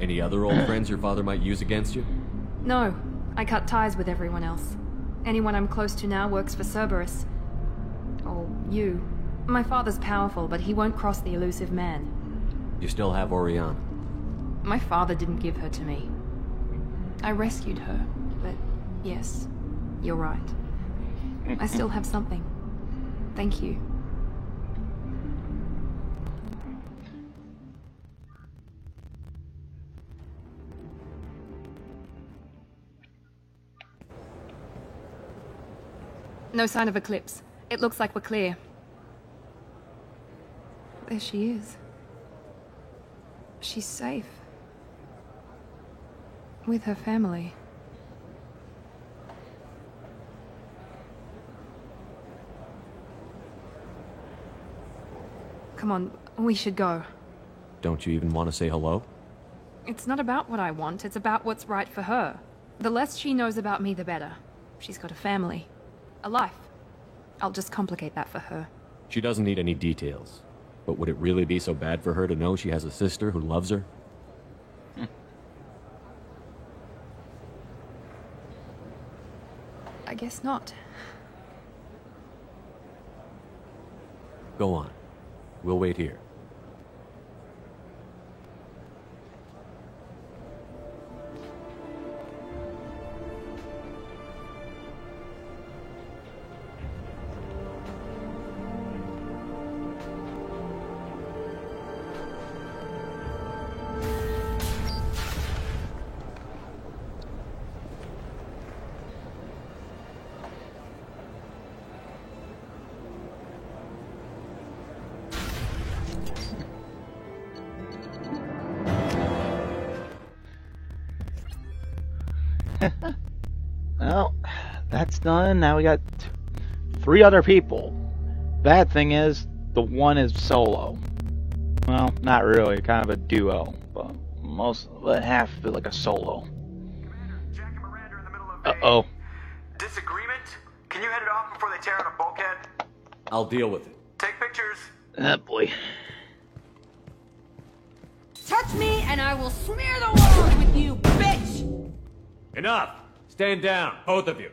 [SPEAKER 3] Any other old friends your father might use against you?
[SPEAKER 22] No, I cut ties with everyone else. Anyone I'm close to now works for Cerberus. Or you. My father's powerful, but he won't cross the elusive man.
[SPEAKER 3] You still have Oriana.
[SPEAKER 22] My father didn't give her to me. I rescued her, but yes, you're right. I still have something. Thank you. No sign of Eclipse. It looks like we're clear. There she is. She's safe. With her family. Come on, we should go.
[SPEAKER 3] Don't you even want to say hello?
[SPEAKER 22] It's not about what I want, it's about what's right for her. The less she knows about me, the better. She's got a family. A life. I'll just complicate that for her.
[SPEAKER 3] She doesn't need any details. But would it really be so bad for her to know she has a sister who loves her?
[SPEAKER 22] I guess not.
[SPEAKER 3] Go on. We'll wait here.
[SPEAKER 1] Well, that's done. Now we got 3 other people. Bad thing is, the one is solo. Well, not really. Kind of a duo, but half of it like a solo. Uh-oh.
[SPEAKER 8] Disagreement? Can you head it off before they tear out a bulkhead?
[SPEAKER 3] I'll deal with it.
[SPEAKER 8] Take pictures.
[SPEAKER 1] Oh boy.
[SPEAKER 12] Touch me and I will smear the walls with you, bitch!
[SPEAKER 3] Enough! Stand down, both of you.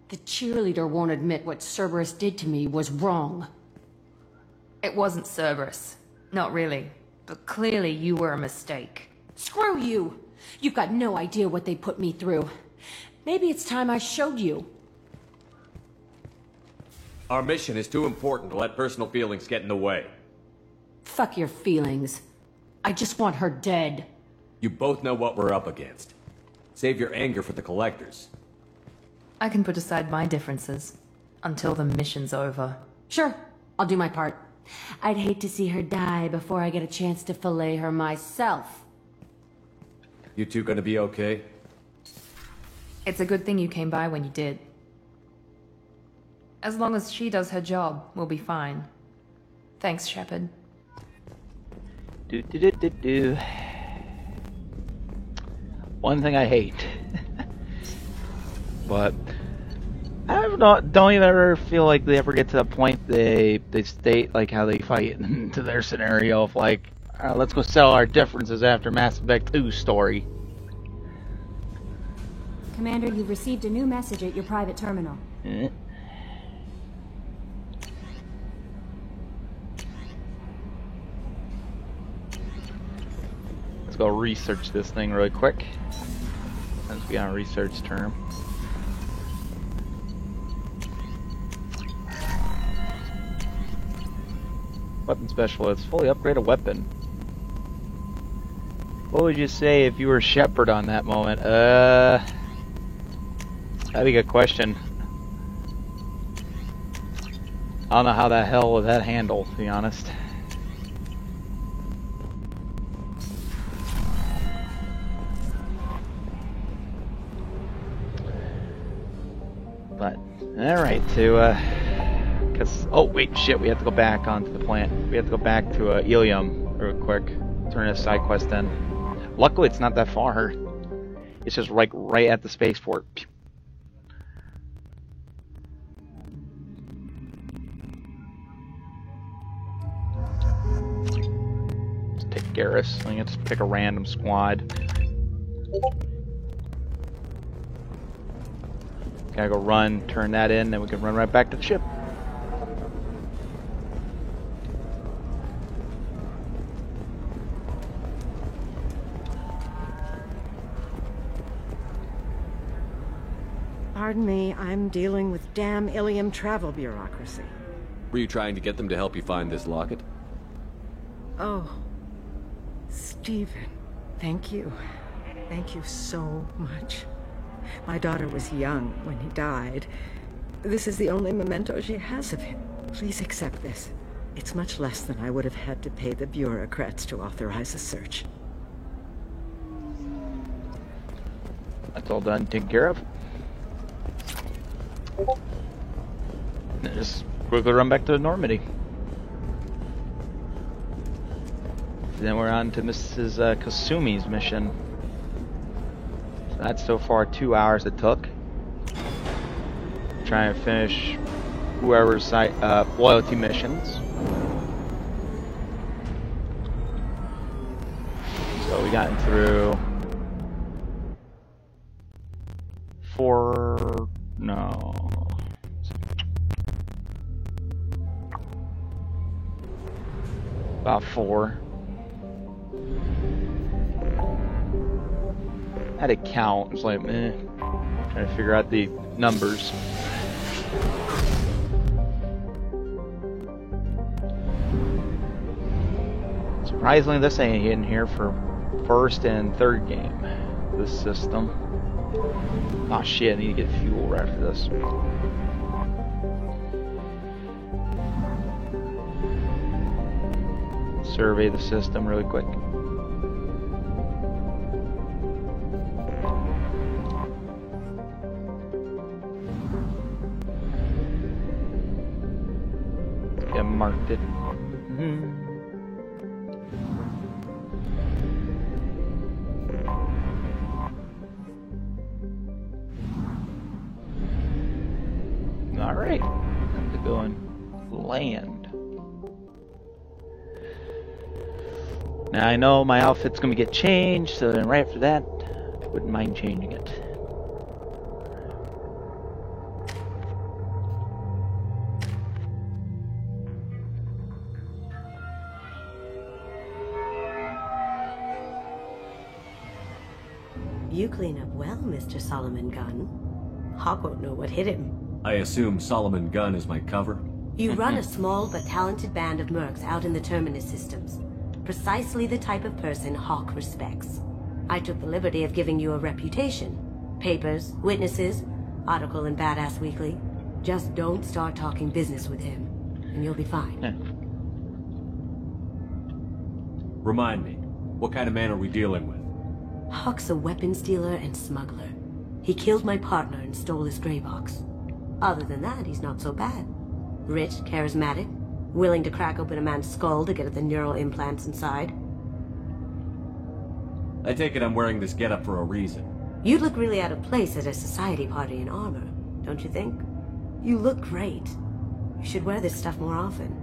[SPEAKER 15] The cheerleader won't admit what Cerberus did to me was wrong.
[SPEAKER 22] It wasn't Cerberus. Not really. But clearly you were a mistake.
[SPEAKER 15] Screw you! You've got no idea what they put me through. Maybe it's time I showed you.
[SPEAKER 3] Our mission is too important to let personal feelings get in the way.
[SPEAKER 15] Fuck your feelings. I just want her dead.
[SPEAKER 3] You both know what we're up against. Save your anger for the collectors.
[SPEAKER 22] I can put aside my differences until the mission's over.
[SPEAKER 15] Sure, I'll do my part. I'd hate to see her die before I get a chance to fillet her myself.
[SPEAKER 3] You two gonna be okay?
[SPEAKER 22] It's a good thing you came by when you did. As long as she does her job, we'll be fine. Thanks, Shepard.
[SPEAKER 1] One thing I hate. But I don't even ever feel like they ever get to the point they state like how they fight into their scenario of like, let's go sell our differences after Mass Effect 2 story.
[SPEAKER 24] Commander, you've received a new message at your private terminal.
[SPEAKER 1] go research this thing really quick. Since we got a research term. Weapon specialist, fully upgraded weapon. What would you say if you were Shepard on that moment? That'd be a good question. I don't know how the hell would that handle, to be honest. But, alright, cause, oh wait, shit, we have to go back onto the plant. We have to go back to Ilium real quick. Turn this side quest in. Luckily, it's not that far. It's just like right at the spaceport. Let's take Garrus. I can just pick a random squad. Gotta go run, turn that in, then we can run right back to the ship.
[SPEAKER 5] Pardon me, I'm dealing with damn Ilium travel bureaucracy.
[SPEAKER 3] Were you trying to get them to help you find this locket?
[SPEAKER 5] Oh, Stephen, thank you. Thank you so much. My daughter was young when he died. This is the only memento she has of him. Please accept this. It's much less than I would have had to pay the bureaucrats to authorize a search.
[SPEAKER 1] That's all done, taken care of. Just quickly run back to Normandy. Then we're on to Mrs. Kasumi's mission. So that's so far 2 hours it took. Trying to finish whoever's loyalty missions. So we gotten through about 4. I had to count. It's like, trying to figure out the numbers. Surprisingly, this ain't in here for first and third game. This system. Oh shit, I need to get fuel right after this. Survey the system really quick. I marked it. Alright, time to go and land. Now I know my outfit's gonna get changed, so then right after that, I wouldn't mind changing it.
[SPEAKER 17] You clean up well, Mr. Solomon Gunn. Hawk won't know what hit him.
[SPEAKER 3] I assume Solomon Gunn is my cover?
[SPEAKER 17] You run a small but talented band of mercs out in the Terminus systems. Precisely the type of person Hawk respects. I took the liberty of giving you a reputation. Papers, witnesses, article in Badass Weekly. Just don't start talking business with him, and you'll be fine.
[SPEAKER 3] Remind me, what kind of man are we dealing with?
[SPEAKER 17] Hawk's a weapons dealer and smuggler. He killed my partner and stole his gray box. Other than that, he's not so bad. Rich, charismatic, willing to crack open a man's skull to get at the neural implants inside.
[SPEAKER 3] I take it I'm wearing this getup for a reason.
[SPEAKER 17] You'd look really out of place at a society party in armor, don't you think? You look great. You should wear this stuff more often.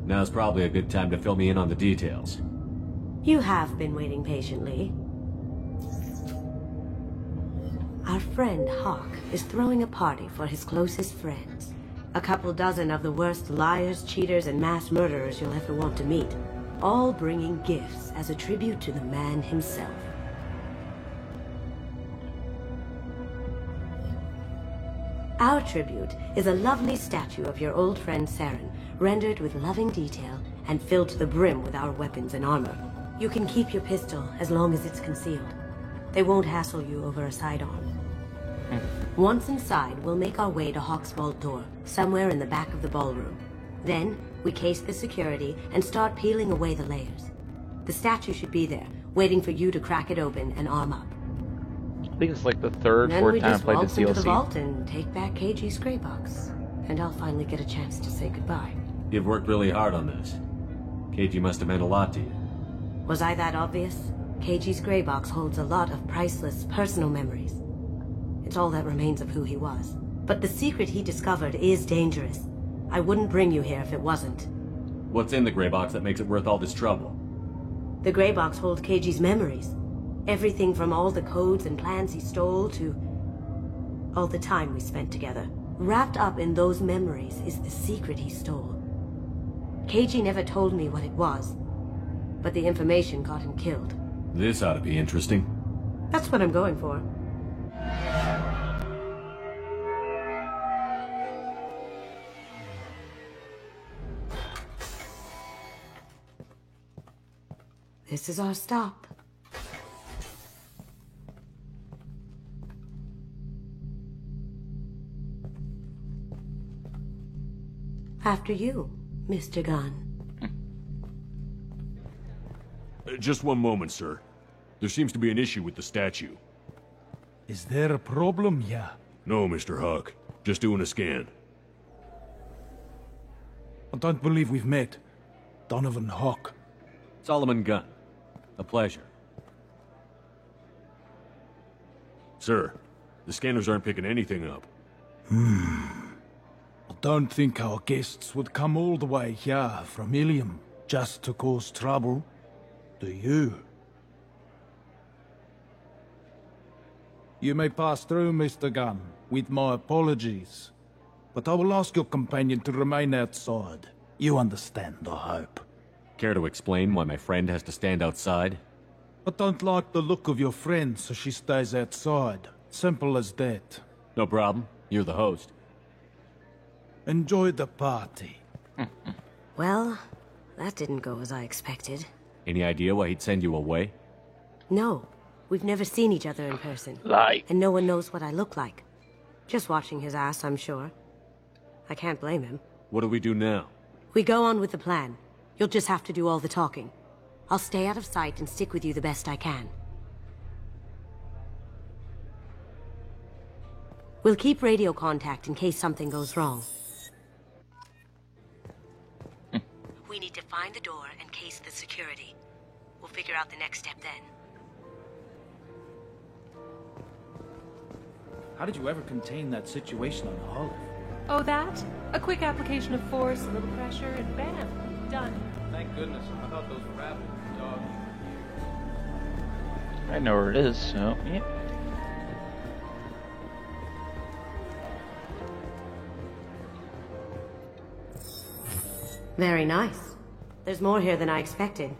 [SPEAKER 3] Now's probably a good time to fill me in on the details.
[SPEAKER 17] You have been waiting patiently. Our friend Hawk is throwing a party for his closest friends. A couple dozen of the worst liars, cheaters, and mass murderers you'll ever want to meet. all bringing gifts as a tribute to the man himself. Our tribute is a lovely statue of your old friend Saren, rendered with loving detail and filled to the brim with our weapons and armor. You can keep your pistol as long as it's concealed. They won't hassle you over a sidearm. Once inside, we'll make our way to Hawk's vault door, somewhere in the back of the ballroom. Then, we case the security and start peeling away the layers. The statue should be there, waiting for you to crack it open and arm up.
[SPEAKER 1] I think it's like the third,
[SPEAKER 17] Then
[SPEAKER 1] fourth
[SPEAKER 17] we
[SPEAKER 1] time I
[SPEAKER 17] just
[SPEAKER 1] played
[SPEAKER 17] waltz
[SPEAKER 1] this
[SPEAKER 17] into the
[SPEAKER 1] DLC.
[SPEAKER 17] vault and take back KG's gray box. And I'll finally get a chance to say goodbye.
[SPEAKER 3] You've worked really hard on this. KG must have meant a lot to you.
[SPEAKER 17] Was I that obvious? KG's gray box holds a lot of priceless personal memories. It's all that remains of who he was. But the secret he discovered is dangerous. I wouldn't bring you here if it wasn't.
[SPEAKER 3] What's in the gray box that makes it worth all this trouble?
[SPEAKER 17] The gray box holds KG's memories. Everything from all the codes and plans he stole to all the time we spent together. Wrapped up in those memories is the secret he stole. KG never told me what it was, but the information got him killed.
[SPEAKER 3] This ought to be interesting.
[SPEAKER 17] That's what I'm going for. This is our stop. After you, Mr. Gunn.
[SPEAKER 4] Just one moment, sir. There seems to be an issue with the statue.
[SPEAKER 13] Is there a problem here?
[SPEAKER 4] No, Mr. Huck. Just doing a scan.
[SPEAKER 13] I don't believe we've met. Donovan Hawk.
[SPEAKER 3] Solomon Gunn. A pleasure.
[SPEAKER 4] Sir, the scanners aren't picking anything up.
[SPEAKER 13] I don't think our guests would come all the way here from Ilium just to cause trouble. Do you? You may pass through, Mr. Gunn, with my apologies. But I will ask your companion to remain outside. You understand, I hope.
[SPEAKER 3] Care to explain why my friend has to stand outside?
[SPEAKER 13] I don't like the look of your friend, so she stays outside. Simple as that.
[SPEAKER 3] No problem. You're the host.
[SPEAKER 13] Enjoy the party.
[SPEAKER 17] Well, that didn't go as I expected.
[SPEAKER 3] Any idea why he'd send you away?
[SPEAKER 17] No, we've never seen each other in person.
[SPEAKER 1] Lie.
[SPEAKER 17] And no one knows what I look like. Just watching his ass, I'm sure. I can't blame him.
[SPEAKER 3] What do we do now?
[SPEAKER 17] We go on with the plan. You'll just have to do all the talking. I'll stay out of sight and stick with you the best I can. We'll keep radio contact in case something goes wrong. We need to find the door and case the security. We'll figure out the next step then.
[SPEAKER 18] How did you ever contain that situation on the Olive?
[SPEAKER 9] Oh, that? A quick application of force, a little pressure, and bam, done.
[SPEAKER 18] Thank goodness. I thought those rabbits were dogs.
[SPEAKER 1] I know where it is, so yeah.
[SPEAKER 17] Very nice. There's more here than I expected.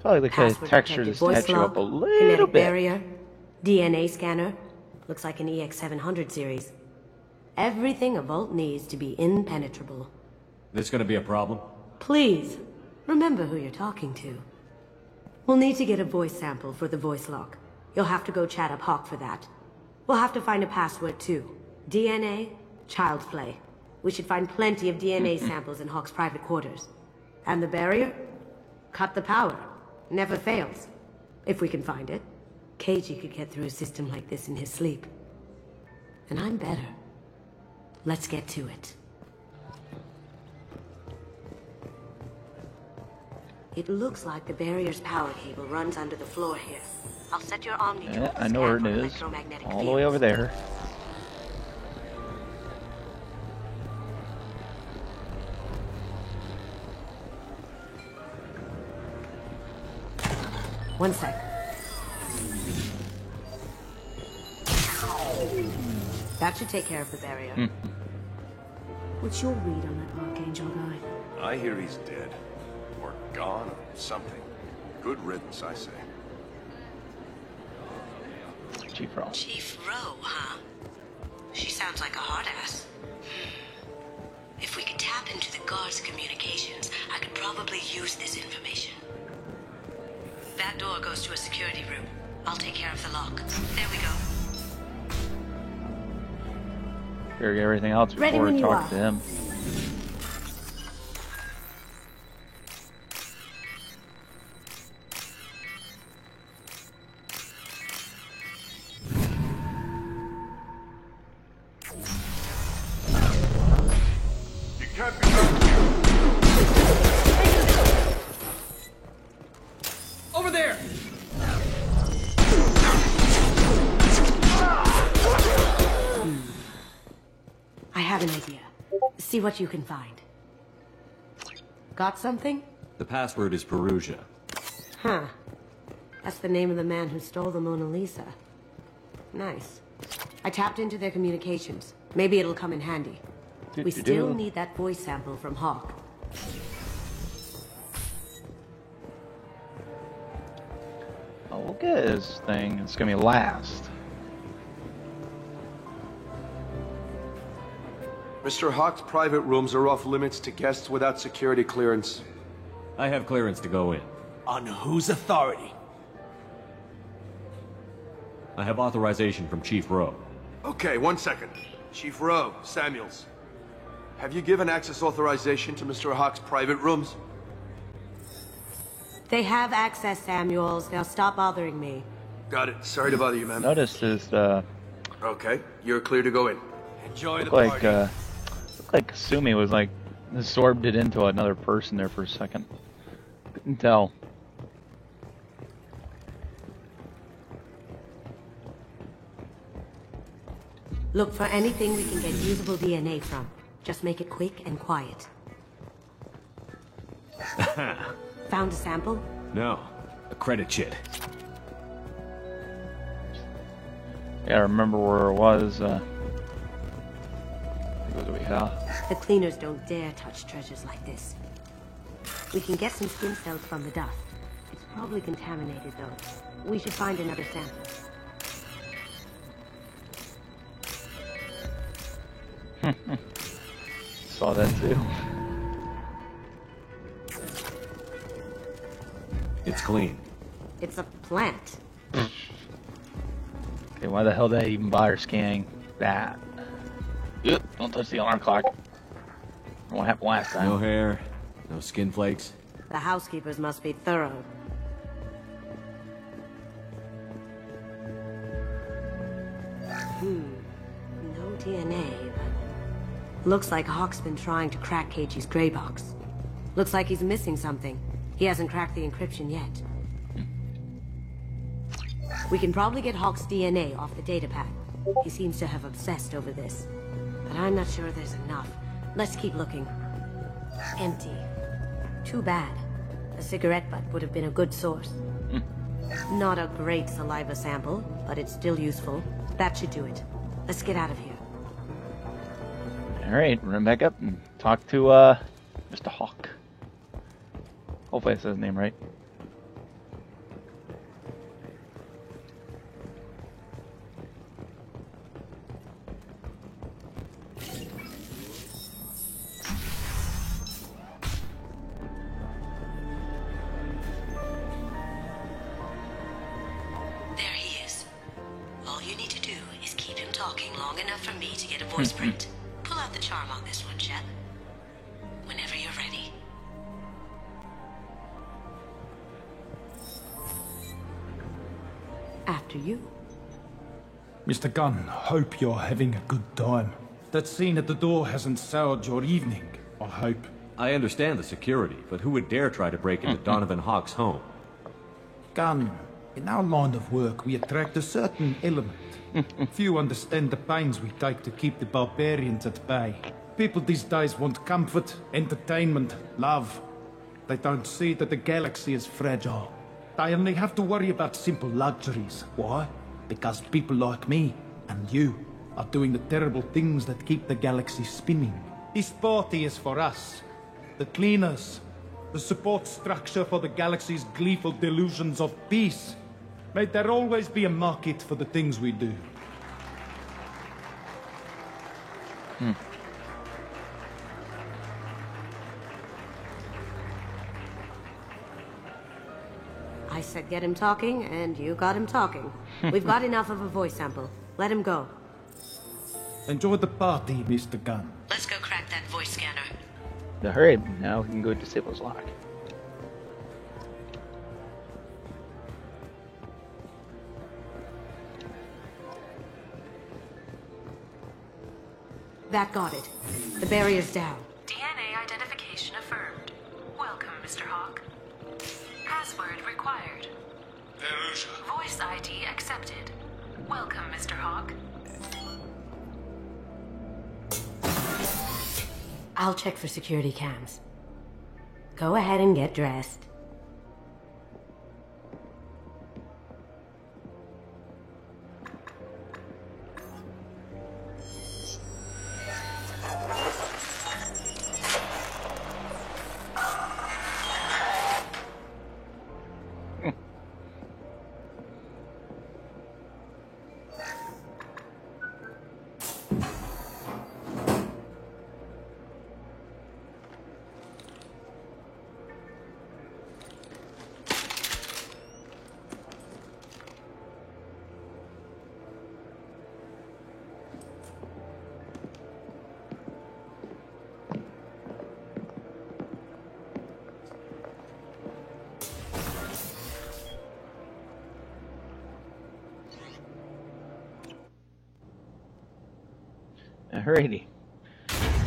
[SPEAKER 1] Probably the
[SPEAKER 17] Password
[SPEAKER 1] texture
[SPEAKER 17] protected
[SPEAKER 1] just
[SPEAKER 17] voice
[SPEAKER 1] touch you up a
[SPEAKER 17] log,
[SPEAKER 1] little
[SPEAKER 17] kinetic
[SPEAKER 1] bit.
[SPEAKER 17] barrier, DNA scanner. Looks like an EX700 series. Everything a vault needs to be impenetrable.
[SPEAKER 3] This gonna be a problem?
[SPEAKER 17] Please, remember who you're talking to. We'll need to get a voice sample for the voice lock. You'll have to go chat up Hawk for that. We'll have to find a password too. DNA, child's play. We should find plenty of DNA samples in Hawk's private quarters. And the barrier? Cut the power. Never fails. If we can find it. KG could get through a system like this in his sleep. And I'm better. Let's get to it. It looks like the barrier's power cable runs under the floor here. I'll set your Omni
[SPEAKER 1] Yeah, I know where it is.
[SPEAKER 17] electromagnetic
[SPEAKER 1] All the way over there.
[SPEAKER 17] One sec. That should take care of the barrier. What's your read on that Archangel guy?
[SPEAKER 11] I hear he's dead. Or gone, or something. Good riddance, I say.
[SPEAKER 1] Chief Rowe.
[SPEAKER 17] Chief Rowe, huh? She sounds like a hard ass. If we could tap into the guard's communications, I could probably use this information. That door goes to a security room. I'll take care of the lock. There we go.
[SPEAKER 1] Figure everything else before we talk to him.
[SPEAKER 11] You can't be
[SPEAKER 18] over there!
[SPEAKER 17] I have an idea. See what you can find. Got something?
[SPEAKER 3] The password is Perugia.
[SPEAKER 17] Huh. That's the name of the man who stole the Mona Lisa. Nice. I tapped into their communications. Maybe it'll come in handy. We still need that voice sample from Hawk.
[SPEAKER 1] Oh, look at this thing. It's gonna be last.
[SPEAKER 11] Mr. Hawk's private rooms are off limits to guests without security clearance.
[SPEAKER 3] I have clearance to go in.
[SPEAKER 18] On whose authority?
[SPEAKER 3] I have authorization from Chief Rowe.
[SPEAKER 11] Okay, 1 second. Chief Rowe, Samuels. Have you given access authorization to Mr. Hawk's private rooms?
[SPEAKER 17] They have access, Samuels. They'll stop bothering me.
[SPEAKER 11] Got it. Sorry to bother you, ma'am.
[SPEAKER 1] Notice is
[SPEAKER 11] Okay, you're clear to go in.
[SPEAKER 18] Enjoy the
[SPEAKER 1] party. Looked like Kasumi was like absorbed it into another person there for a second. Couldn't tell.
[SPEAKER 17] Look for anything we can get usable DNA from. Just make it quick and quiet. Found a sample?
[SPEAKER 3] No. A credit chit.
[SPEAKER 1] Gotta remember where it was. What do we have?
[SPEAKER 17] The cleaners don't dare touch treasures like this. We can get some skin cells from the dust. It's probably contaminated, though. We should find another sample.
[SPEAKER 1] Saw that too.
[SPEAKER 3] It's clean.
[SPEAKER 17] It's a plant.
[SPEAKER 1] Okay, why the hell did I even bother scanning that? Yep, don't touch the alarm clock. What happened last time?
[SPEAKER 3] No hair, no skin flakes.
[SPEAKER 17] The housekeepers must be thorough. No DNA, but... Looks like Hawk's been trying to crack Keiichi's gray box. Looks like he's missing something. He hasn't cracked the encryption yet. We can probably get Hawk's DNA off the datapad. He seems to have obsessed over this. But I'm not sure there's enough. Let's keep looking. Empty. Too bad. A cigarette butt would have been a good source. Not a great saliva sample, but it's still useful. That should do it. Let's get out of here.
[SPEAKER 1] Alright, run back up and talk to, Mr. Hawk. Hopefully I said his name right.
[SPEAKER 17] There he is. All you need to do is keep him talking long enough for me to get a voice print. Pull out the charm on this one, Chet. Whenever you're ready. After you.
[SPEAKER 18] Mr. Gunn, hope you're having a good time. That scene at the door hasn't soured your evening, I hope.
[SPEAKER 3] I understand the security, but who would dare try to break into Donovan Hawk's home?
[SPEAKER 18] Gunn, in our line of work, we attract a certain element. Few understand the pains we take to keep the barbarians at bay. People these days want comfort, entertainment, love. They don't see that the galaxy is fragile. They only have to worry about simple luxuries. Why? Because people like me and you are doing the terrible things that keep the galaxy spinning. This party is for us, the cleaners, the support structure for the galaxy's gleeful delusions of peace. May there always be a market for the things we do.
[SPEAKER 17] I said get him talking, and you got him talking. We've got enough of a voice sample. Let him go.
[SPEAKER 18] Enjoy the party, Mr. Gunn.
[SPEAKER 17] Let's go crack that voice scanner.
[SPEAKER 1] Hurry, now we can go to Sable's lock.
[SPEAKER 17] That got it. The barrier's down.
[SPEAKER 6] DNA identification affirmed. Welcome, Mr. Hawk. Password required.
[SPEAKER 11] Veruja.
[SPEAKER 6] Voice ID accepted. Welcome, Mr. Hawk.
[SPEAKER 17] I'll check for security cams. Go ahead and get dressed.
[SPEAKER 1] Alrighty.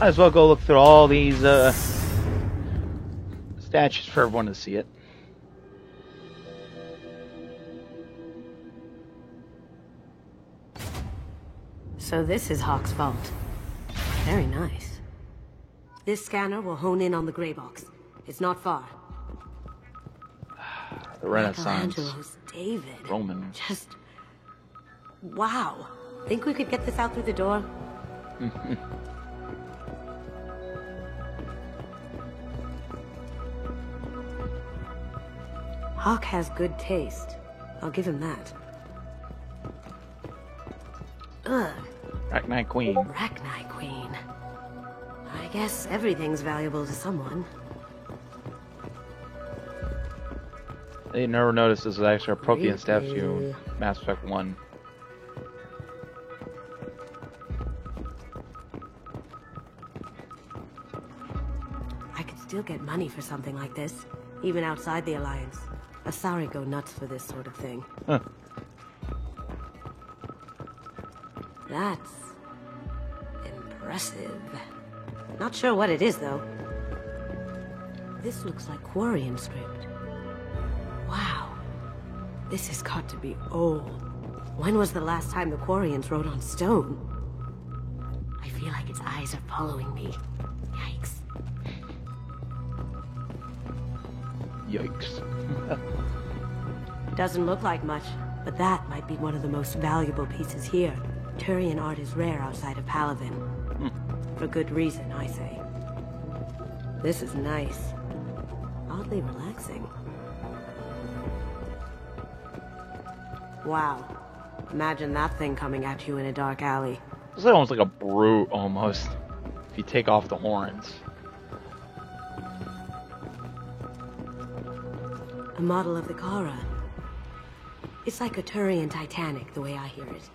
[SPEAKER 1] Might as well go look through all these statues for everyone to see it.
[SPEAKER 17] So this is Hawk's vault. Very nice. This scanner will hone in on the gray box. It's not far.
[SPEAKER 1] The Renaissance.
[SPEAKER 17] Michelangelo's David.
[SPEAKER 1] Roman.
[SPEAKER 17] Just... wow. Think we could get this out through the door? Hawk has good taste. I'll give him that. Ugh.
[SPEAKER 1] Rachni Queen.
[SPEAKER 17] Rachni Queen. I guess everything's valuable to someone.
[SPEAKER 1] They never noticed this is actually a Prothean
[SPEAKER 17] Really?
[SPEAKER 1] statue. Mass Effect 1.
[SPEAKER 17] I could still get money for something like this, even outside the Alliance. Asari go nuts for this sort of thing.
[SPEAKER 1] Huh.
[SPEAKER 17] That's... impressive. Not sure what it is, though. This looks like Quarian script. Wow. This has got to be old. When was the last time the Quarians wrote on stone? I feel like its eyes are following me. Yikes.
[SPEAKER 1] Yikes.
[SPEAKER 17] Doesn't look like much, but that might be one of the most valuable pieces here. Turian art is rare outside of Palaven. For good reason, I say. This is nice. Oddly relaxing. Wow. Imagine that thing coming at you in a dark alley.
[SPEAKER 1] It's almost like a brute, almost. If you take off the horns.
[SPEAKER 17] A model of the Kara. It's like a Turian Titanic, the way I hear it.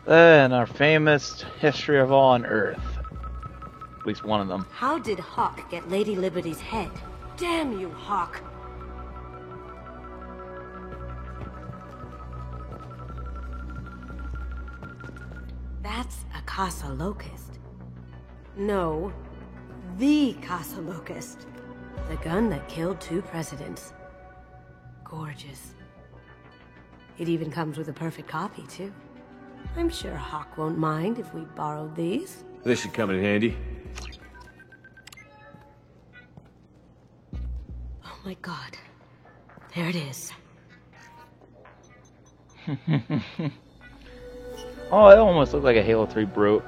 [SPEAKER 1] And our famous history of all on Earth. At least one of them.
[SPEAKER 17] How did Hawk get Lady Liberty's head? Damn you, Hawk! That's a Casa Locust. No, the Casa Locust. The gun that killed 2 presidents. Gorgeous. It even comes with a perfect copy, too. I'm sure Hawk won't mind if we borrowed these.
[SPEAKER 3] This should come in handy.
[SPEAKER 17] Oh my god. There it is.
[SPEAKER 1] Oh, it almost looked like a Halo 3 brute.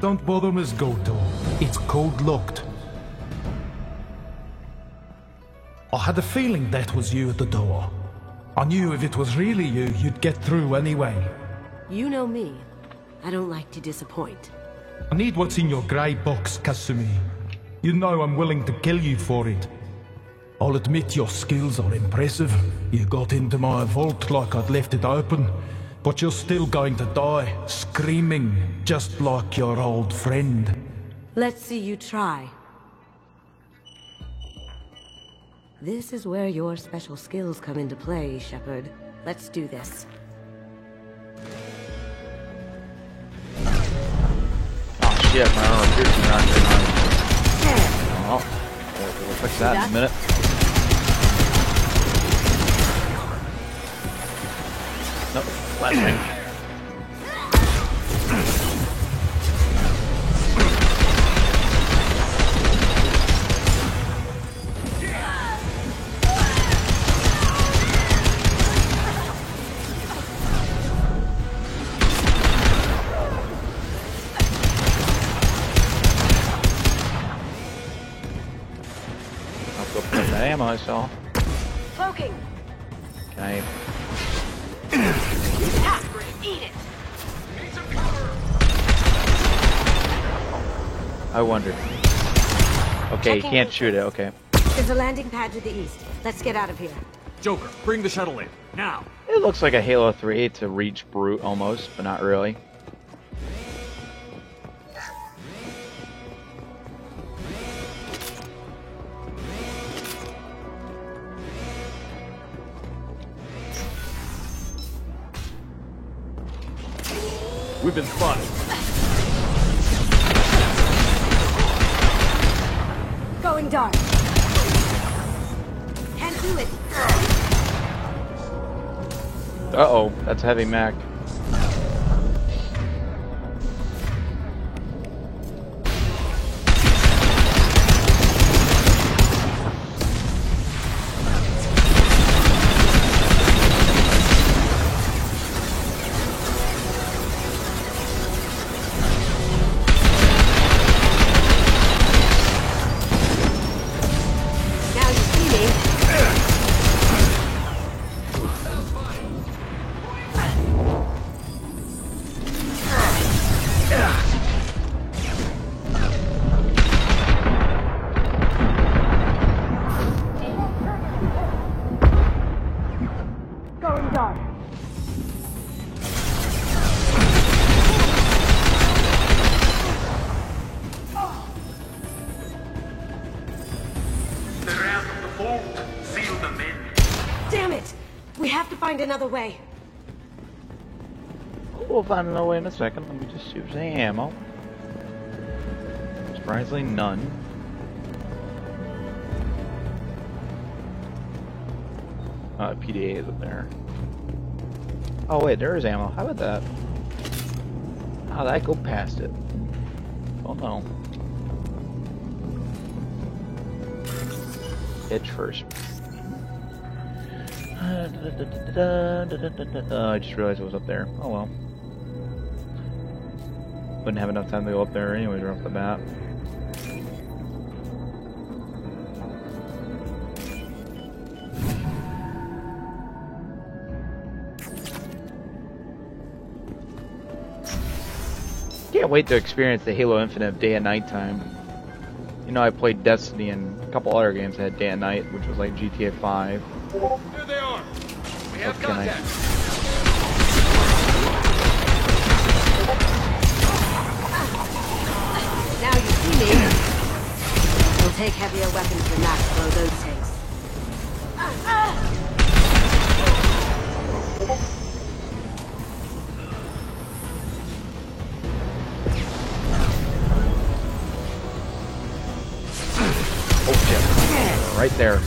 [SPEAKER 18] Don't bother, Miss Goto. It's code locked. I had a feeling that was you at the door. I knew if it was really you, you'd get through anyway.
[SPEAKER 17] You know me. I don't like to disappoint.
[SPEAKER 18] I need what's in your grey box, Kasumi. You know I'm willing to kill you for it. I'll admit your skills are impressive. You got into my vault like I'd left it open, but you're still going to die, screaming, just like your old friend.
[SPEAKER 17] Let's see you try. This is where your special skills come into play, Shepard. Let's do this.
[SPEAKER 1] Oh shit, my armor piercing not good enough. Oh, we'll fix that in a minute. Nope, flashbang. I'll go put that ammo I saw.
[SPEAKER 17] Cloaking.
[SPEAKER 1] Okay.
[SPEAKER 17] Eat it.
[SPEAKER 1] I wondered. Okay, you can't shoot it, okay.
[SPEAKER 17] There's a landing pad to the east. Let's get out of here.
[SPEAKER 4] Joker, bring the shuttle in, now!
[SPEAKER 1] It looks like a Halo 3 to reach brute almost, but not really.
[SPEAKER 4] We've been spotted.
[SPEAKER 17] Going dark. Can't do it.
[SPEAKER 1] Uh-oh, that's heavy Mac.
[SPEAKER 17] Going dark.
[SPEAKER 8] They're out of the vault. Seal them in.
[SPEAKER 17] Damn it! We have to find another way.
[SPEAKER 1] We'll find another way in a second. Let me just use the ammo. Surprisingly, none. PDA is up there. Oh wait, there is ammo. How about that? How did I go past it? Oh no. Itch first. I just realized it was up there. Oh well. Wouldn't have enough time to go up there anyways right off the bat. Can't wait to experience the Halo Infinite day and night time. You know, I played Destiny and a couple other games that had day and night, which was like GTA 5.
[SPEAKER 11] Here they are. We have contact.
[SPEAKER 17] Now you see me. We'll take heavier weapons than that to blow those tanks.
[SPEAKER 1] Oh shit. Right there.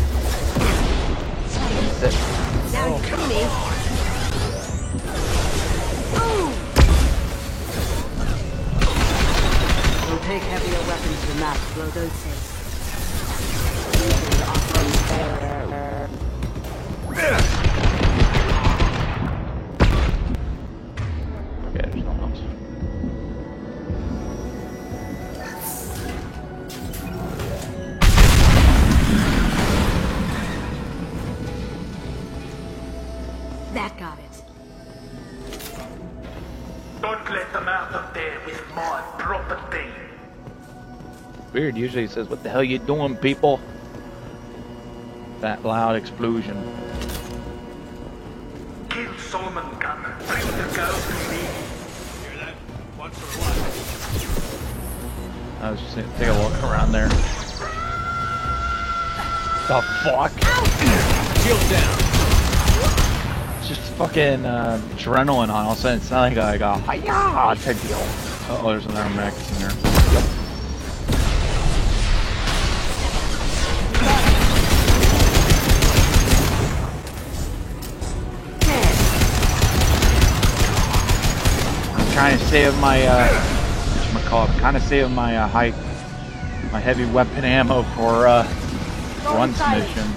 [SPEAKER 1] That's it.
[SPEAKER 17] Now you see me. We'll take heavier weapons than that to blow those tanks. That got it.
[SPEAKER 19] Don't let them out of there with my property.
[SPEAKER 1] Weird, usually it says, "What the hell you doing, people?" That loud explosion.
[SPEAKER 19] Kill Solomon Gunn. Bring the girl to me. Hear that? Once or what?
[SPEAKER 1] I was just take a look around there. The fuck?
[SPEAKER 3] Shield down.
[SPEAKER 1] It's just fucking adrenaline on. All of a sudden, it's not like I go, "Hi-ya!" type deal. Oh, there's another mech in there. Yep. Trying to save my kind of save my my heavy weapon ammo for one mission.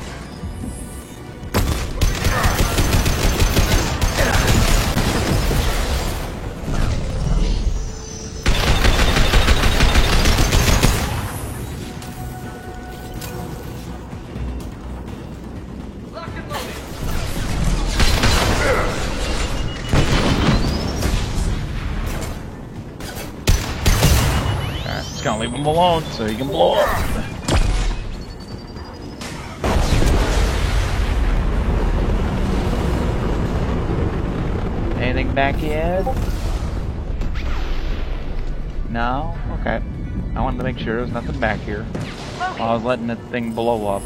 [SPEAKER 1] Just gonna leave him alone so he can blow up. Anything back here? No? Okay. I wanted to make sure there's nothing back here while I was letting that thing blow up.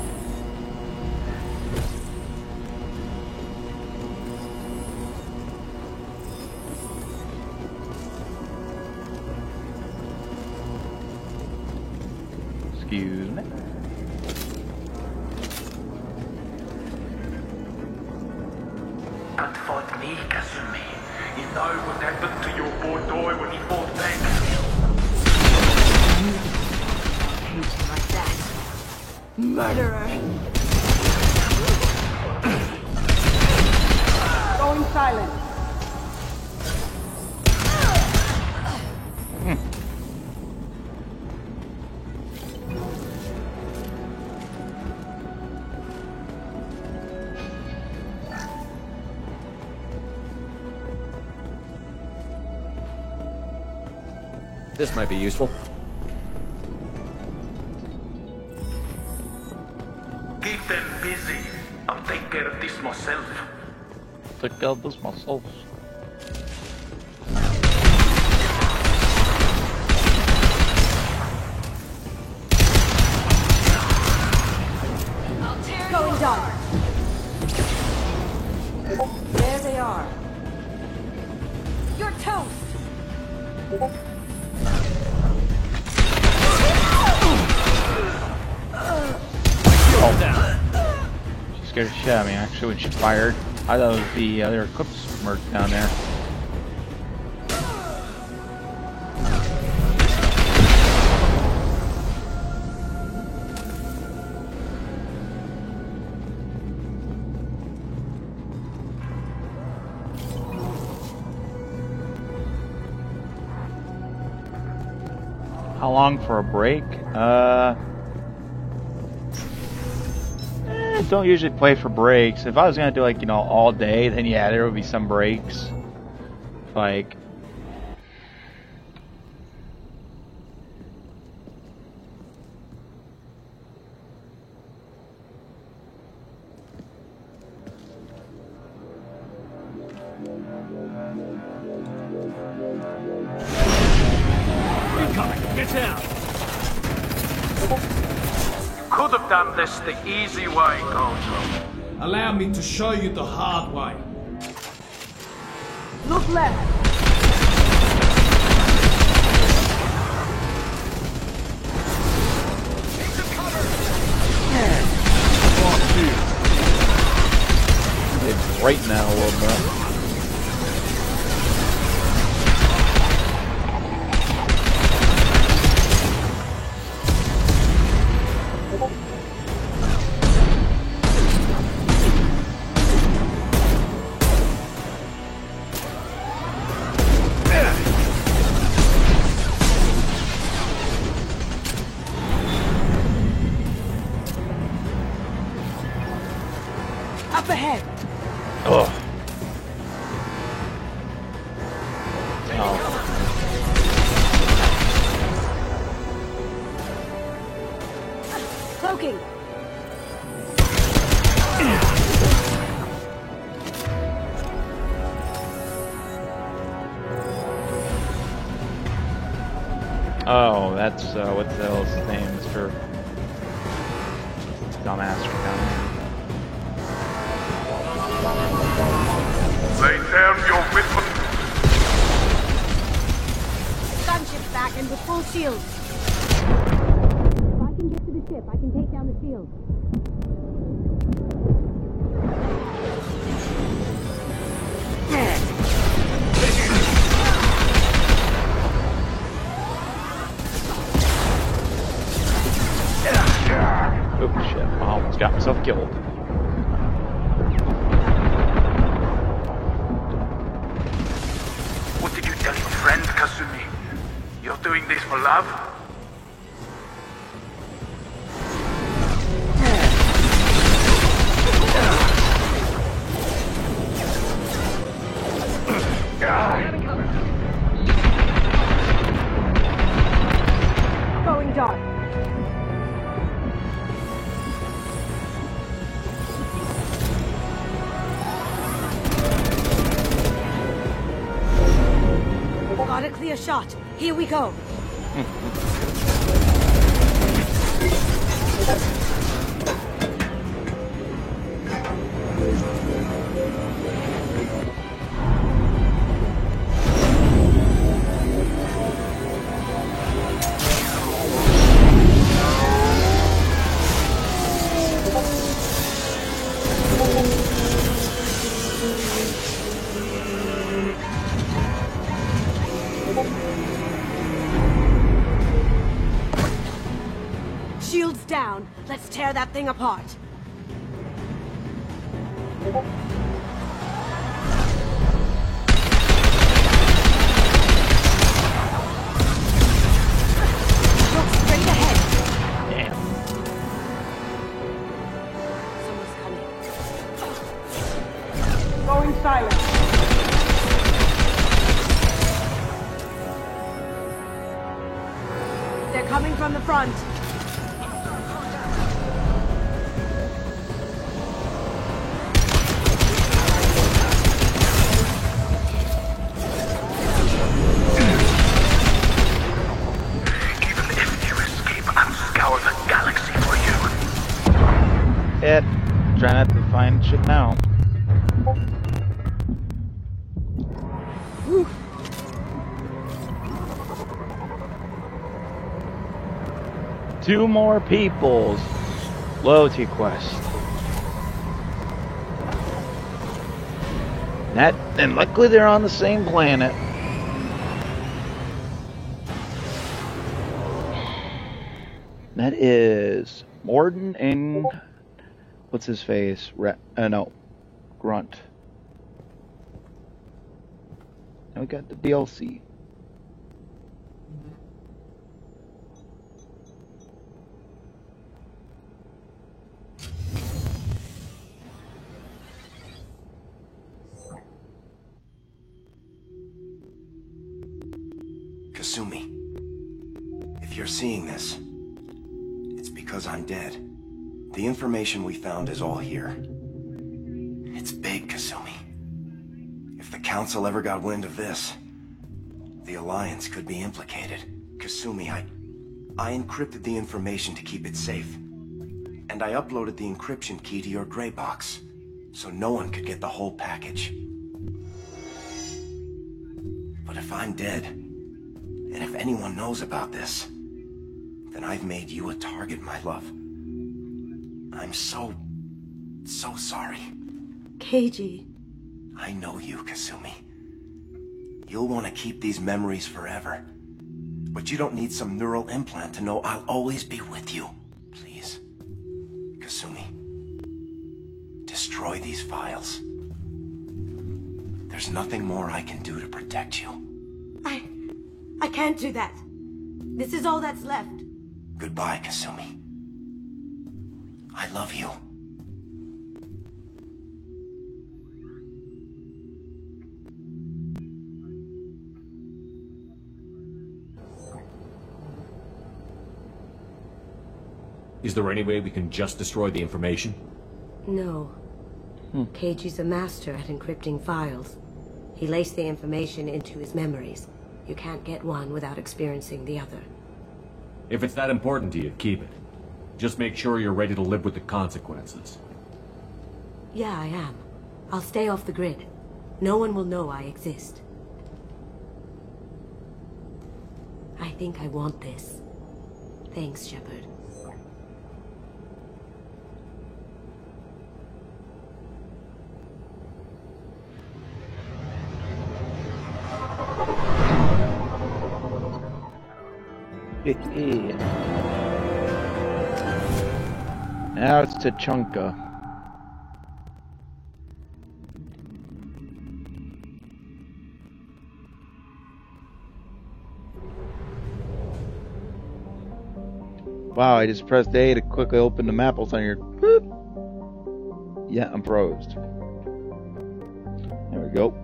[SPEAKER 1] Excuse me.
[SPEAKER 19] Can't fight me, Kasumi. You know what happened to your poor boy when he fought back.
[SPEAKER 17] Anything like that. Murderer!
[SPEAKER 20] Going silent.
[SPEAKER 3] This might be useful.
[SPEAKER 19] Keep them busy. I'll take care of this myself.
[SPEAKER 1] Take care of this myself.
[SPEAKER 20] Going dark.
[SPEAKER 15] There they are.
[SPEAKER 20] You're toast.
[SPEAKER 1] She scared the shit out of me actually when she fired. I thought it was the other Eclipse merc down there. How long for a break? Don't usually play for breaks. If I was gonna do like, you know, all day, then yeah, there would be some breaks. Like,
[SPEAKER 19] Incoming! Get down! Could have done this the easy way, Gojo.
[SPEAKER 18] Allow me to show you the hard way.
[SPEAKER 20] Look left.
[SPEAKER 1] they brighten that a little bit.
[SPEAKER 20] Up ahead.
[SPEAKER 1] Ugh.
[SPEAKER 20] Cloaking.
[SPEAKER 1] Oh, that's what's the hell's his name, Mr. Dumbass from down
[SPEAKER 19] Lay down your weapon.
[SPEAKER 20] Gunship back and with full shields. If I can get to the ship, I can take down the shield.
[SPEAKER 1] Oh shit, I almost got myself killed.
[SPEAKER 19] What did you tell your friend, Kasumi? You're doing this for love?
[SPEAKER 20] Going dark. Got a clear shot. Here we go. Shields down. Let's tear that thing apart. Look straight ahead.
[SPEAKER 1] Damn.
[SPEAKER 20] Someone's coming. Going silent. They're coming from the front.
[SPEAKER 1] Try not to find shit now.
[SPEAKER 20] Whew.
[SPEAKER 1] Two more people's loyalty quest. And luckily they're on the same planet. That is Morden and what's his face? No, Grunt. Now we got the DLC.
[SPEAKER 2] Kasumi, if you're seeing this, it's because I'm dead. The information we found is all here. It's big, Kasumi. If the Council ever got wind of this, the Alliance could be implicated. Kasumi, I encrypted the information to keep it safe. And I uploaded the encryption key to your gray box, so no one could get the whole package. But if I'm dead, and if anyone knows about this, then I've made you a target, my love. I'm so sorry.
[SPEAKER 17] Keiji.
[SPEAKER 2] I know you, Kasumi. You'll want to keep these memories forever. But you don't need some neural implant to know I'll always be with you. Please, Kasumi, destroy these files. There's nothing more I can do to protect you.
[SPEAKER 17] I can't do that. This is all that's left.
[SPEAKER 2] Goodbye, Kasumi. I love you.
[SPEAKER 3] Is there any way we can just destroy the information?
[SPEAKER 17] No. Keiji's a master at encrypting files. He laced the information into his memories. You can't get one without experiencing the other.
[SPEAKER 3] If it's that important to you, keep it. Just make sure you're ready to live with the consequences.
[SPEAKER 17] Yeah, I am. I'll stay off the grid. No one will know I exist. I think I want this. Thanks, Shepard.
[SPEAKER 1] Now it's Tachanka. Wow, I just pressed A to quickly open the mapples on your... Boop. Yeah, I'm froze. There we go.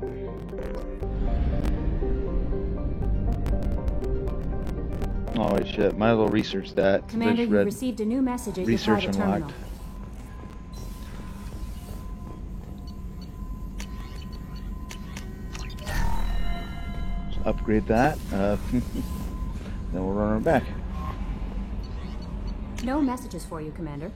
[SPEAKER 1] Oh shit, might as well research that.
[SPEAKER 20] Commander, you received a new message at
[SPEAKER 1] Research
[SPEAKER 20] your private
[SPEAKER 1] unlocked.
[SPEAKER 20] terminal.
[SPEAKER 1] Just upgrade that. Then we'll run her back.
[SPEAKER 20] No messages for you, Commander.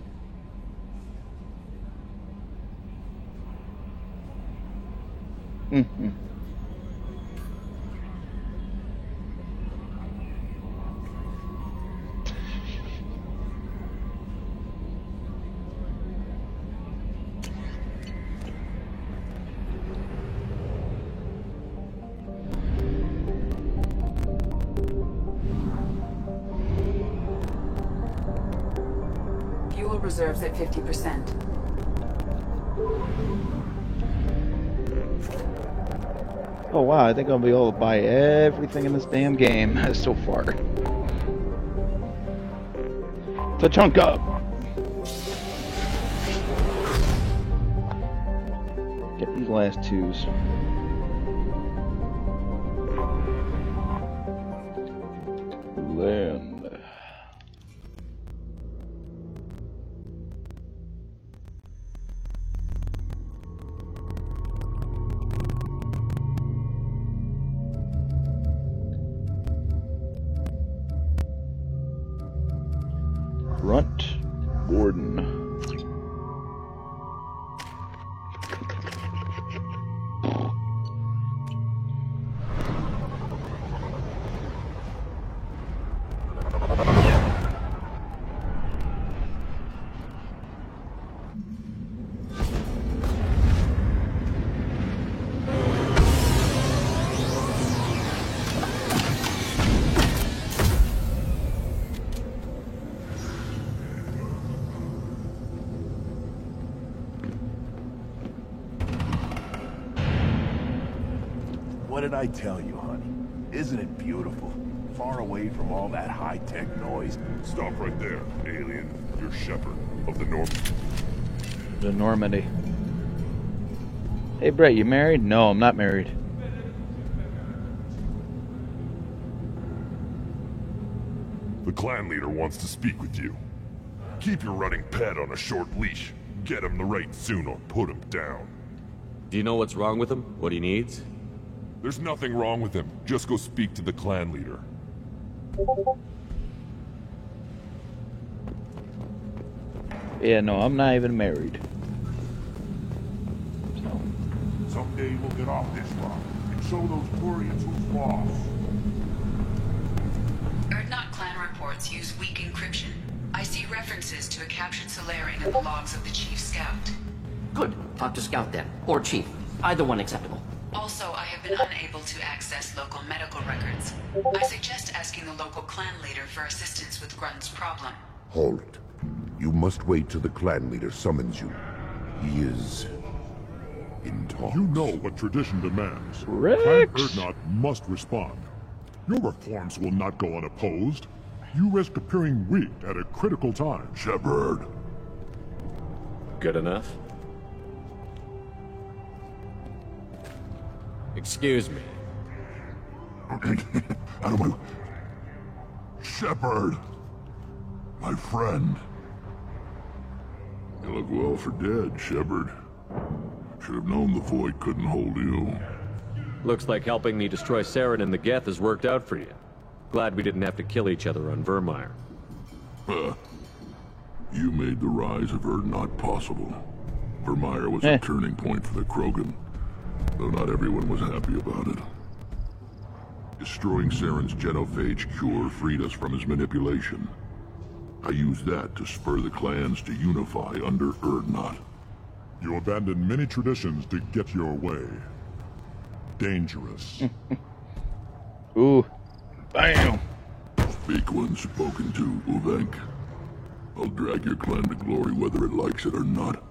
[SPEAKER 7] Fuel reserves at 50%.
[SPEAKER 1] Oh wow, I think I'll be able to buy everything in this damn game so far. Tachanka! Get these last twos. Land. Grunt Gordon.
[SPEAKER 10] What did I tell you, honey? Isn't it beautiful? Far away from all that high-tech noise.
[SPEAKER 4] Stop right there, alien. You're Shepard of the Normandy.
[SPEAKER 1] The Normandy. Hey Brett, you married? No, I'm not married.
[SPEAKER 4] The clan leader wants to speak with you. Keep your running pet on a short leash. Get him the right soon or put him down.
[SPEAKER 3] Do you know what's wrong with him? What he needs?
[SPEAKER 4] There's nothing wrong with him. Just go speak to the clan leader.
[SPEAKER 1] Yeah, no, I'm not even married.
[SPEAKER 10] Someday we'll get off this rock and show those Quarians who's lost.
[SPEAKER 6] Erdnot clan reports use weak encryption. I see references to a captured Solarian in the logs of the Chief Scout.
[SPEAKER 21] Good. Talk to Scout then. Or Chief. Either one acceptable.
[SPEAKER 6] Also, I have been unable to access local medical records. I suggest asking the local clan leader for assistance with Grunt's problem.
[SPEAKER 23] Halt. You must wait till the clan leader summons you. He is... in talks.
[SPEAKER 4] You know what tradition demands.
[SPEAKER 1] Rex!
[SPEAKER 4] Clan Erdnot must respond. Your reforms will not go unopposed. You risk appearing weak at a critical time.
[SPEAKER 23] Shepard.
[SPEAKER 3] Good enough? Excuse me.
[SPEAKER 23] Out of my... Shepard. My friend. You look well for dead, Shepard. Should have known the Void couldn't hold you.
[SPEAKER 3] Looks like helping me destroy Saren and the Geth has worked out for you. Glad we didn't have to kill each other on Vermeer.
[SPEAKER 23] You made the rise of Urdnot possible. Vermeer was a turning point for the Krogan, though not everyone was happy about it. Destroying Saren's genophage cure freed us from his manipulation. I used that to spur the clans to unify under Urdnot.
[SPEAKER 4] You abandoned many traditions to get your way. Dangerous.
[SPEAKER 1] Ooh. Bam!
[SPEAKER 23] Speak when spoken to, Uvenk. I'll drag your clan to glory whether it likes it or not.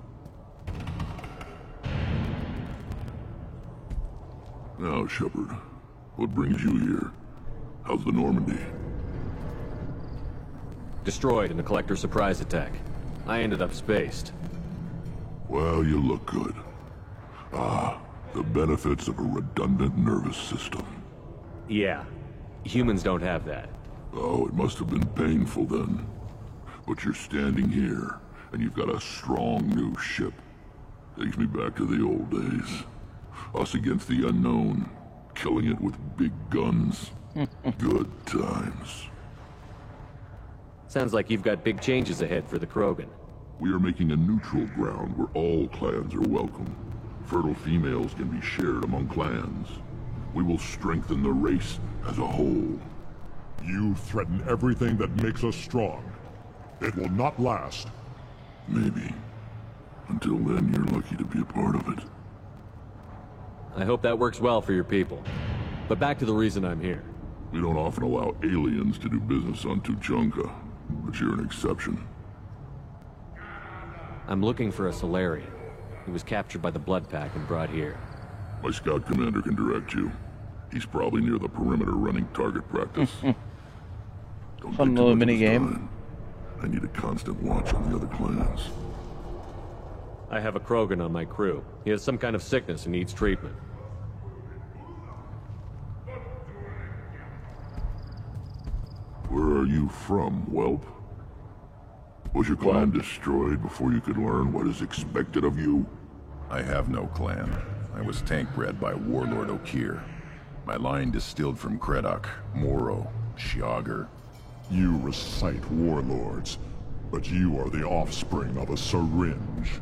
[SPEAKER 23] Now, Shepard, what brings you here? How's the Normandy?
[SPEAKER 3] Destroyed in a Collector surprise attack. I ended up spaced.
[SPEAKER 23] Well, you look good. Ah, the benefits of a redundant nervous system.
[SPEAKER 3] Yeah. Humans don't have that.
[SPEAKER 23] Oh, it must have been painful then. But you're standing here, and you've got a strong new ship. Takes me back to the old days. Us against the unknown, killing it with big guns. Good times.
[SPEAKER 3] Sounds like you've got big changes ahead for the Krogan.
[SPEAKER 23] We are making a neutral ground where all clans are welcome. Fertile females can be shared among clans. We will strengthen the race as a whole.
[SPEAKER 4] You threaten everything that makes us strong. It will not last.
[SPEAKER 23] Maybe. Until then, you're lucky to be a part of it.
[SPEAKER 3] I hope that works well for your people. But back to the reason I'm here.
[SPEAKER 23] We don't often allow aliens to do business on Tuchanka, but you're an exception.
[SPEAKER 3] I'm looking for a Solarian. He was captured by the Blood Pack and brought here.
[SPEAKER 23] My scout commander can direct you. He's probably near the perimeter running target practice.
[SPEAKER 1] Fun little mini game.
[SPEAKER 23] I need a constant watch on the other clans.
[SPEAKER 3] I have a Krogan on my crew. He has some kind of sickness and needs treatment.
[SPEAKER 23] Where are you from, whelp? Was your clan destroyed before you could learn what is expected of you?
[SPEAKER 12] I have no clan. I was tank bred by Warlord Okeer. My line distilled from Kredok, Moro, Shiagar.
[SPEAKER 4] You recite warlords, but you are the offspring of a syringe.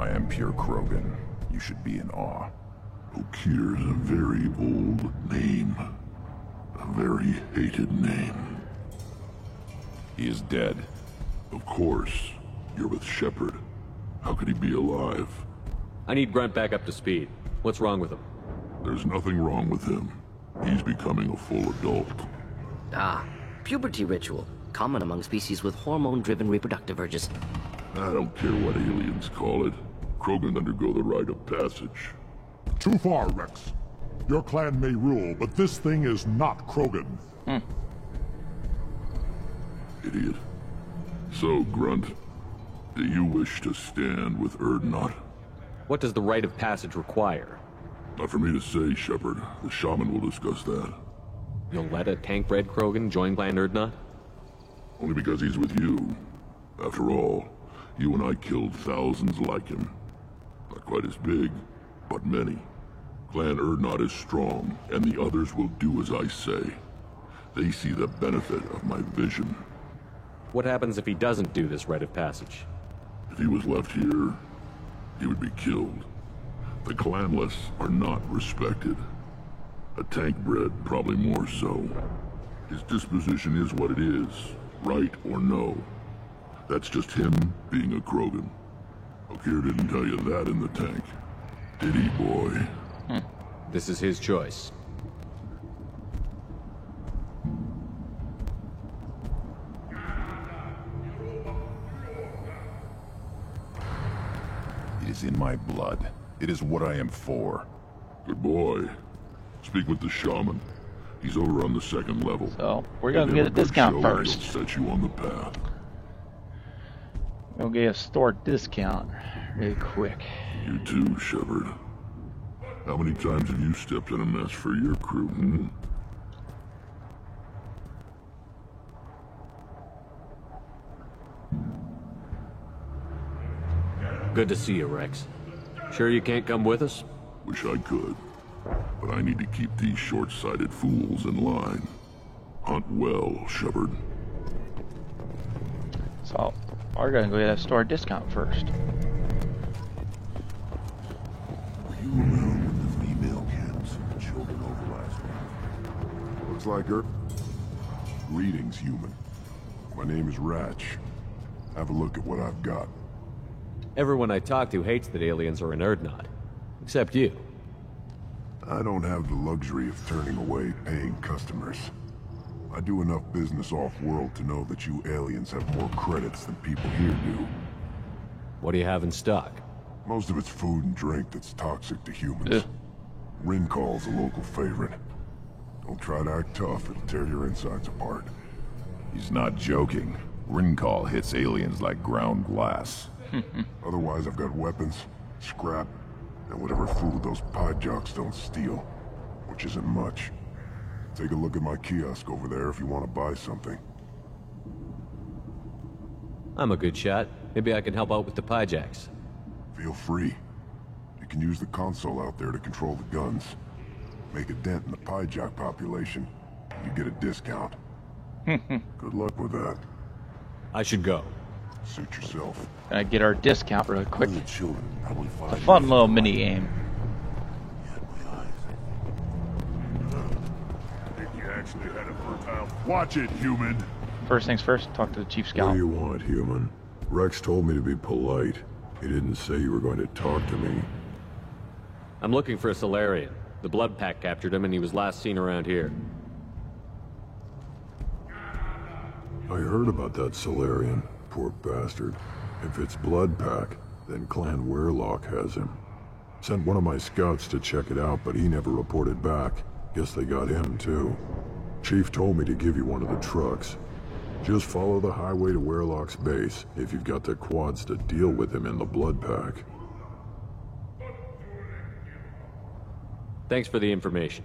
[SPEAKER 12] I am pure Krogan. You should be in awe.
[SPEAKER 23] Okeer is a very old name. A very hated name.
[SPEAKER 12] He is dead.
[SPEAKER 23] Of course. You're with Shepard. How could he be alive?
[SPEAKER 3] I need Grunt back up to speed. What's wrong with him?
[SPEAKER 23] There's nothing wrong with him. He's becoming a full adult.
[SPEAKER 21] Ah, puberty ritual. Common among species with hormone-driven reproductive urges.
[SPEAKER 23] I don't care what aliens call it. Krogan undergo the rite of passage.
[SPEAKER 4] Too far, Rex. Your clan may rule, but this thing is not Krogan.
[SPEAKER 23] Idiot. So, Grunt, do you wish to stand with Urdnot?
[SPEAKER 3] What does the rite of passage require?
[SPEAKER 23] Not for me to say, Shepard. The shaman will discuss that.
[SPEAKER 3] You'll let a tank-bred Krogan join Clan Urdnot?
[SPEAKER 23] Only because he's with you. After all, you and I killed thousands like him. Not quite as big, but many. Clan Urdnot is strong, and the others will do as I say. They see the benefit of my vision.
[SPEAKER 3] What happens if he doesn't do this rite of passage?
[SPEAKER 23] If he was left here, he would be killed. The clanless are not respected. A tank-bred, probably more so. His disposition is what it is, right or no. That's just him being a Krogan. Okeer didn't tell you that in the tank. Did he, boy?
[SPEAKER 3] This is his choice.
[SPEAKER 12] It is in my blood. It is what I am for.
[SPEAKER 23] Good boy. Speak with the shaman. He's over on the second level.
[SPEAKER 1] So, we're gonna get a discount first.
[SPEAKER 23] He'll set you on the path.
[SPEAKER 1] We'll get a store discount really quick.
[SPEAKER 23] You too, Shepard. How many times have you stepped in a mess for your crew,
[SPEAKER 3] Good to see you, Rex. Sure you can't come with us?
[SPEAKER 23] Wish I could. But I need to keep these short-sighted fools in line. Hunt well, Shepard.
[SPEAKER 1] So, we're gonna go get a store discount first.
[SPEAKER 12] Were you around when the female camps and the children over last week?
[SPEAKER 4] Looks like her. Greetings, human. My name is Ratch. Have a look at what I've got.
[SPEAKER 3] Everyone I talk to hates that aliens are an Urdnot. Except you.
[SPEAKER 4] I don't have the luxury of turning away paying customers. I do enough business off-world to know that you aliens have more credits than people here do.
[SPEAKER 3] What do you have in stock?
[SPEAKER 4] Most of it's food and drink that's toxic to humans. Rincall's a local favorite. Don't try to act tough, it'll tear your insides apart.
[SPEAKER 12] He's not joking. Rincall hits aliens like ground glass.
[SPEAKER 4] Otherwise, I've got weapons, scrap, and whatever food those pie jocks don't steal, which isn't much. Take a look at my kiosk over there if you want to buy something.
[SPEAKER 3] I'm a good shot. Maybe I can help out with the Pyjacks.
[SPEAKER 4] Feel free. You can use the console out there to control the guns. Make a dent in the Pyjack population, you get a discount. Good luck with that.
[SPEAKER 3] I should go.
[SPEAKER 4] Suit yourself.
[SPEAKER 1] Gonna get our discount real quick.
[SPEAKER 4] The children probably
[SPEAKER 1] It's a fun little mini game.
[SPEAKER 4] Think you actually had a fertile... Watch it, human!
[SPEAKER 1] First things first, talk to the Chief
[SPEAKER 23] What
[SPEAKER 1] Scout.
[SPEAKER 23] do you want, human? Rex told me to be polite. He didn't say you were going to talk to me.
[SPEAKER 3] I'm looking for a Solarian. The Blood Pack captured him and he was last seen around here.
[SPEAKER 23] I heard about that Solarian. Poor bastard. If it's Blood Pack, then Clan Weirlock has him. Sent one of my scouts to check it out, but he never reported back. Guess they got him, too. Chief told me to give you one of the trucks. Just follow the highway to Weirlock's base, if you've got the quads to deal with him in the Blood Pack.
[SPEAKER 3] Thanks for the information.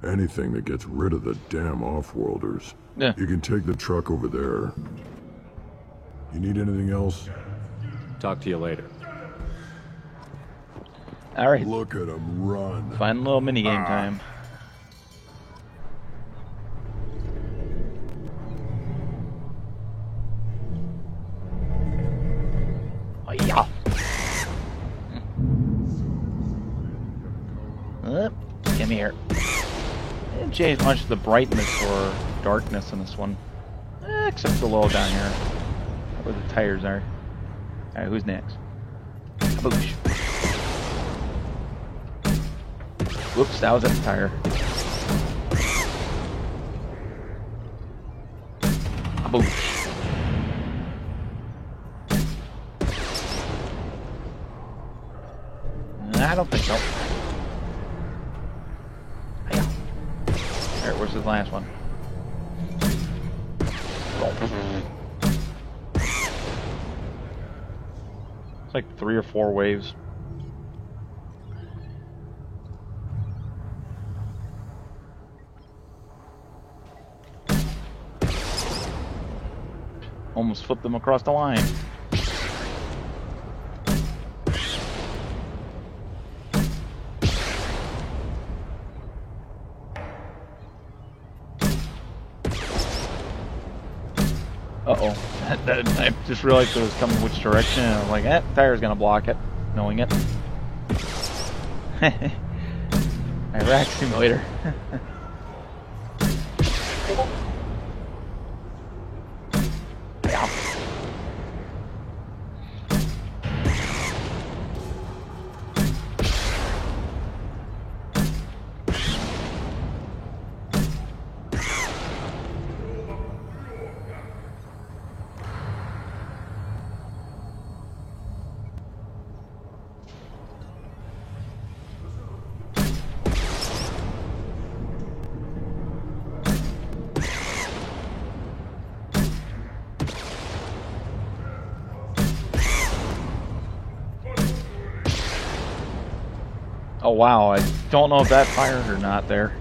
[SPEAKER 23] Anything that gets rid of the damn off-worlders.
[SPEAKER 1] Yeah.
[SPEAKER 23] You can take the truck over there. You need anything else?
[SPEAKER 3] Talk to you later.
[SPEAKER 1] Alright.
[SPEAKER 23] Look at him run.
[SPEAKER 1] Fun little mini game time. Oh yeah. Give me here. Didn't change much of the brightness or darkness in this one. Except a little down here. Where the tires are. Alright, who's next? Kaboosh. Whoops, that was at the tire. Kaboosh. I don't think so. Alright, where's the last one? It's like 3 or 4 waves. Almost flipped them across the line. Uh-oh. I just realized it was coming which direction, and I'm like, tire's gonna block it, knowing it. Iraq Simulator. Oh wow, I don't know if that fired or not there.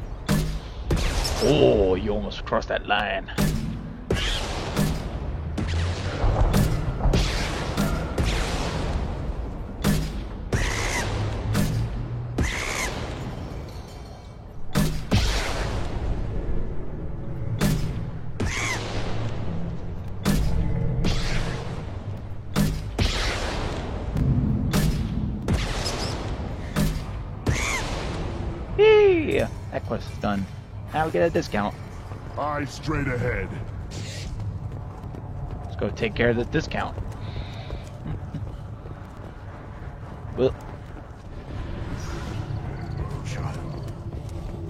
[SPEAKER 1] Oh, you almost crossed that line. That quest is done. Now we get a discount.
[SPEAKER 4] Eyes straight ahead.
[SPEAKER 1] Let's go take care of this discount. Well.
[SPEAKER 4] Shot.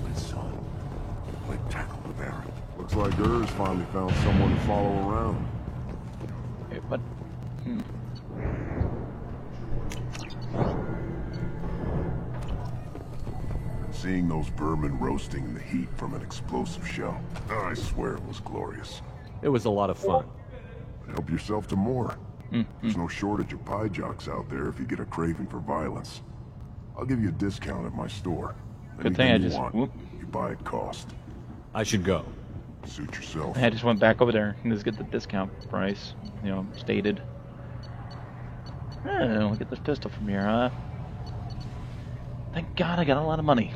[SPEAKER 4] My son. Quick, tackle the Baron. Looks like Gers finally found someone to follow around.
[SPEAKER 1] Hey, what?
[SPEAKER 4] Seeing those vermin roasting in the heat from an explosive shell, I swear it was glorious.
[SPEAKER 3] It was a lot of fun.
[SPEAKER 4] Help yourself to more. There's no shortage of pie jocks out there if you get a craving for violence. I'll give you a discount at my store.
[SPEAKER 1] Good thing I just...
[SPEAKER 4] You buy at cost.
[SPEAKER 3] I should go.
[SPEAKER 4] Suit yourself.
[SPEAKER 1] I just went back over there and just get the discount price, you know, stated. Oh, get this pistol from here, huh? Thank God I got a lot of money.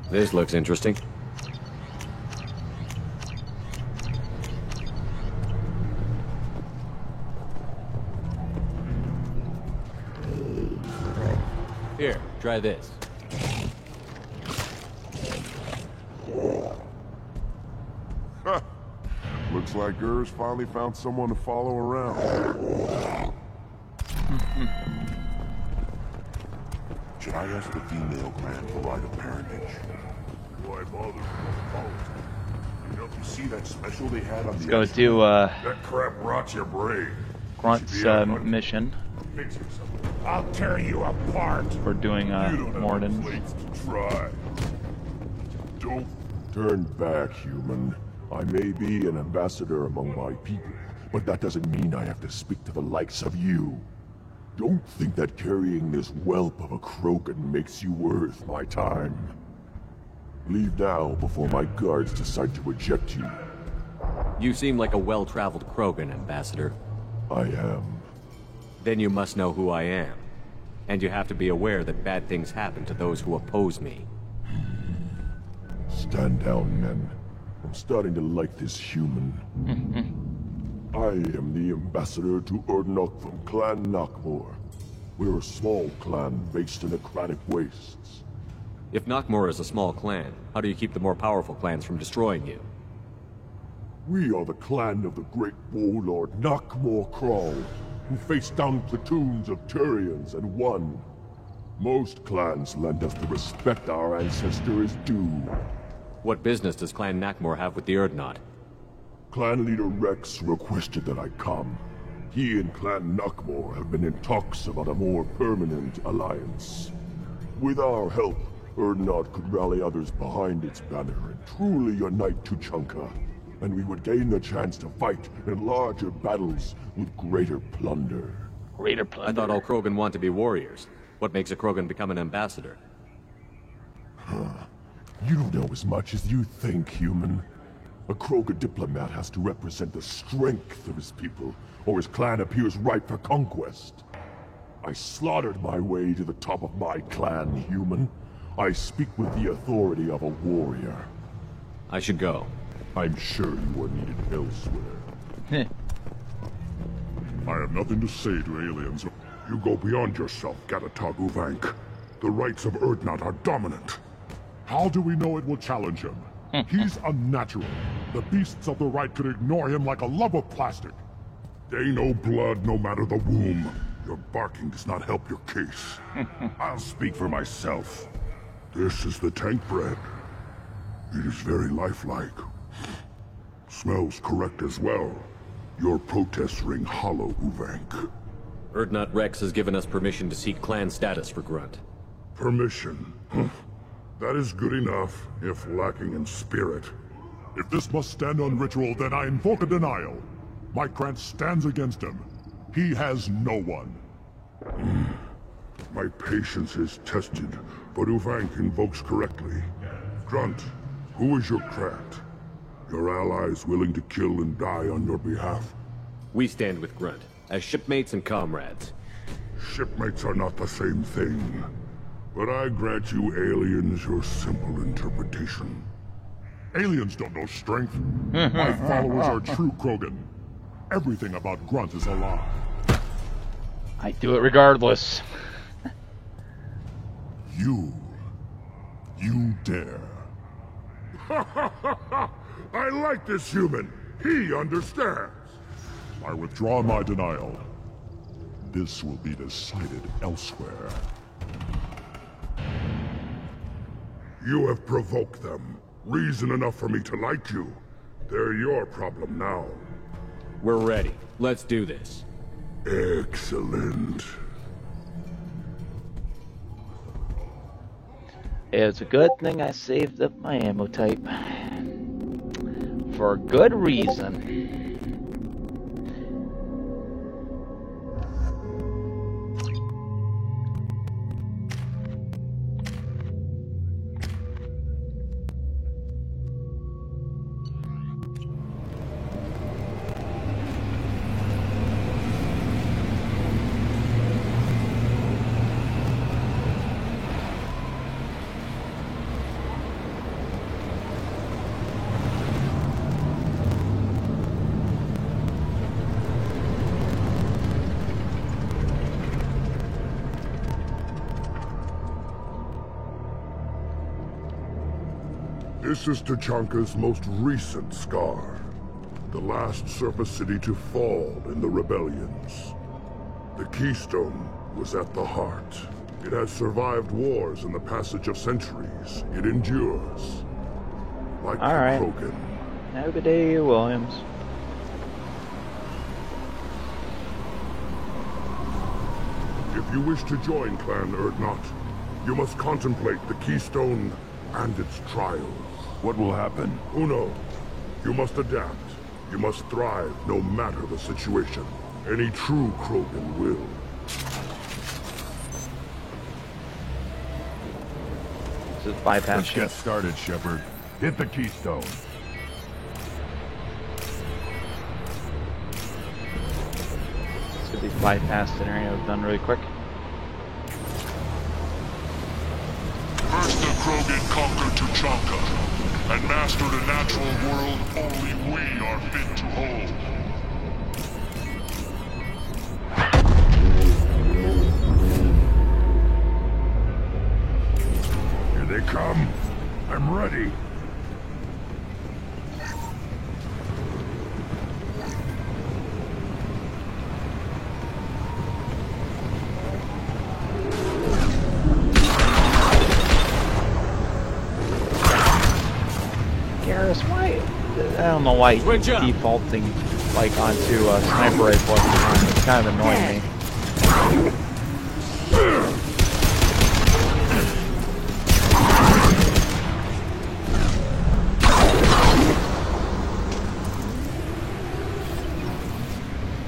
[SPEAKER 3] This looks interesting. Here, try this.
[SPEAKER 4] Looks like Gers finally found someone to follow around. Should I ask the female Grand for right of parentage? Why bother? You know, you see that special they had on
[SPEAKER 1] Let's go do
[SPEAKER 4] that crap rots your brain.
[SPEAKER 1] Grunt's mission.
[SPEAKER 4] I'll tear you apart.
[SPEAKER 1] We're doing Mordin's.
[SPEAKER 4] Try. Don't turn back, human. I may be an ambassador among my people, but that doesn't mean I have to speak to the likes of you. Don't think that carrying this whelp of a Krogan makes you worth my time. Leave now before my guards decide to eject you.
[SPEAKER 3] You seem like a well-traveled Krogan, Ambassador.
[SPEAKER 4] I am.
[SPEAKER 3] Then you must know who I am. And you have to be aware that bad things happen to those who oppose me.
[SPEAKER 4] Stand down, men. I'm starting to like this human. I am the ambassador to Urdnot from Clan Nakmor. We're a small clan based in the Kranik Wastes.
[SPEAKER 3] If Nakmor is a small clan, how do you keep the more powerful clans from destroying you?
[SPEAKER 4] We are the clan of the great warlord Nakmor Kral, who faced down platoons of Turians and won. Most clans lend us the respect our ancestor is due.
[SPEAKER 3] What business does Clan Nakmor have with the Urdnot?
[SPEAKER 4] Clan leader Rex requested that I come. He and Clan Nakmor have been in talks about a more permanent alliance. With our help, Urdnot could rally others behind its banner and truly unite Tuchanka, and we would gain the chance to fight in larger battles with greater plunder.
[SPEAKER 1] Greater plunder?
[SPEAKER 3] I thought all Krogan want to be warriors. What makes a Krogan become an ambassador?
[SPEAKER 4] You don't know as much as you think, human. A Krogan diplomat has to represent the strength of his people, or his clan appears ripe for conquest. I slaughtered my way to the top of my clan, human. I speak with the authority of a warrior.
[SPEAKER 3] I should go.
[SPEAKER 4] I'm sure you are needed elsewhere. I have nothing to say to aliens. You go beyond yourself, Gatatog Uvank. The rights of Urdnot are dominant. How do we know it will challenge him? He's unnatural. The beasts of the right could ignore him like a lump of plastic. They know blood no matter the womb. Your barking does not help your case. I'll speak for myself. This is the tank bread. It is very lifelike. Smells correct as well. Your protests ring hollow, Uvank.
[SPEAKER 3] Urdnot Rex has given us permission to seek clan status for Grunt.
[SPEAKER 4] Permission? That is good enough, if lacking in spirit. If this must stand on ritual, then I invoke a denial. My Grant stands against him. He has no one. My patience is tested, but Uvank invokes correctly. Grunt, who is your Grant? Your allies willing to kill and die on your behalf?
[SPEAKER 3] We stand with Grunt, as shipmates and comrades.
[SPEAKER 4] Shipmates are not the same thing. But I grant you aliens your simple interpretation. Aliens don't know strength. My followers are true Krogan. Everything about Grunt is a lie.
[SPEAKER 1] I do it regardless.
[SPEAKER 4] You dare. I like this human. He understands. I withdraw my denial. This will be decided elsewhere. You have provoked them. Reason enough for me to like you. They're your problem now.
[SPEAKER 3] We're ready. Let's do this.
[SPEAKER 4] Excellent.
[SPEAKER 1] It's a good thing I saved up my ammo type. For good reason.
[SPEAKER 4] This is Tuchanka's most recent scar. The last surface city to fall in the rebellions. The Keystone was at the heart. It has survived wars and the passage of centuries. It endures. Like Krogan.
[SPEAKER 1] Have a good day, Williams.
[SPEAKER 4] If you wish to join Clan Urdnot, you must contemplate the Keystone and its trials. What will happen? Who knows? You must adapt. You must thrive no matter the situation. Any true Krogan will.
[SPEAKER 1] This is bypass.
[SPEAKER 4] Let's get started, Shepard. Hit the Keystone.
[SPEAKER 1] Let's get these bypass scenarios done really quick.
[SPEAKER 23] First the Krogan conquered Tuchanka, and mastered a natural world only we are fit to hold.
[SPEAKER 4] Here they come. I'm ready.
[SPEAKER 1] I don't know why he's defaulting like onto a sniper rifle at the time. It's kind of annoying me.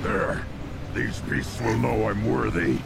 [SPEAKER 4] There. These beasts will know I'm worthy.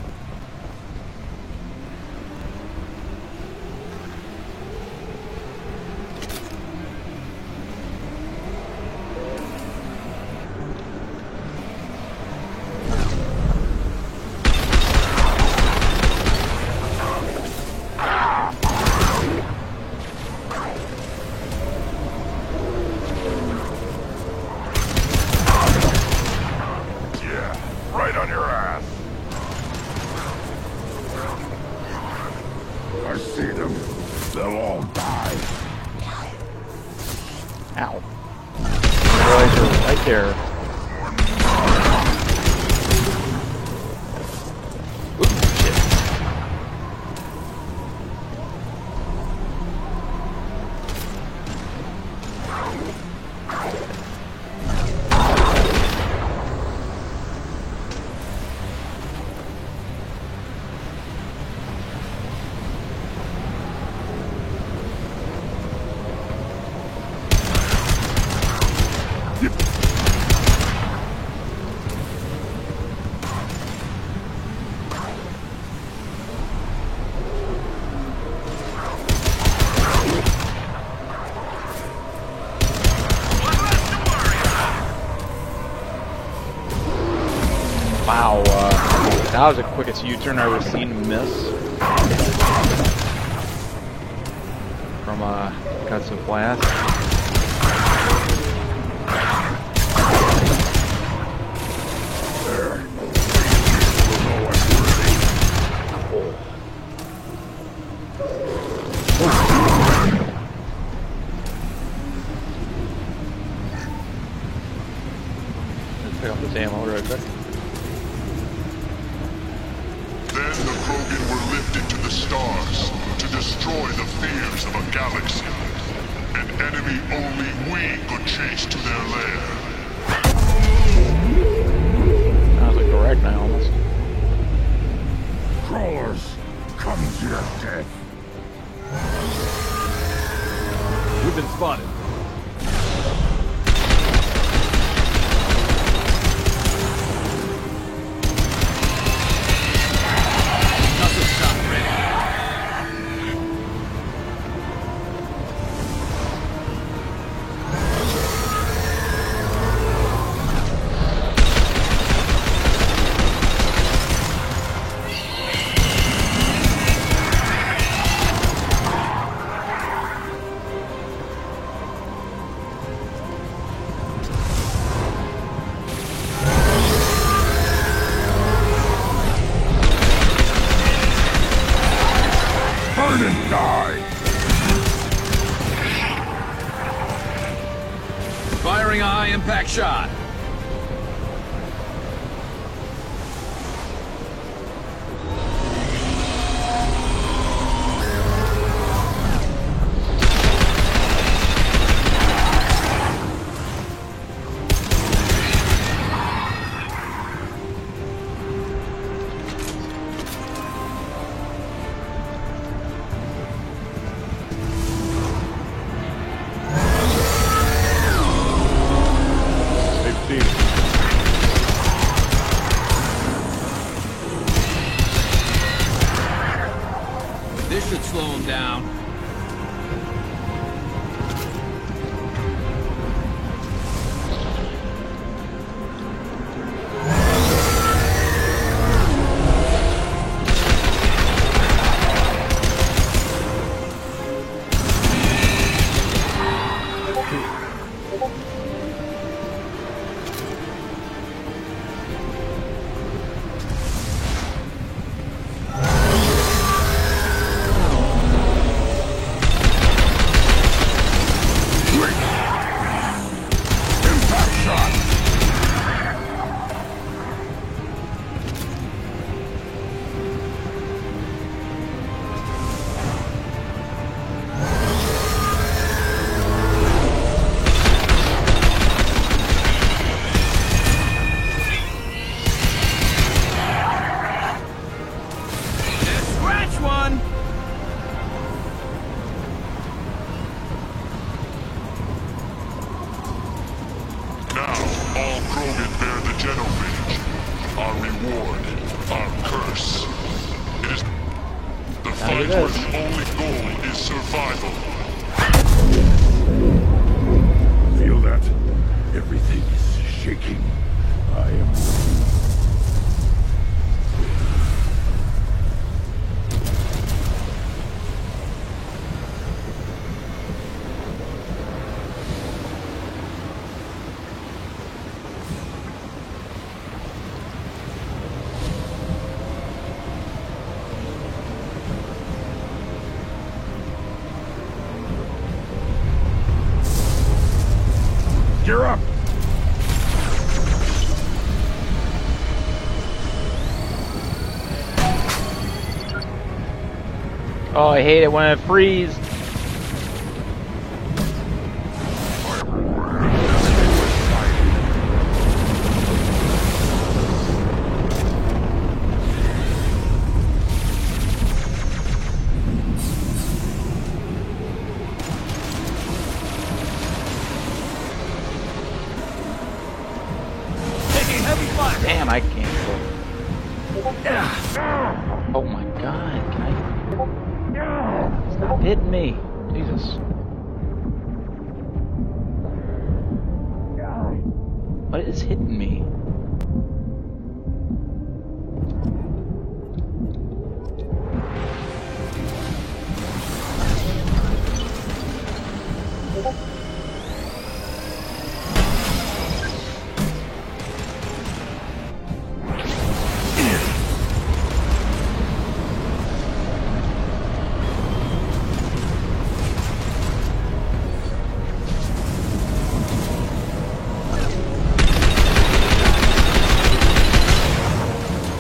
[SPEAKER 1] Wow, that was the quickest U-turn I've ever seen miss. From Guts of Blast.
[SPEAKER 4] galaxy. An enemy only we could chase to their lair.
[SPEAKER 1] Sounds like correct now, almost.
[SPEAKER 4] Crawlers, come to your death.
[SPEAKER 3] We've been spotted.
[SPEAKER 14] Firing a high-impact shot. This should slow him down.
[SPEAKER 4] Feel that? Everything is shaking. I am... Gear up!
[SPEAKER 1] Oh, I hate it when it freezes. Damn, I can't go. Oh my god, can I... Stop hitting me. Jesus. What is hitting me?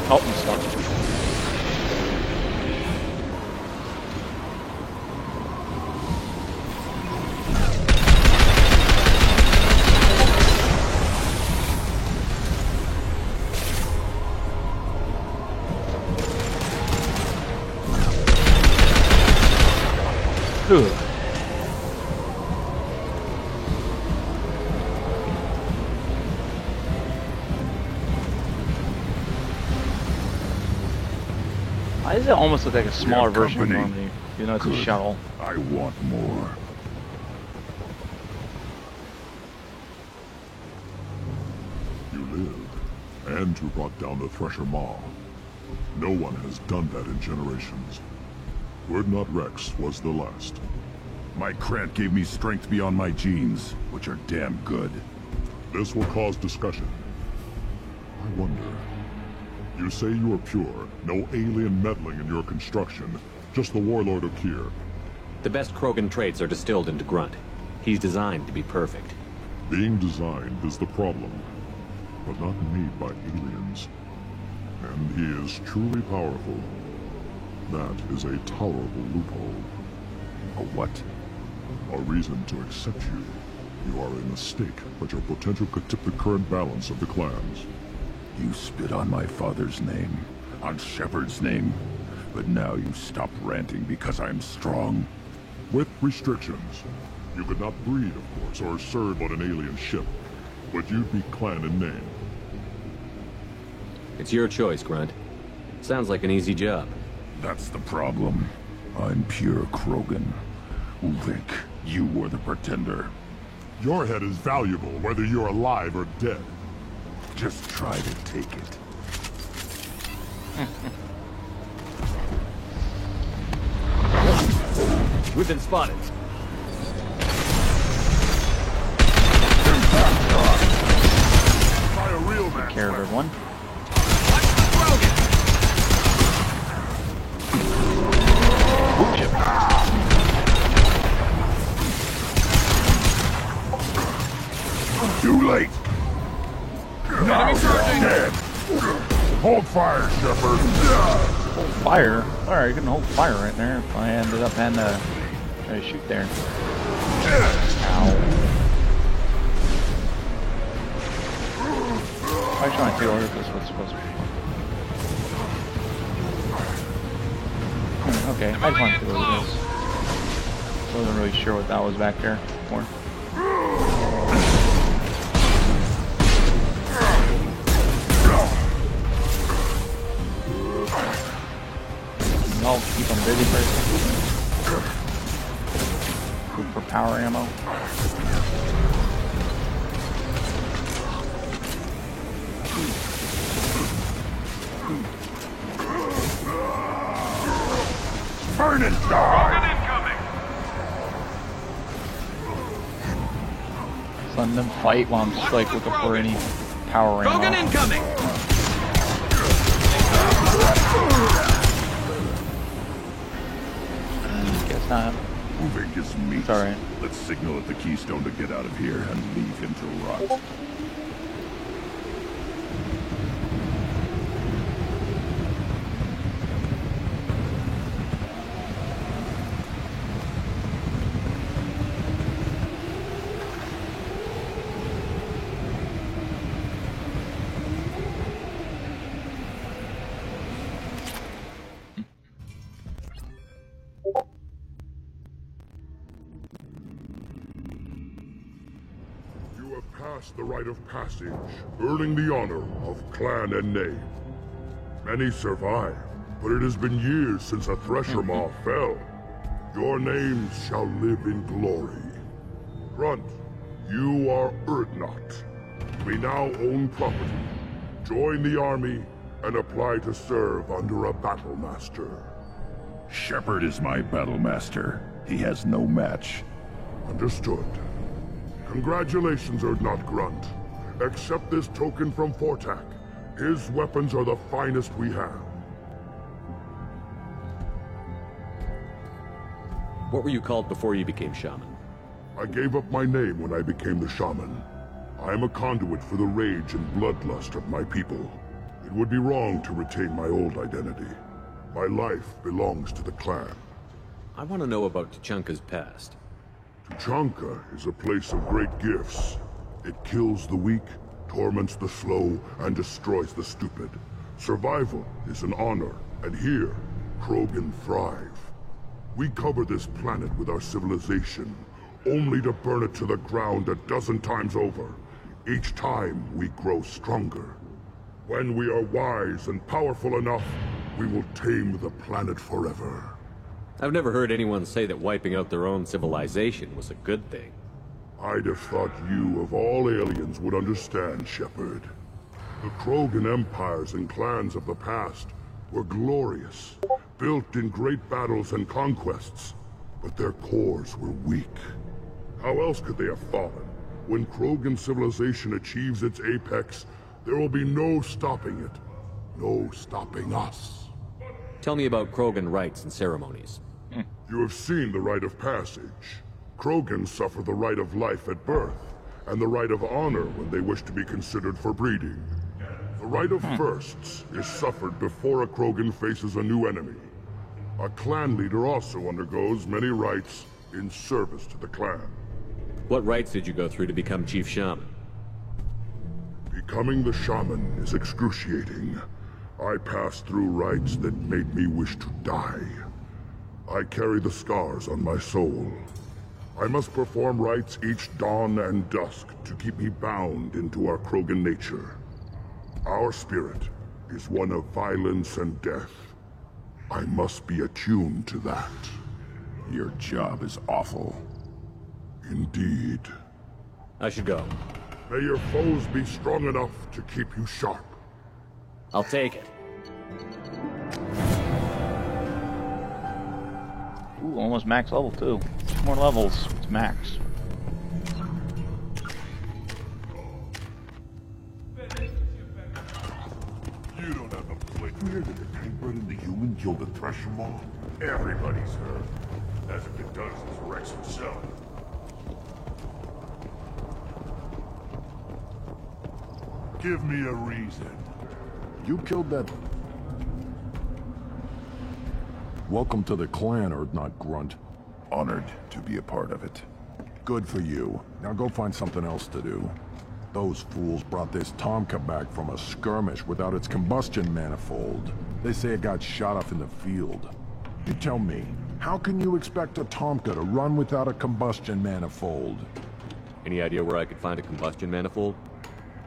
[SPEAKER 1] Oh, I'm stuck. Ugh. Why does it almost look like a smaller version of Normandy? You know, it's a shuttle.
[SPEAKER 4] I want more. You lived, and you brought down the Thresher Maw. No one has done that in generations. Urdnot Rex was the last.
[SPEAKER 12] My Krant gave me strength beyond my genes, which are damn good.
[SPEAKER 4] This will cause discussion. I wonder. You say you are pure, no alien meddling in your construction, just the Warlord Okeer.
[SPEAKER 3] The best Krogan traits are distilled into Grunt. He's designed to be perfect.
[SPEAKER 4] Being designed is the problem, but not made by aliens. And he is truly powerful. That is a tolerable loophole.
[SPEAKER 12] A what?
[SPEAKER 4] A reason to accept you. You are a mistake, but your potential could tip the current balance of the clans.
[SPEAKER 12] You spit on my father's name, on Shepard's name, but now you stop ranting because I'm strong.
[SPEAKER 4] With restrictions. You could not breed, of course, or serve on an alien ship, but you'd be clan in name.
[SPEAKER 3] It's your choice, Grunt. Sounds like an easy job.
[SPEAKER 12] That's the problem. I'm pure Krogan. Uvik, you were the pretender.
[SPEAKER 4] Your head is valuable, whether you're alive or dead.
[SPEAKER 12] Just try to take it.
[SPEAKER 3] We've been spotted.
[SPEAKER 4] Try a real man.
[SPEAKER 1] Take care of everyone.
[SPEAKER 4] Too late. Now you're dead. Hold fire, Shepard.
[SPEAKER 1] Hold fire? Alright, you can hold fire right there if I ended up having to try to shoot there. Ow. I'm trying to figure out if this was supposed to be. Okay, I just wanted to see what it is. Wasn't really sure what that was back there for. I'll keep them busy first. Good for power ammo.
[SPEAKER 4] Burn and die!
[SPEAKER 1] Letting them fight while I'm just like looking for any power ammo.
[SPEAKER 14] Krogan incoming!
[SPEAKER 1] Guess not.
[SPEAKER 12] Uvik is meat.
[SPEAKER 1] It's alright.
[SPEAKER 12] Let's signal at the Keystone to get out of here and leave him to rot.
[SPEAKER 4] The rite of passage, earning the honor of clan and name. Many survive, but it has been years since a Thresher Maw fell. Your names shall live in glory. Grunt, you are Urdnot. We now own property. Join the army and apply to serve under a battle master.
[SPEAKER 12] Shepard is my battle master. He has no match.
[SPEAKER 4] Understood. Congratulations, Urdnot Grunt. Accept this token from Fortak. His weapons are the finest we have.
[SPEAKER 3] What were you called before you became shaman?
[SPEAKER 4] I gave up my name when I became the shaman. I am a conduit for the rage and bloodlust of my people. It would be wrong to retain my old identity. My life belongs to the clan.
[SPEAKER 3] I want to know about Tuchanka's past.
[SPEAKER 4] Tuchanka is a place of great gifts. It kills the weak, torments the slow, and destroys the stupid. Survival is an honor, and here, Krogan thrive. We cover this planet with our civilization, only to burn it to the ground a dozen times over. Each time, we grow stronger. When we are wise and powerful enough, we will tame the planet forever.
[SPEAKER 3] I've never heard anyone say that wiping out their own civilization was a good thing.
[SPEAKER 4] I'd have thought you, of all aliens, would understand, Shepard. The Krogan empires and clans of the past were glorious, built in great battles and conquests, but their cores were weak. How else could they have fallen? When Krogan civilization achieves its apex, there will be no stopping it. No stopping us.
[SPEAKER 3] Tell me about Krogan rites and ceremonies.
[SPEAKER 4] You have seen the rite of passage. Krogans suffer the rite of life at birth, and the rite of honor when they wish to be considered for breeding. The rite of firsts is suffered before a Krogan faces a new enemy. A clan leader also undergoes many rites in service to the clan.
[SPEAKER 3] What rites did you go through to become Chief Shaman?
[SPEAKER 4] Becoming the Shaman is excruciating. I passed through rites that made me wish to die. I carry the scars on my soul. I must perform rites each dawn and dusk to keep me bound into our Krogan nature. Our spirit is one of violence and death. I must be attuned to that.
[SPEAKER 12] Your job is awful.
[SPEAKER 4] Indeed.
[SPEAKER 3] I should go.
[SPEAKER 4] May your foes be strong enough to keep you sharp.
[SPEAKER 3] I'll take it.
[SPEAKER 1] Ooh, almost max level too. 2 more levels. It's max.
[SPEAKER 4] You don't have a plate here that the Tangbred and the human killed the Thresher Maw? Everybody's heard. As if it does is Rex himself. Give me a reason.
[SPEAKER 12] You killed that... Welcome to the clan, Urdnot Grunt. Honored to be a part of it. Good for you. Now go find something else to do. Those fools brought this Tomka back from a skirmish without its combustion manifold. They say it got shot off in the field. You tell me, how can you expect a Tomka to run without a combustion manifold?
[SPEAKER 3] Any idea where I could find a combustion manifold?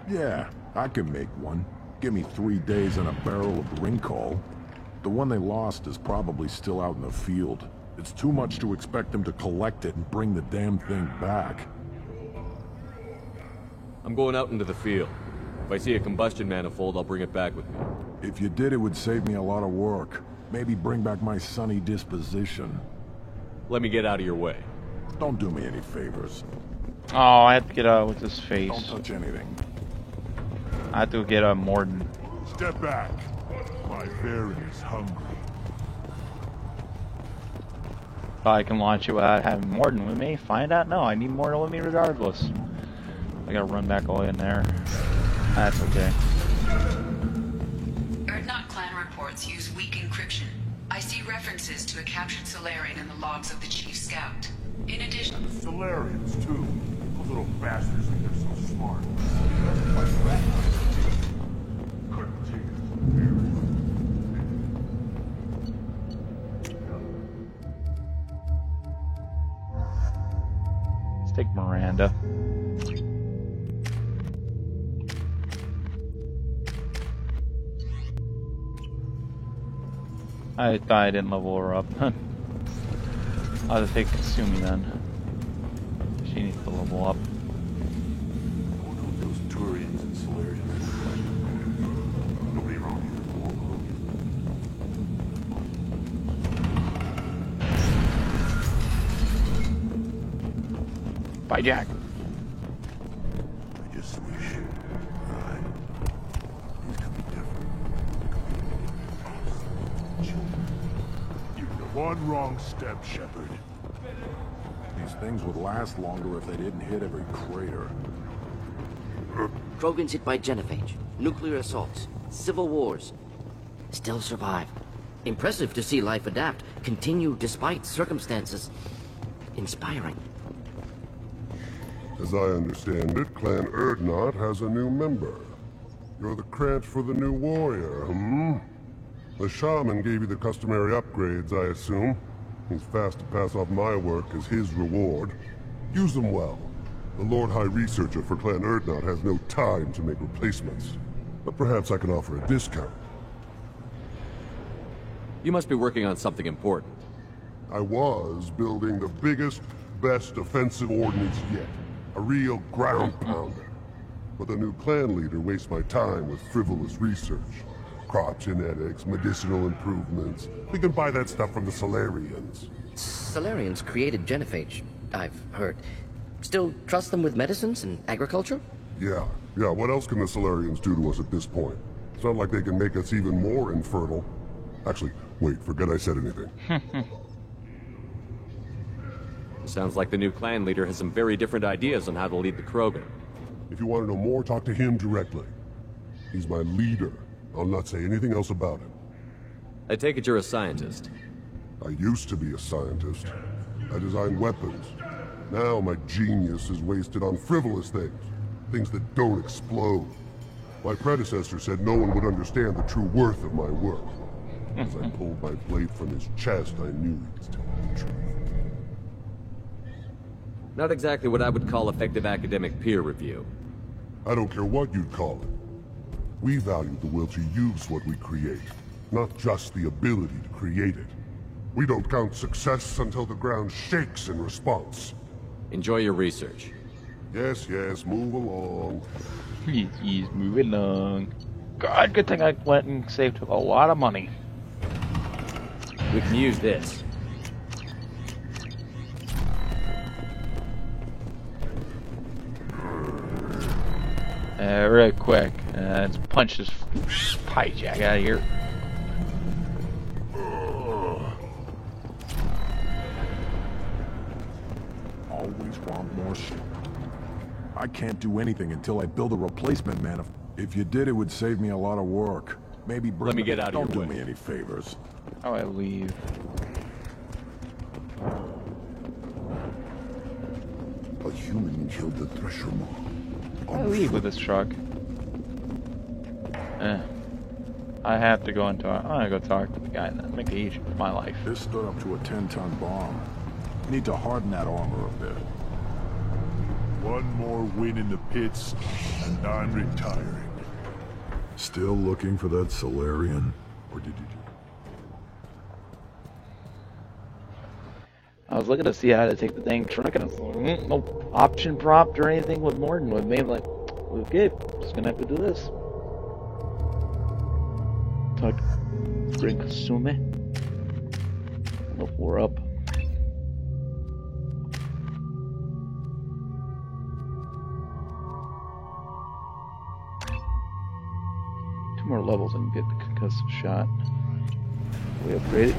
[SPEAKER 12] Yeah, I can make one. Give me 3 days and a barrel of Ringcall. The one they lost is probably still out in the field. It's too much to expect them to collect it and bring the damn thing back.
[SPEAKER 3] I'm going out into the field. If I see a combustion manifold, I'll bring it back with me.
[SPEAKER 12] If you did, it would save me a lot of work. Maybe bring back my sunny disposition.
[SPEAKER 3] Let me get out of your way.
[SPEAKER 12] Don't do me any favors.
[SPEAKER 1] Oh, I have to get out with this face.
[SPEAKER 12] Don't touch anything.
[SPEAKER 1] I have to get a Mordin.
[SPEAKER 4] Step back. My bear is hungry.
[SPEAKER 1] If I can launch it without having Mordin with me, find out. No, I need Mordin with me regardless. I gotta run back all the way in there. That's okay.
[SPEAKER 6] Urdnot clan reports use weak encryption. I see references to a captured Solarian in the logs of the Chief Scout. In addition...
[SPEAKER 4] The Solarians, too. Those little bastards think they're so smart.
[SPEAKER 1] Let's take Miranda. I thought I didn't level her up. I'll have to take Kasumi then. She needs to level up.
[SPEAKER 4] Those Turians and Solarians. Nobody around here.
[SPEAKER 1] Bye, Jack.
[SPEAKER 4] I just wish. Things could be different. One wrong step, Shepard.
[SPEAKER 12] These things would last longer if they didn't hit every crater.
[SPEAKER 21] Krogans hit by genophage, nuclear assaults, civil wars. Still survive. Impressive to see life adapt, continue despite circumstances. Inspiring.
[SPEAKER 4] As I understand it, Clan Urdnot has a new member. You're the Krant for the new warrior, hmm? The shaman gave you the customary upgrades, I assume. He's fast to pass off my work as his reward. Use them well. The Lord High Researcher for Clan Urdnot has no time to make replacements. But perhaps I can offer a discount.
[SPEAKER 3] You must be working on something important.
[SPEAKER 4] I was building the biggest, best offensive ordnance yet. A real ground pounder. But the new clan leader wastes my time with frivolous research. Crop genetics, medicinal improvements. We can buy that stuff from the Salarians.
[SPEAKER 21] Salarians created genophage, I've heard. Still trust them with medicines and agriculture?
[SPEAKER 4] Yeah. What else can the Salarians do to us at this point? It's not like they can make us even more infertile. Actually, wait, forget I said anything.
[SPEAKER 3] Sounds like the new clan leader has some very different ideas on how to lead the Krogan.
[SPEAKER 4] If you want to know more, talk to him directly. He's my leader. I'll not say anything else about him.
[SPEAKER 3] I take it you're a scientist.
[SPEAKER 4] I used to be a scientist. I designed weapons. Now my genius is wasted on frivolous things. Things that don't explode. My predecessor said no one would understand the true worth of my work. As I pulled my blade from his chest, I knew he was telling the truth.
[SPEAKER 3] Not exactly what I would call effective academic peer review.
[SPEAKER 4] I don't care what you'd call it. We value the will to use what we create, not just the ability to create it. We don't count success until the ground shakes in response.
[SPEAKER 3] Enjoy your research.
[SPEAKER 4] Yes, move along.
[SPEAKER 1] He's moving along. God, good thing I went and saved a lot of money.
[SPEAKER 3] We can use this.
[SPEAKER 1] Real quick, let's punch this hijack out of here.
[SPEAKER 12] Always want more shit. I can't do anything until I build a replacement man. If you did, it would save me a lot of work. Maybe
[SPEAKER 3] let me get out of your way.
[SPEAKER 12] Don't do me any favors.
[SPEAKER 1] How do I leave?
[SPEAKER 4] A human killed the Thresher Maw.
[SPEAKER 1] I leave with this truck. I have to go into. I'm gonna go talk to the guy and make it easier for my life.
[SPEAKER 12] This stood up to a 10-ton bomb. Need to harden that armor a bit.
[SPEAKER 4] One more win in the pits, and I'm retiring.
[SPEAKER 12] Still looking for that Salarian? Or did you?
[SPEAKER 1] I was looking to see how to take the dang truck, and I was like, no option prompt or anything with Morton with me. I'm like, okay, just gonna have to do this. Talk bring Kasumi. Look, we're up. Two more levels and get the concussive shot. We upgraded.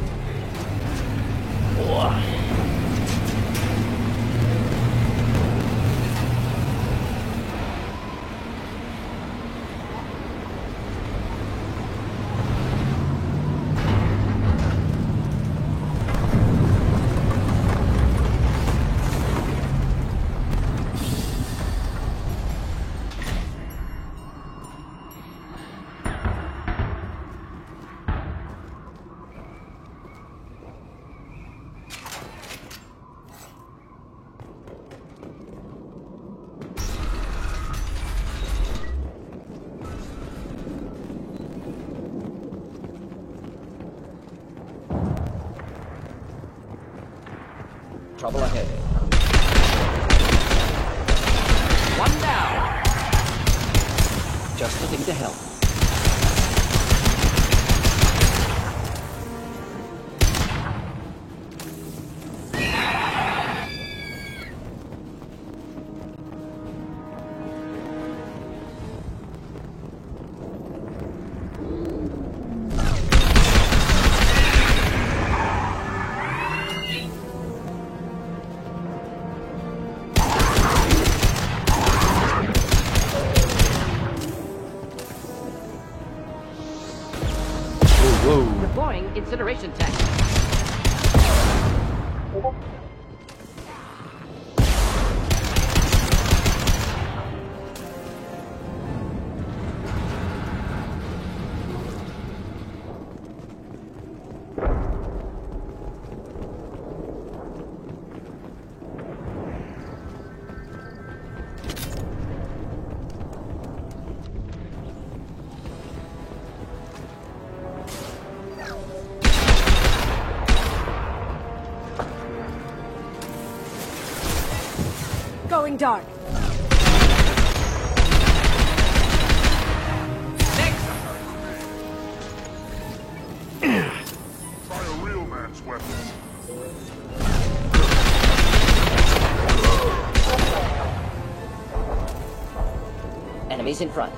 [SPEAKER 21] Trouble ahead. One down. Just the thing to help. Deploying incineration tech.
[SPEAKER 20] going dark.
[SPEAKER 4] Try a real man's weapon.
[SPEAKER 21] Enemies in front.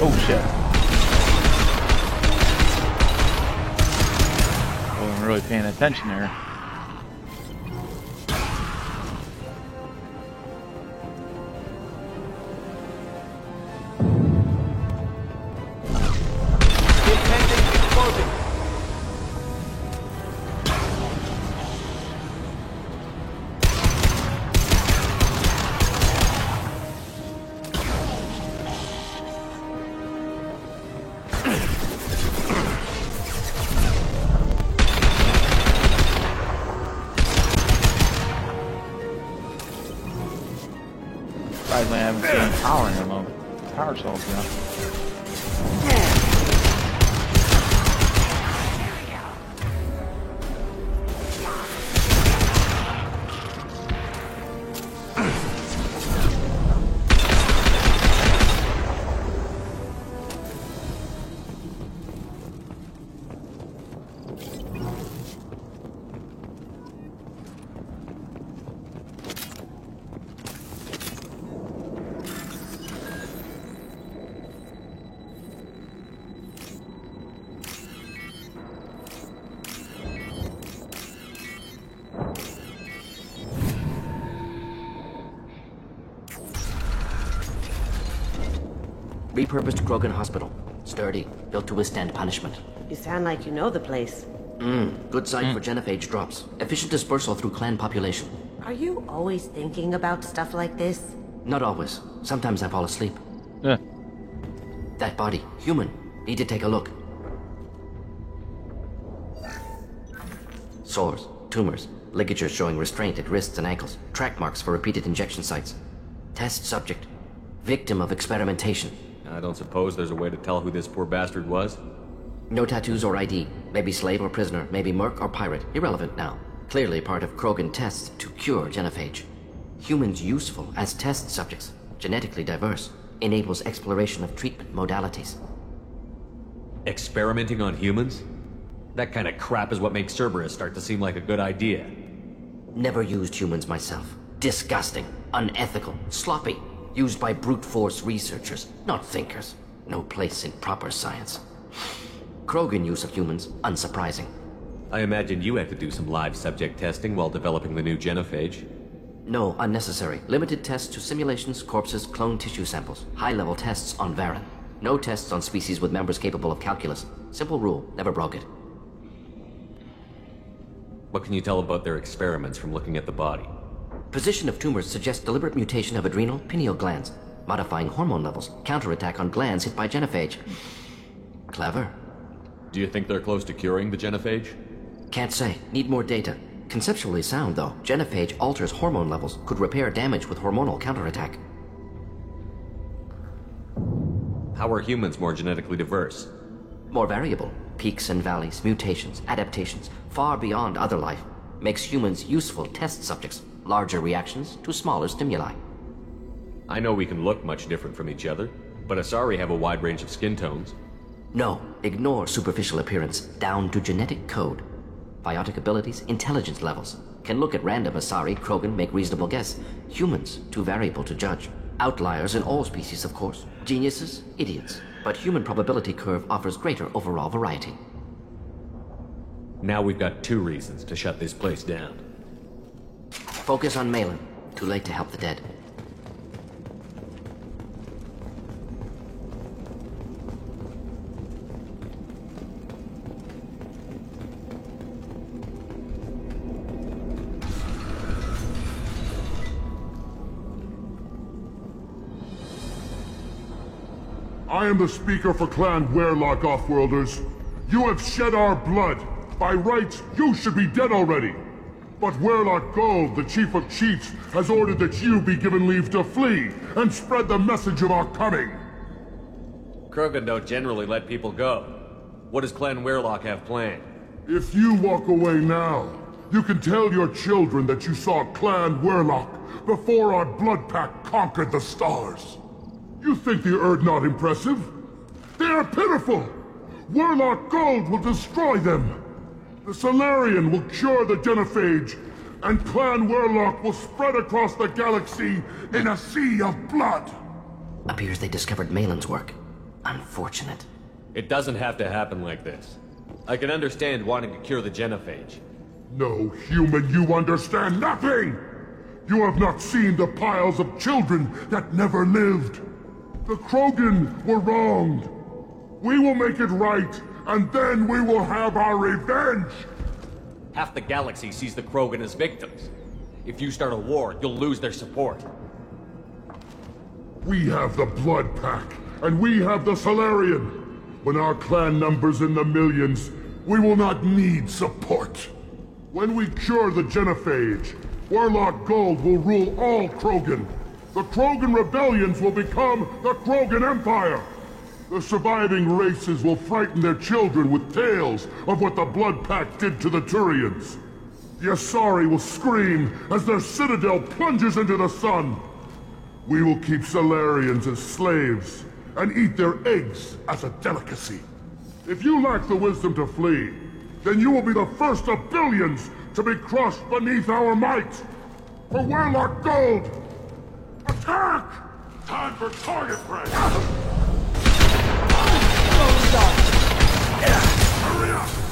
[SPEAKER 1] Oh shit. Wasn't really paying attention there. I haven't seen power in a moment. Power cells now.
[SPEAKER 21] Repurposed Krogan Hospital. Sturdy, built to withstand punishment.
[SPEAKER 17] You sound like you know the place.
[SPEAKER 21] Good site for genophage drops. Efficient dispersal through clan population.
[SPEAKER 17] Are you always thinking about stuff like this?
[SPEAKER 21] Not always. Sometimes I fall asleep.
[SPEAKER 1] Yeah.
[SPEAKER 21] That body, human. Need to take a look. Sores, tumors, ligatures showing restraint at wrists and ankles, track marks for repeated injection sites. Test subject. Victim of experimentation.
[SPEAKER 3] I don't suppose there's a way to tell who this poor bastard was?
[SPEAKER 21] No tattoos or ID. Maybe slave or prisoner, maybe merc or pirate. Irrelevant now. Clearly part of Krogan tests to cure genophage. Humans useful as test subjects. Genetically diverse. Enables exploration of treatment modalities.
[SPEAKER 3] Experimenting on humans? That kind of crap is what makes Cerberus start to seem like a good idea.
[SPEAKER 21] Never used humans myself. Disgusting. Unethical. Sloppy. Used by brute force researchers, not thinkers. No place in proper science. Krogan use of humans, unsurprising.
[SPEAKER 3] I imagine you had to do some live subject testing while developing the new genophage.
[SPEAKER 21] No, unnecessary. Limited tests to simulations, corpses, cloned tissue samples. High-level tests on Varen. No tests on species with members capable of calculus. Simple rule, never broke it.
[SPEAKER 3] What can you tell about their experiments from looking at the body?
[SPEAKER 21] Position of tumors suggests deliberate mutation of adrenal, pineal glands, modifying hormone levels, counterattack on glands hit by genophage. Clever.
[SPEAKER 3] Do you think they're close to curing the genophage?
[SPEAKER 21] Can't say. Need more data. Conceptually sound, though. Genophage alters hormone levels, could repair damage with hormonal counterattack.
[SPEAKER 3] How are humans more genetically diverse?
[SPEAKER 21] More variable. Peaks and valleys, mutations, adaptations, far beyond other life. Makes humans useful test subjects. Larger reactions to smaller stimuli.
[SPEAKER 3] I know we can look much different from each other, but Asari have a wide range of skin tones.
[SPEAKER 21] No, ignore superficial appearance, down to genetic code. Biotic abilities, intelligence levels. Can look at random Asari, Krogan, make reasonable guess. Humans, too variable to judge. Outliers in all species, of course. Geniuses, idiots. But human probability curve offers greater overall variety.
[SPEAKER 3] Now we've got 2 reasons to shut this place down.
[SPEAKER 21] Focus on Malin. Too late to help the dead.
[SPEAKER 4] I am the speaker for Clan Werlock, Offworlders. You have shed our blood. By rights, you should be dead already. But Werlock Gold, the Chief of Chiefs, has ordered that you be given leave to flee and spread the message of our coming.
[SPEAKER 3] Krogan don't generally let people go. What does Clan Werlock have planned?
[SPEAKER 4] If you walk away now, you can tell your children that you saw Clan Werlock before our blood pact conquered the stars. You think the Erd not impressive? They are pitiful! Werlock Gold will destroy them! The Solarian will cure the Genophage, and Clan Werlock will spread across the galaxy in a sea of blood!
[SPEAKER 21] Appears they discovered Malin's work. Unfortunate.
[SPEAKER 3] It doesn't have to happen like this. I can understand wanting to cure the Genophage.
[SPEAKER 4] No, human, you understand nothing! You have not seen the piles of children that never lived. The Krogan were wronged. We will make it right, and then we will have our revenge!
[SPEAKER 3] Half the galaxy sees the Krogan as victims. If you start a war, you'll lose their support.
[SPEAKER 4] We have the Blood Pack, and we have the Solarian. When our clan numbers in the millions, we will not need support. When we cure the Genophage, Werlock Gold will rule all Krogan. The Krogan rebellions will become the Krogan Empire. The surviving races will frighten their children with tales of what the Blood Pact did to the Turians. The Asari will scream as their citadel plunges into the sun. We will keep Solarians as slaves and eat their eggs as a delicacy. If you lack the wisdom to flee, then you will be the first of billions to be crushed beneath our might. For Werlock Gold! Attack! Time for target practice! Hurry up!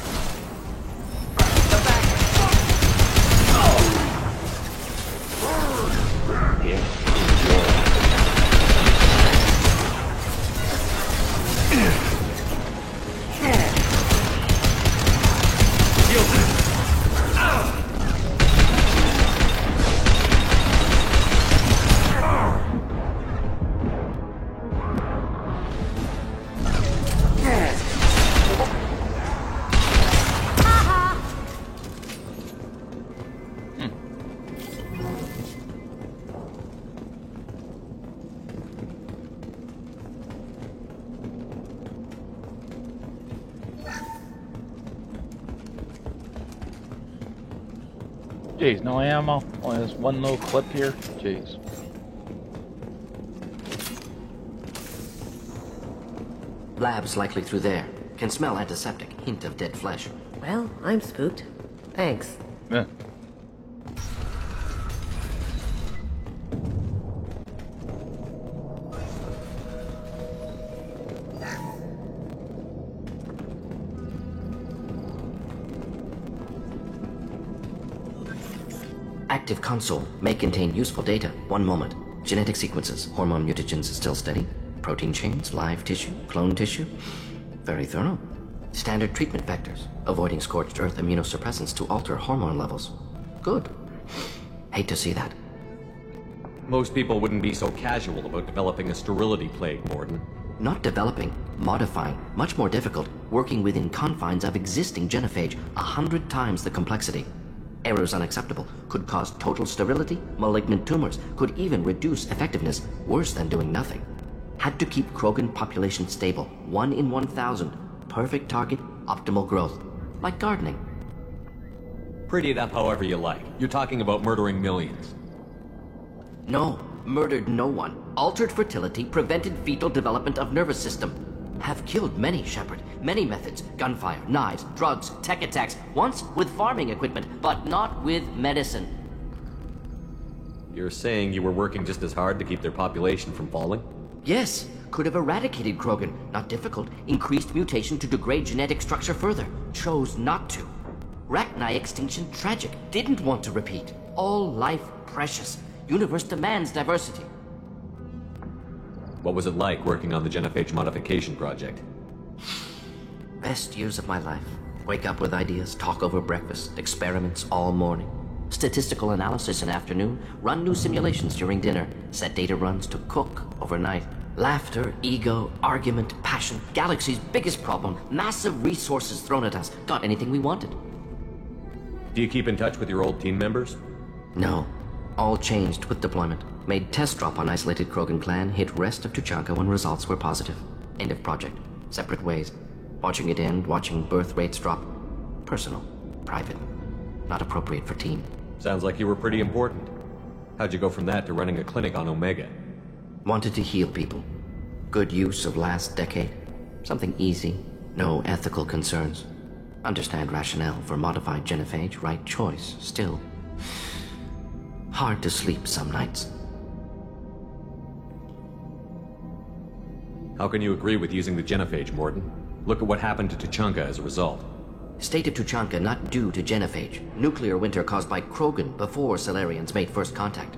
[SPEAKER 1] Jeez, no ammo? Only this one little clip here? Jeez.
[SPEAKER 21] Lab's likely through there. Can smell antiseptic. Hint of dead flesh.
[SPEAKER 17] Well, I'm spooked. Thanks.
[SPEAKER 1] Yeah.
[SPEAKER 21] Active console may contain useful data. One moment. Genetic sequences. Hormone mutagens is still steady. Protein chains, live tissue, clone tissue. Very thorough. Standard treatment vectors. Avoiding scorched earth immunosuppressants to alter hormone levels. Good. Hate to see that.
[SPEAKER 3] Most people wouldn't be so casual about developing a sterility plague, Mordin.
[SPEAKER 21] Not developing, modifying, much more difficult, working within confines of existing genophage, 100 times the complexity. Errors unacceptable, could cause total sterility, malignant tumors, could even reduce effectiveness, worse than doing nothing. Had to keep Krogan population stable, 1 in 1,000. Perfect target, optimal growth. Like gardening.
[SPEAKER 3] Pretty it up however you like. You're talking about murdering millions.
[SPEAKER 21] No, murdered no one. Altered fertility, prevented fetal development of nervous system. Have killed many, Shepard. Many methods. Gunfire, knives, drugs, tech attacks. Once with farming equipment, but not with medicine.
[SPEAKER 3] You're saying you were working just as hard to keep their population from falling?
[SPEAKER 21] Yes. Could have eradicated Krogan. Not difficult. Increased mutation to degrade genetic structure further. Chose not to. Rachni extinction tragic. Didn't want to repeat. All life precious. Universe demands diversity.
[SPEAKER 3] What was it like working on the Genophage modification project?
[SPEAKER 21] Best years of my life. Wake up with ideas, talk over breakfast, experiments all morning. Statistical analysis in afternoon, run new simulations during dinner, set data runs to cook overnight, Laughter, ego, argument, passion. Galaxy's biggest problem. Massive resources thrown at us. Got anything we wanted.
[SPEAKER 3] Do you keep in touch with your old team members?
[SPEAKER 21] No. All changed with deployment. Made test drop on isolated Krogan clan, hit rest of Tuchanka when results were positive. End of project. Separate ways. Watching it end, watching birth rates drop. Personal. Private. Not appropriate for team.
[SPEAKER 3] Sounds like you were pretty important. How'd you go from that to running a clinic on Omega?
[SPEAKER 21] Wanted to heal people. Good use of last decade. Something easy. No ethical concerns. Understand rationale for modified genophage, right choice. Still. Hard to sleep some nights.
[SPEAKER 3] How can you agree with using the genophage, Mordin? Look at what happened to Tuchanka as a result.
[SPEAKER 21] State of Tuchanka not due to genophage. Nuclear winter caused by Krogan before Salarians made first contact.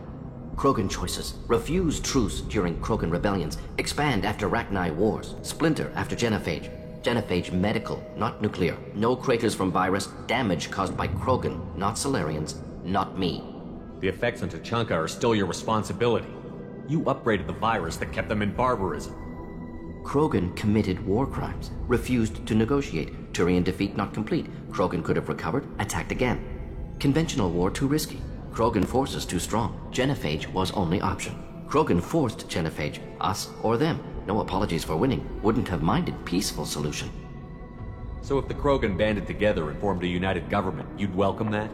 [SPEAKER 21] Krogan choices. Refuse truce during Krogan rebellions. Expand after Rachni wars. Splinter after genophage. Genophage medical, not nuclear. No craters from virus. Damage caused by Krogan, not Salarians, not me.
[SPEAKER 3] The effects on Tuchanka are still your responsibility. You upgraded the virus that kept them in barbarism.
[SPEAKER 21] Krogan committed war crimes. Refused to negotiate. Turian defeat not complete. Krogan could have recovered, attacked again. Conventional war too risky. Krogan forces too strong. Genophage was only option. Krogan forced genophage, us or them. No apologies for winning. Wouldn't have minded peaceful solution.
[SPEAKER 3] So if the Krogan banded together and formed a united government, you'd welcome that?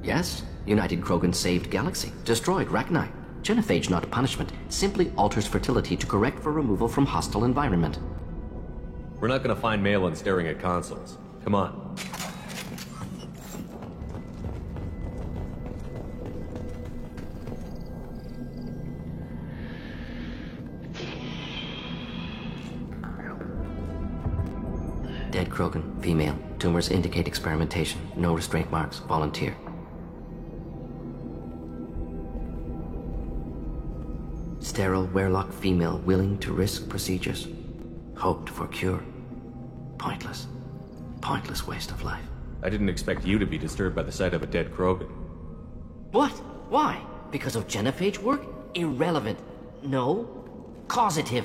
[SPEAKER 21] Yes. United Krogan saved Galaxy. Destroyed Rachni. Genophage not punishment. Simply alters fertility to correct for removal from hostile environment.
[SPEAKER 3] We're not gonna find Malin staring at consoles. Come on.
[SPEAKER 21] Dead Krogan, female. Tumors indicate experimentation. No restraint marks. Volunteer. Sterile Werelock female willing to risk procedures. Hoped for cure. Pointless. Pointless waste of life.
[SPEAKER 3] I didn't expect you to be disturbed by the sight of a dead Krogan.
[SPEAKER 21] What? Why? Because of genophage work? Irrelevant. No. Causative.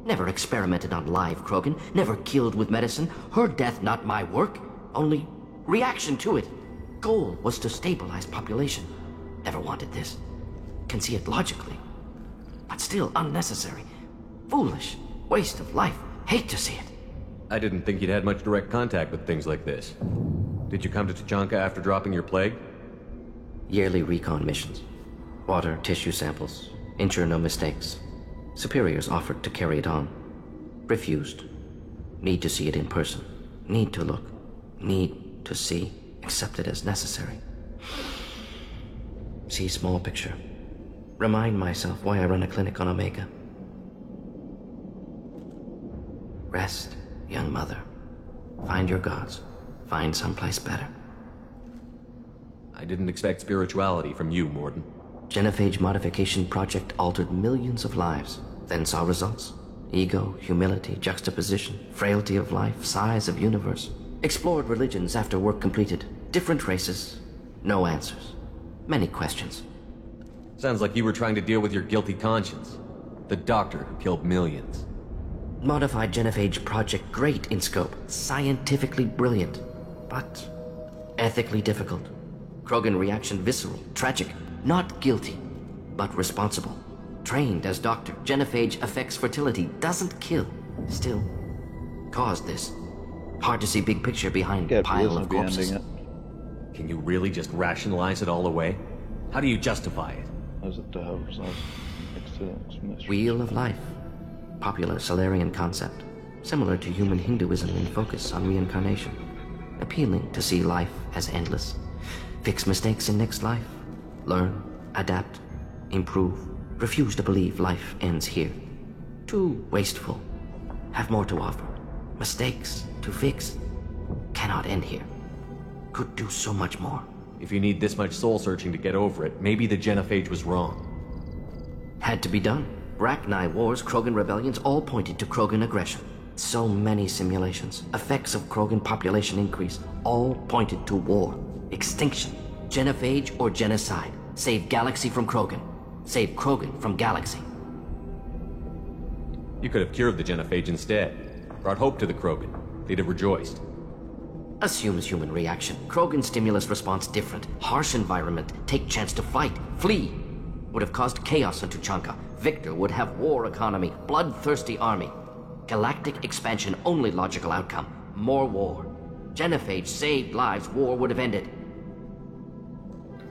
[SPEAKER 21] Never experimented on live Krogan. Never killed with medicine. Her death not my work. Only reaction to it. Goal was to stabilize population. Never wanted this. Can see it logically. But still unnecessary. Foolish. Waste of life. Hate to see it.
[SPEAKER 3] I didn't think you'd had much direct contact with things like this. Did you come to Tuchanka after dropping your plague?
[SPEAKER 21] Yearly recon missions. Water, tissue samples. Ensure no mistakes. Superiors offered to carry it on. Refused. Need to see it in person. Need to look. Need to see. Accept it as necessary. See small picture. Remind myself why I run a clinic on Omega. Rest, young mother. Find your gods. Find someplace better.
[SPEAKER 3] I didn't expect spirituality from you, Mordin.
[SPEAKER 21] Genophage modification project altered millions of lives, then saw results. Ego, humility, juxtaposition, frailty of life, size of universe. Explored religions after work completed. Different races. No answers. Many questions.
[SPEAKER 3] Sounds like you were trying to deal with your guilty conscience. The doctor who killed millions.
[SPEAKER 21] Modified genophage project great in scope. Scientifically brilliant. But ethically difficult. Krogan reaction visceral, tragic. Not guilty, but responsible. Trained as doctor. Genophage affects fertility, doesn't kill. Still, caused this. Hard to see big picture behind pile of corpses.
[SPEAKER 3] Can you really just rationalize it all away? How do you justify it?
[SPEAKER 21] Wheel of Life. Popular Salarian concept. Similar to human Hinduism in focus on reincarnation. Appealing to see life as endless. Fix mistakes in next life. Learn, adapt, improve. Refuse to believe life ends here. Too wasteful. Have more to offer. Mistakes to fix. Cannot end here. Could do so much more.
[SPEAKER 3] If you need this much soul-searching to get over it, maybe the genophage was wrong.
[SPEAKER 21] Had to be done. Rachni wars, Krogan rebellions, all pointed to Krogan aggression. So many simulations. Effects of Krogan population increase. All pointed to war. Extinction. Genophage or genocide. Save Galaxy from Krogan. Save Krogan from Galaxy.
[SPEAKER 3] You could have cured the genophage instead. Brought hope to the Krogan. They'd have rejoiced.
[SPEAKER 21] Assumes human reaction. Krogan stimulus response different. Harsh environment. Take chance to fight. Flee. Would have caused chaos on Tuchanka. Victor would have war economy. Bloodthirsty army. Galactic expansion only logical outcome. More war. Genophage saved lives. War would have ended.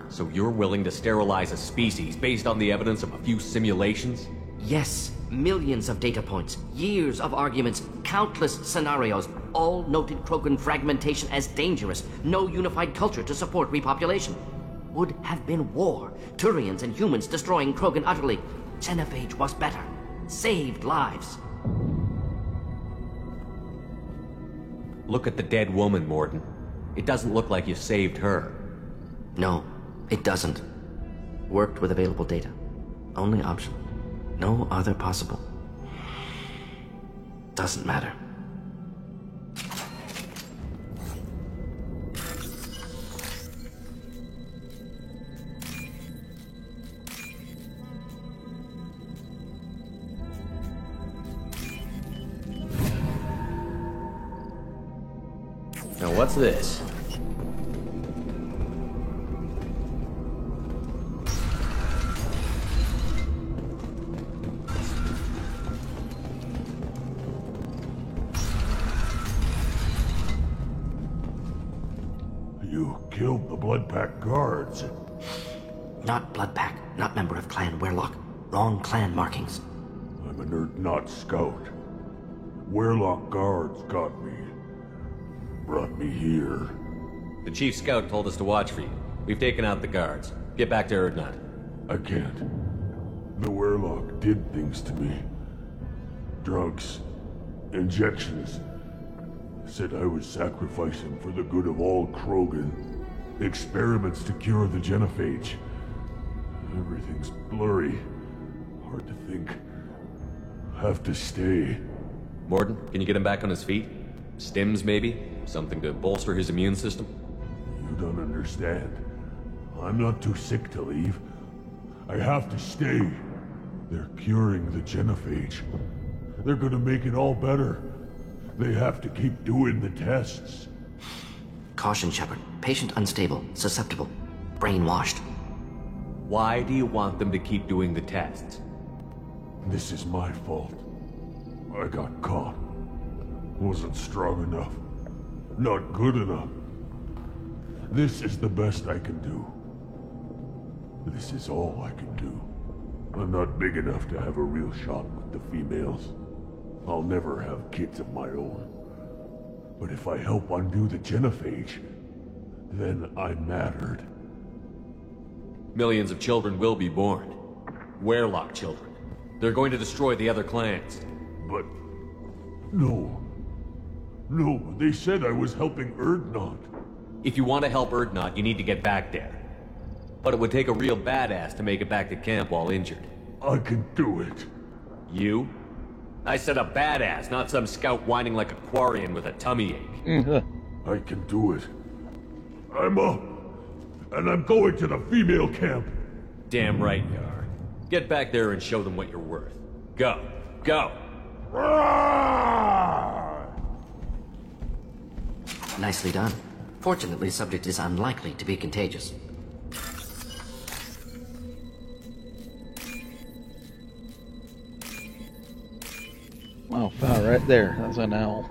[SPEAKER 3] So you're willing to sterilize a species based on the evidence of a few simulations?
[SPEAKER 21] Yes. Millions of data points, years of arguments, countless scenarios, all noted Krogan fragmentation as dangerous, no unified culture to support repopulation. Would have been war, Turians and humans destroying Krogan utterly. Genophage was better, saved lives.
[SPEAKER 3] Look at the dead woman, Mordin. It doesn't look like you saved her.
[SPEAKER 21] No, it doesn't. Worked with available data. Only option. No other possible. Doesn't matter.
[SPEAKER 14] Now what's this?
[SPEAKER 4] You killed the Blood Pack guards.
[SPEAKER 21] Not Blood Pack, not member of Clan Werlock. Wrong clan markings.
[SPEAKER 4] I'm an Urdnot scout. Werlock guards got me. Brought me here.
[SPEAKER 3] The Chief Scout told us to watch for you. We've taken out the guards. Get back to Urdnot.
[SPEAKER 4] I can't. The Werlock did things to me. Drugs. Injections. Said I was sacrificing for the good of all Krogan. Experiments to cure the genophage. Everything's blurry. Hard to think. Have to stay.
[SPEAKER 3] Mordin, can you get him back on his feet? Stims, maybe? Something to bolster his immune system?
[SPEAKER 4] You don't understand. I'm not too sick to leave. I have to stay. They're curing the genophage. They're gonna make it all better. They have to keep doing the tests.
[SPEAKER 21] Caution, Shepard. Patient unstable, susceptible, brainwashed.
[SPEAKER 3] Why do you want them to keep doing the tests?
[SPEAKER 4] This is my fault. I got caught. Wasn't strong enough. Not good enough. This is the best I can do. This is all I can do. I'm not big enough to have a real shot with the females. I'll never have kids of my own. But if I help undo the genophage, then I mattered.
[SPEAKER 3] Millions of children will be born. Werlock children. They're going to destroy the other clans.
[SPEAKER 4] But... no. No, they said I was helping Urdnot.
[SPEAKER 3] If you want to help Urdnot, you need to get back there. But it would take a real badass to make it back to camp while injured.
[SPEAKER 4] I can do it.
[SPEAKER 3] You? I said a badass, not some scout whining like a Quarian with a tummy ache.
[SPEAKER 4] I can do it. I'm up. And I'm going to the female camp.
[SPEAKER 3] Damn right you are. Get back there and show them what you're worth. Go. Go!
[SPEAKER 21] Nicely done. Fortunately, subject is unlikely to be contagious.
[SPEAKER 1] Oh, fire right there. That's an L.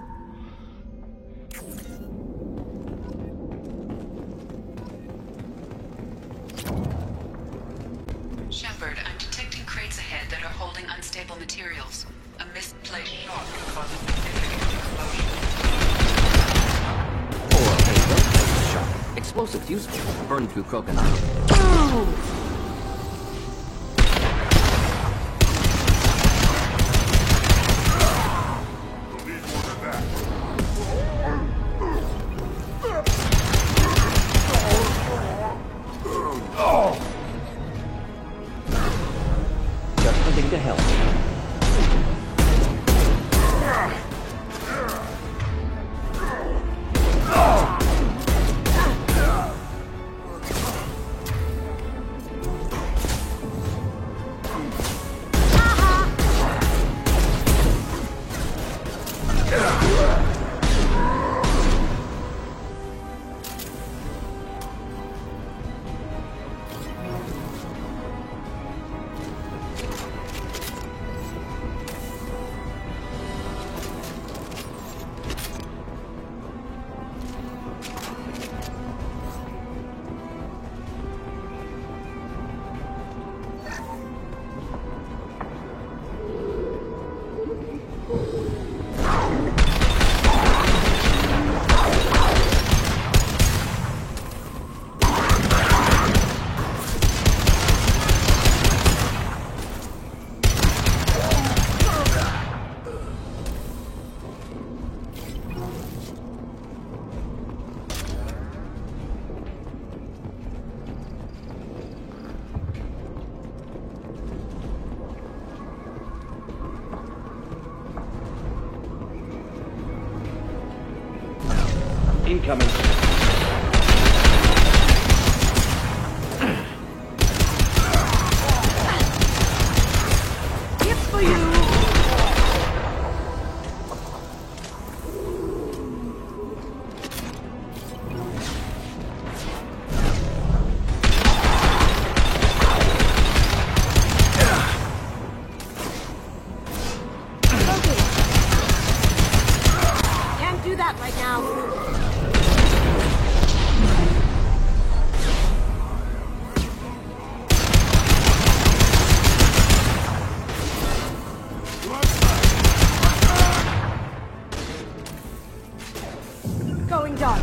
[SPEAKER 6] Shepard, I'm detecting crates ahead that are holding unstable materials. A misplaced shock causes significant explosion.
[SPEAKER 21] Explosives useful. Burn through Krogan armor. To help.
[SPEAKER 14] Incoming.
[SPEAKER 20] It's for you! Going dark.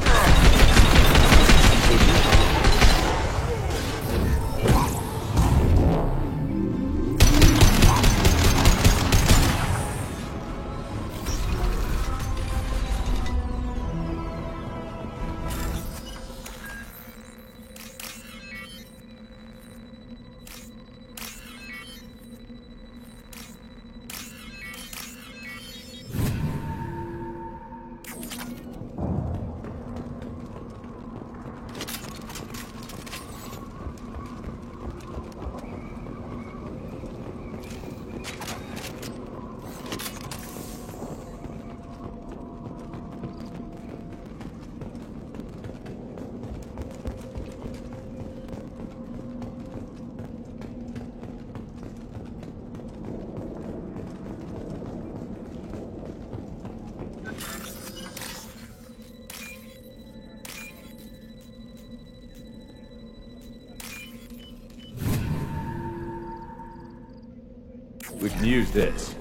[SPEAKER 3] We can use this.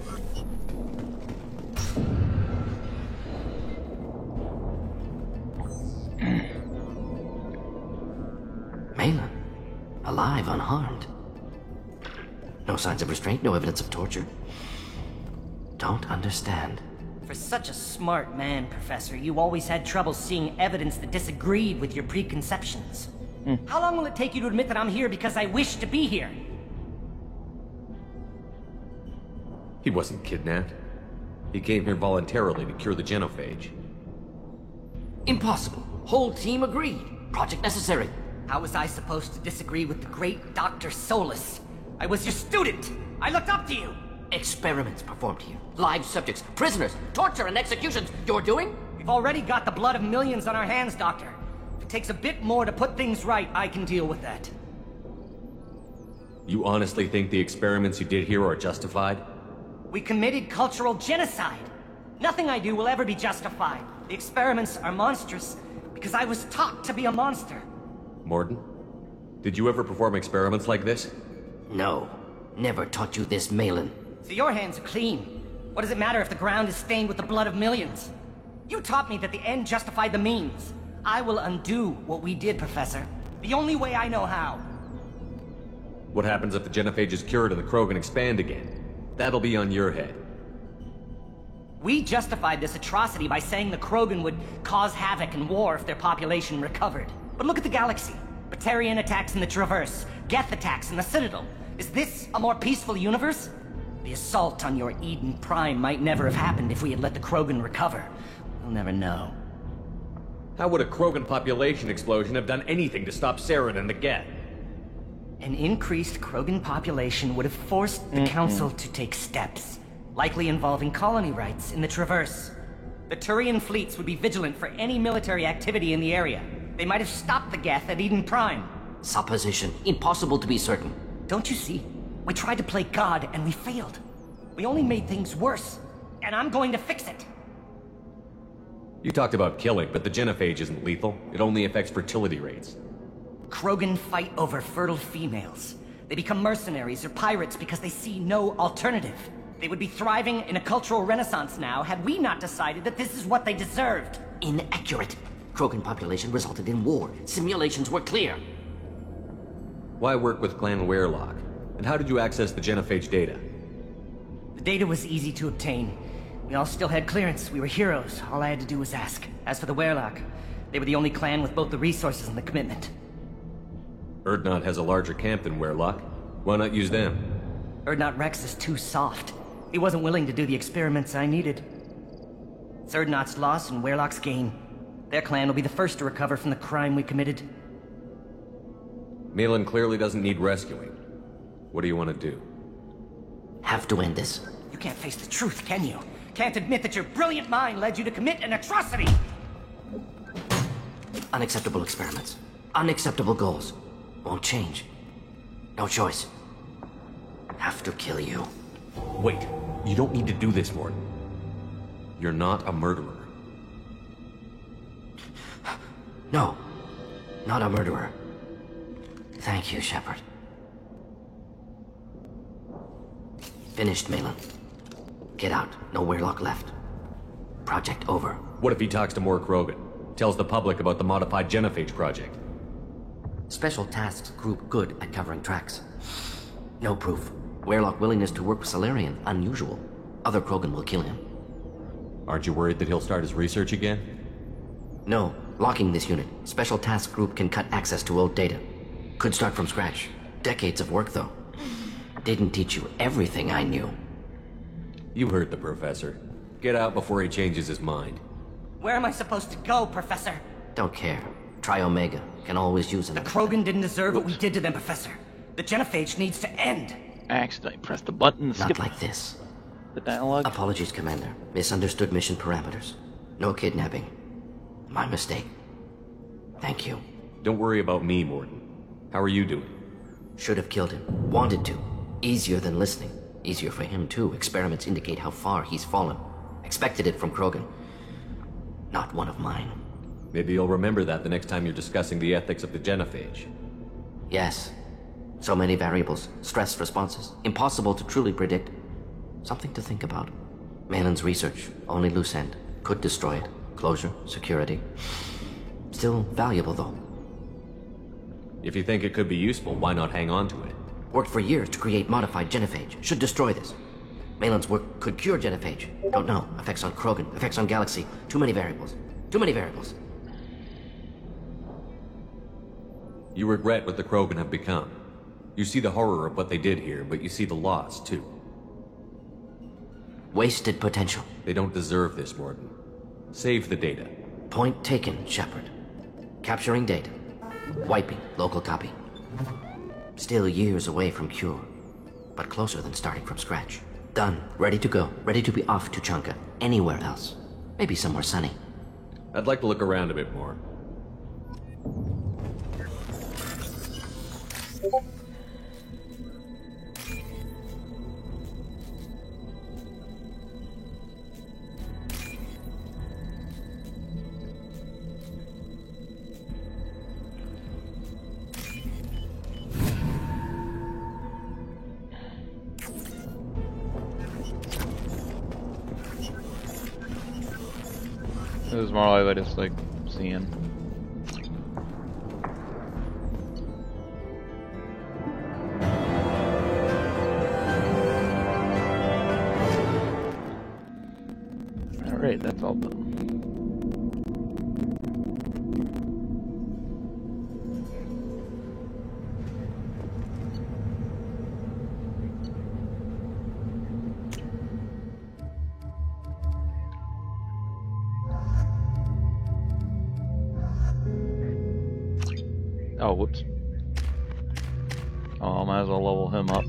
[SPEAKER 21] Malin, alive, unharmed. No signs of restraint, no evidence of torture. Don't understand.
[SPEAKER 5] For such a smart man, Professor, you always had trouble seeing evidence that disagreed with your preconceptions. How long will it take you to admit that I'm here because I wish to be here?
[SPEAKER 3] He wasn't kidnapped. He came here voluntarily to cure the genophage.
[SPEAKER 21] Impossible. Whole team agreed. Project necessary.
[SPEAKER 5] How was I supposed to disagree with the great Dr. Solus? I was your student. I looked up to you.
[SPEAKER 21] Experiments performed here. Live subjects, prisoners, torture and executions. You're doing?
[SPEAKER 5] We've already got the blood of millions on our hands, Doctor. If it takes a bit more to put things right, I can deal with that.
[SPEAKER 3] You honestly think the experiments you did here are justified?
[SPEAKER 5] We committed cultural genocide. Nothing I do will ever be justified. The experiments are monstrous because I was taught to be a monster.
[SPEAKER 3] Mordin, did you ever perform experiments like this?
[SPEAKER 21] No. Never taught you this, Malin.
[SPEAKER 5] So your hands are clean. What does it matter if the ground is stained with the blood of millions? You taught me that the end justified the means. I will undo what we did, Professor. The only way I know how.
[SPEAKER 3] What happens if the genophage is cured and the Krogan expand again? That'll be on your head.
[SPEAKER 5] We justified this atrocity by saying the Krogan would cause havoc and war if their population recovered. But look at the galaxy. Batarian attacks in the Traverse, Geth attacks in the Citadel. Is this a more peaceful universe? The assault on your Eden Prime might never have happened if we had let the Krogan recover. We'll never know.
[SPEAKER 3] How would a Krogan population explosion have done anything to stop Saren and the Geth?
[SPEAKER 5] An increased Krogan population would have forced the Council to take steps, likely involving colony rights in the Traverse. The Turian fleets would be vigilant for any military activity in the area. They might have stopped the Geth at Eden Prime.
[SPEAKER 21] Supposition. Impossible to be certain.
[SPEAKER 5] Don't you see? We tried to play God and we failed. We only made things worse, and I'm going to fix it.
[SPEAKER 3] You talked about killing, but the genophage isn't lethal. It only affects fertility rates.
[SPEAKER 5] Krogan fight over fertile females. They become mercenaries or pirates because they see no alternative. They would be thriving in a cultural renaissance now had we not decided that this is what they deserved.
[SPEAKER 21] Inaccurate. Krogan population resulted in war. Simulations were clear.
[SPEAKER 3] Why work with Clan Weyrloc? And how did you access the genophage data?
[SPEAKER 5] The data was easy to obtain. We all still had clearance. We were heroes. All I had to do was ask. As for the Weyrloc, they were the only clan with both the resources and the commitment.
[SPEAKER 3] Urdnot has a larger camp than Weyrloc. Why not use them?
[SPEAKER 5] Urdnot Rex is too soft. He wasn't willing to do the experiments I needed. It's Urdnot's loss and Weyrloc's gain. Their clan will be the first to recover from the crime we committed.
[SPEAKER 3] Malin clearly doesn't need rescuing. What do you want to do?
[SPEAKER 5] Have to end this. You can't face the truth, can you? Can't admit that your brilliant mind led you to commit an atrocity!
[SPEAKER 21] Unacceptable experiments. Unacceptable goals. Won't change. No choice. Have to kill you.
[SPEAKER 3] Wait, you don't need to do this, Morton. You're not a murderer.
[SPEAKER 21] No. Not a murderer. Thank you, Shepard. Finished, Malin. Get out. No Weyrloc left. Project over.
[SPEAKER 3] What if he talks to more Krogan? Tells the public about the modified genophage project?
[SPEAKER 21] Special Tasks Group good at covering tracks. No proof. Weyrloc willingness to work with Salarian, unusual. Other Krogan will kill him.
[SPEAKER 3] Aren't you worried that he'll start his research again?
[SPEAKER 21] No. Locking this unit. Special Task Group can cut access to old data. Could start from scratch. Decades of work, though. Didn't teach you everything I knew.
[SPEAKER 3] You heard the Professor. Get out before he changes his mind.
[SPEAKER 5] Where am I supposed to go, Professor?
[SPEAKER 21] Don't care. Try Omega. Can always use it.
[SPEAKER 5] The Krogan didn't deserve what we did to them, Professor. The genophage needs to end.
[SPEAKER 1] I accidentally pressed the button.
[SPEAKER 21] Not like this.
[SPEAKER 1] The dialogue.
[SPEAKER 21] Apologies, Commander. Misunderstood mission parameters. No kidnapping. My mistake. Thank you.
[SPEAKER 3] Don't worry about me, Morton. How are you doing?
[SPEAKER 21] Should have killed him. Wanted to. Easier than listening. Easier for him, too. Experiments indicate how far he's fallen. Expected it from Krogan. Not one of mine.
[SPEAKER 3] Maybe you'll remember that the next time you're discussing the ethics of the genophage.
[SPEAKER 21] Yes. So many variables. Stress responses. Impossible to truly predict. Something to think about. Malin's research. Only loose end. Could destroy it. Closure. Security. Still valuable, though.
[SPEAKER 3] If you think it could be useful, why not hang on to it?
[SPEAKER 21] Worked for years to create modified genophage. Should destroy this. Malin's work could cure genophage. Don't know. Effects on Krogan. Effects on Galaxy. Too many variables. Too many variables.
[SPEAKER 3] You regret what the Krogan have become. You see the horror of what they did here, but you see the loss, too.
[SPEAKER 21] Wasted potential.
[SPEAKER 3] They don't deserve this, Morton. Save the data.
[SPEAKER 21] Point taken, Shepard. Capturing data. Wiping local copy. Still years away from cure, but closer than starting from scratch. Done. Ready to go. Ready to be off to Tuchanka. Anywhere else. Maybe somewhere sunny.
[SPEAKER 3] I'd like to look around a bit more.
[SPEAKER 1] It was more like just like seeing. Alright, that's all done. Oh, whoops. Oh, I might as well level him up.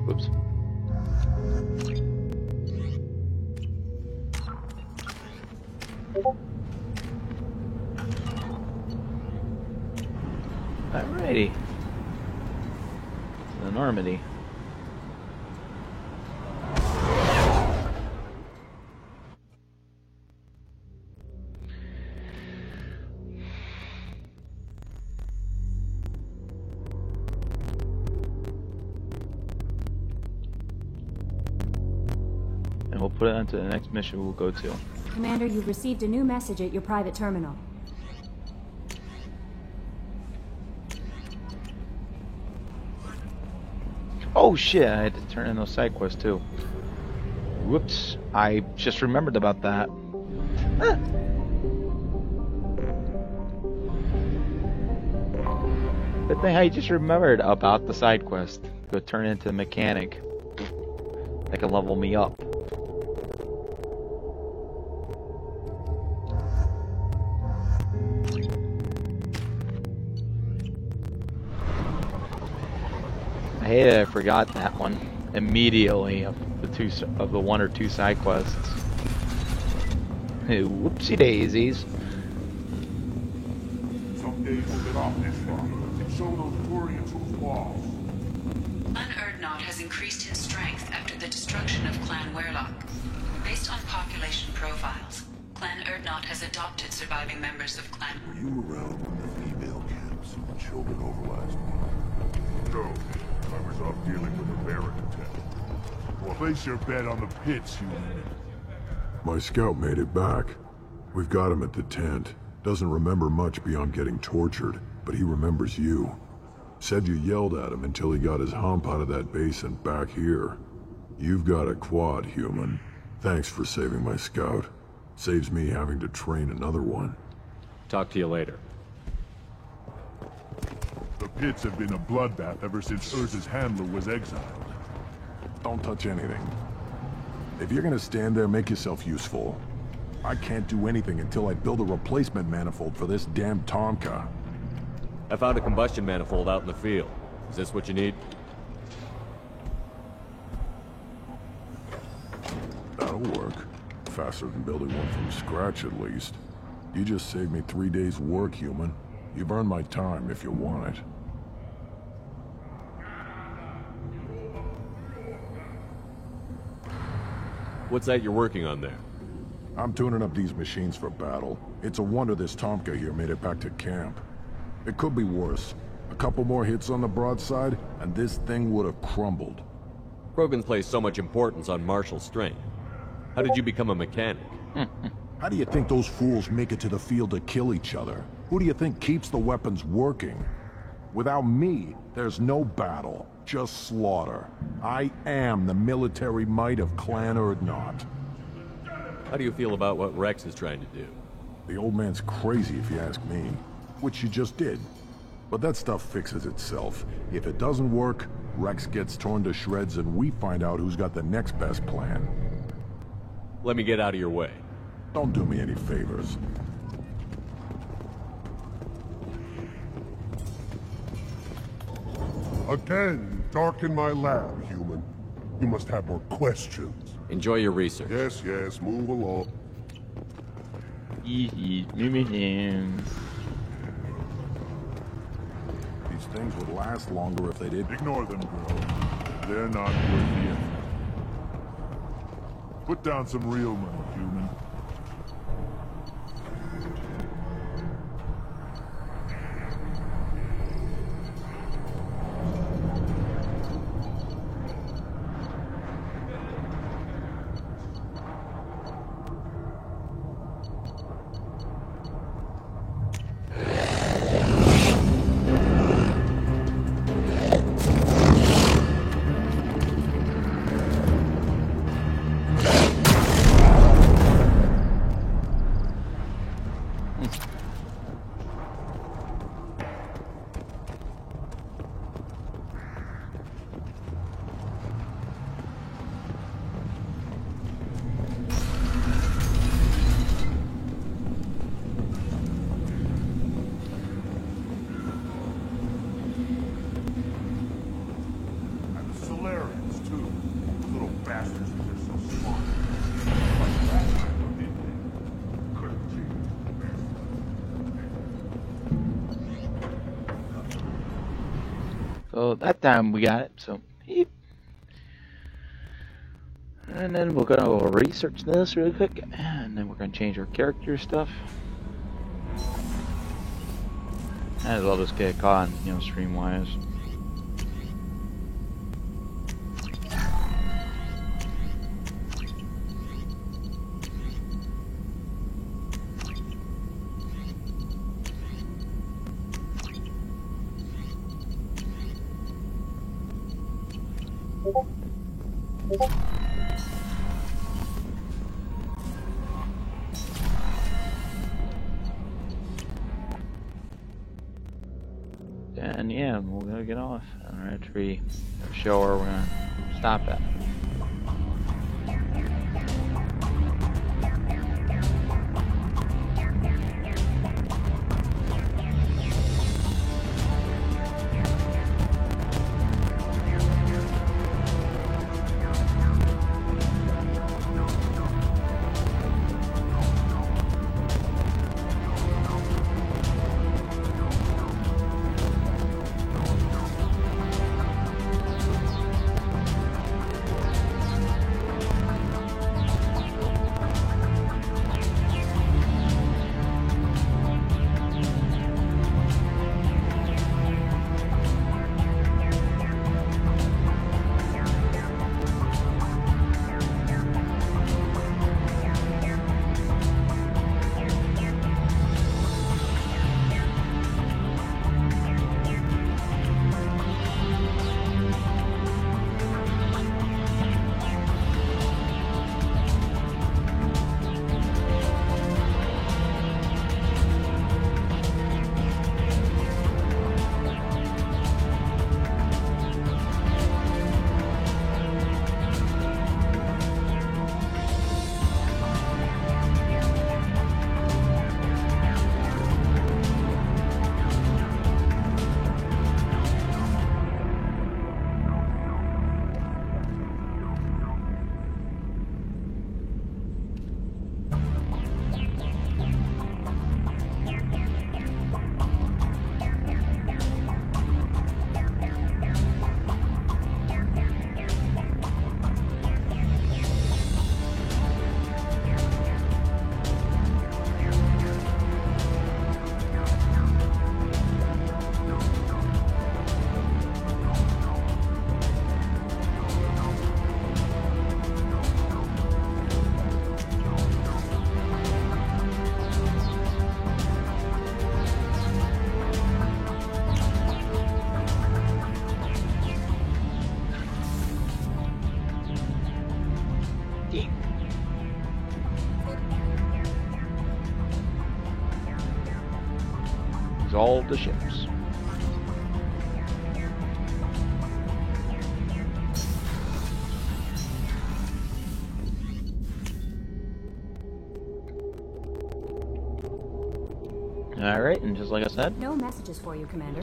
[SPEAKER 1] Whoops. Alrighty. The Normandy. And we'll put it onto the next mission we'll go to.
[SPEAKER 20] Commander, you've received a new message at your private terminal.
[SPEAKER 1] Oh shit, I had to turn in those side quests too. Whoops, I just remembered about that. Good thing I just remembered about the side quest. Go turn into a mechanic. That can level me up. I hate it, I forgot that one immediately of the one or two side quests. Whoopsie daisies.
[SPEAKER 4] Some days we'll get off this far. Show those Turians who's lost.
[SPEAKER 6] Clan Urdnot has increased in strength after the destruction of Clan Werlock. Based on population profiles, Clan Urdnot has adopted surviving members of Clan...
[SPEAKER 4] Were you around when the female camps and children overlast me? No. I was off dealing with a Baron attack. Well, place your bet on the pits, human.
[SPEAKER 12] My scout made it back. We've got him at the tent. Doesn't remember much beyond getting tortured, but he remembers you. Said you yelled at him until he got his hump out of that basin back here. You've got a quad, human. Thanks for saving my scout. Saves me having to train another one.
[SPEAKER 3] Talk to you later.
[SPEAKER 4] The pits have been a bloodbath ever since Urza's handler was exiled.
[SPEAKER 12] Don't touch anything. If you're gonna stand there, make yourself useful. I can't do anything until I build a replacement manifold for this damn Tomka.
[SPEAKER 3] I found a combustion manifold out in the field. Is this what you need?
[SPEAKER 12] That'll work. Faster than building one from scratch, at least. You just saved me 3 days' work, human. You've earned my time if you want it.
[SPEAKER 3] What's that you're working on there?
[SPEAKER 12] I'm tuning up these machines for battle. It's a wonder this Tomka here made it back to camp. It could be worse. A couple more hits on the broadside, and this thing would have crumbled.
[SPEAKER 3] Krogan placed so much importance on martial strength. How did you become a mechanic?
[SPEAKER 12] How do you think those fools make it to the field to kill each other? Who do you think keeps the weapons working? Without me, there's no battle, just slaughter. I am the military might of Clan Urdnot.
[SPEAKER 3] How do you feel about what Rex is trying to do?
[SPEAKER 12] The old man's crazy if you ask me. Which you just did. But that stuff fixes itself. If it doesn't work, Rex gets torn to shreds and we find out who's got the next best plan.
[SPEAKER 3] Let me get out of your way.
[SPEAKER 12] Don't do me any favors.
[SPEAKER 4] Again, darken my lab, human. You must have more questions.
[SPEAKER 3] Enjoy your research.
[SPEAKER 4] Yes, yes, move along.
[SPEAKER 1] These
[SPEAKER 12] things would last longer if they did.
[SPEAKER 4] Ignore them, girl. They're not worth the effort. Put down some real money, human.
[SPEAKER 1] So that time we got it, so beep. And then we're gonna go research this really quick, and then we're gonna change our character stuff. Might as well just get caught, stream wise. And yeah, we're gonna get off. And after we show her, we're gonna stop it. All the ships. Alright, and just like I said,
[SPEAKER 15] no messages for you, Commander.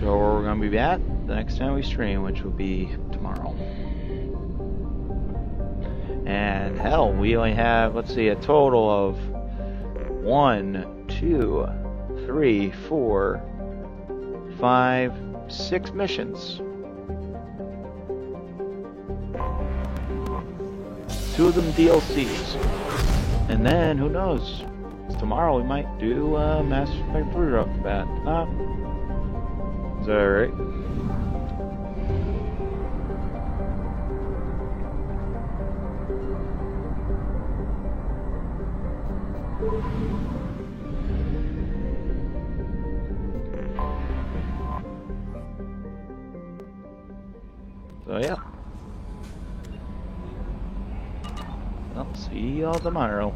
[SPEAKER 1] Show where we're gonna be at the next time we stream, which will be tomorrow. And hell, we only have, let's see, a total of 1, 2, 3, 4, 5, 6 missions. 2 of them DLCs. And then, who knows? Tomorrow we might do Mass Effect 3 off the bat. Is that alright? So yeah. I'll see y'all tomorrow.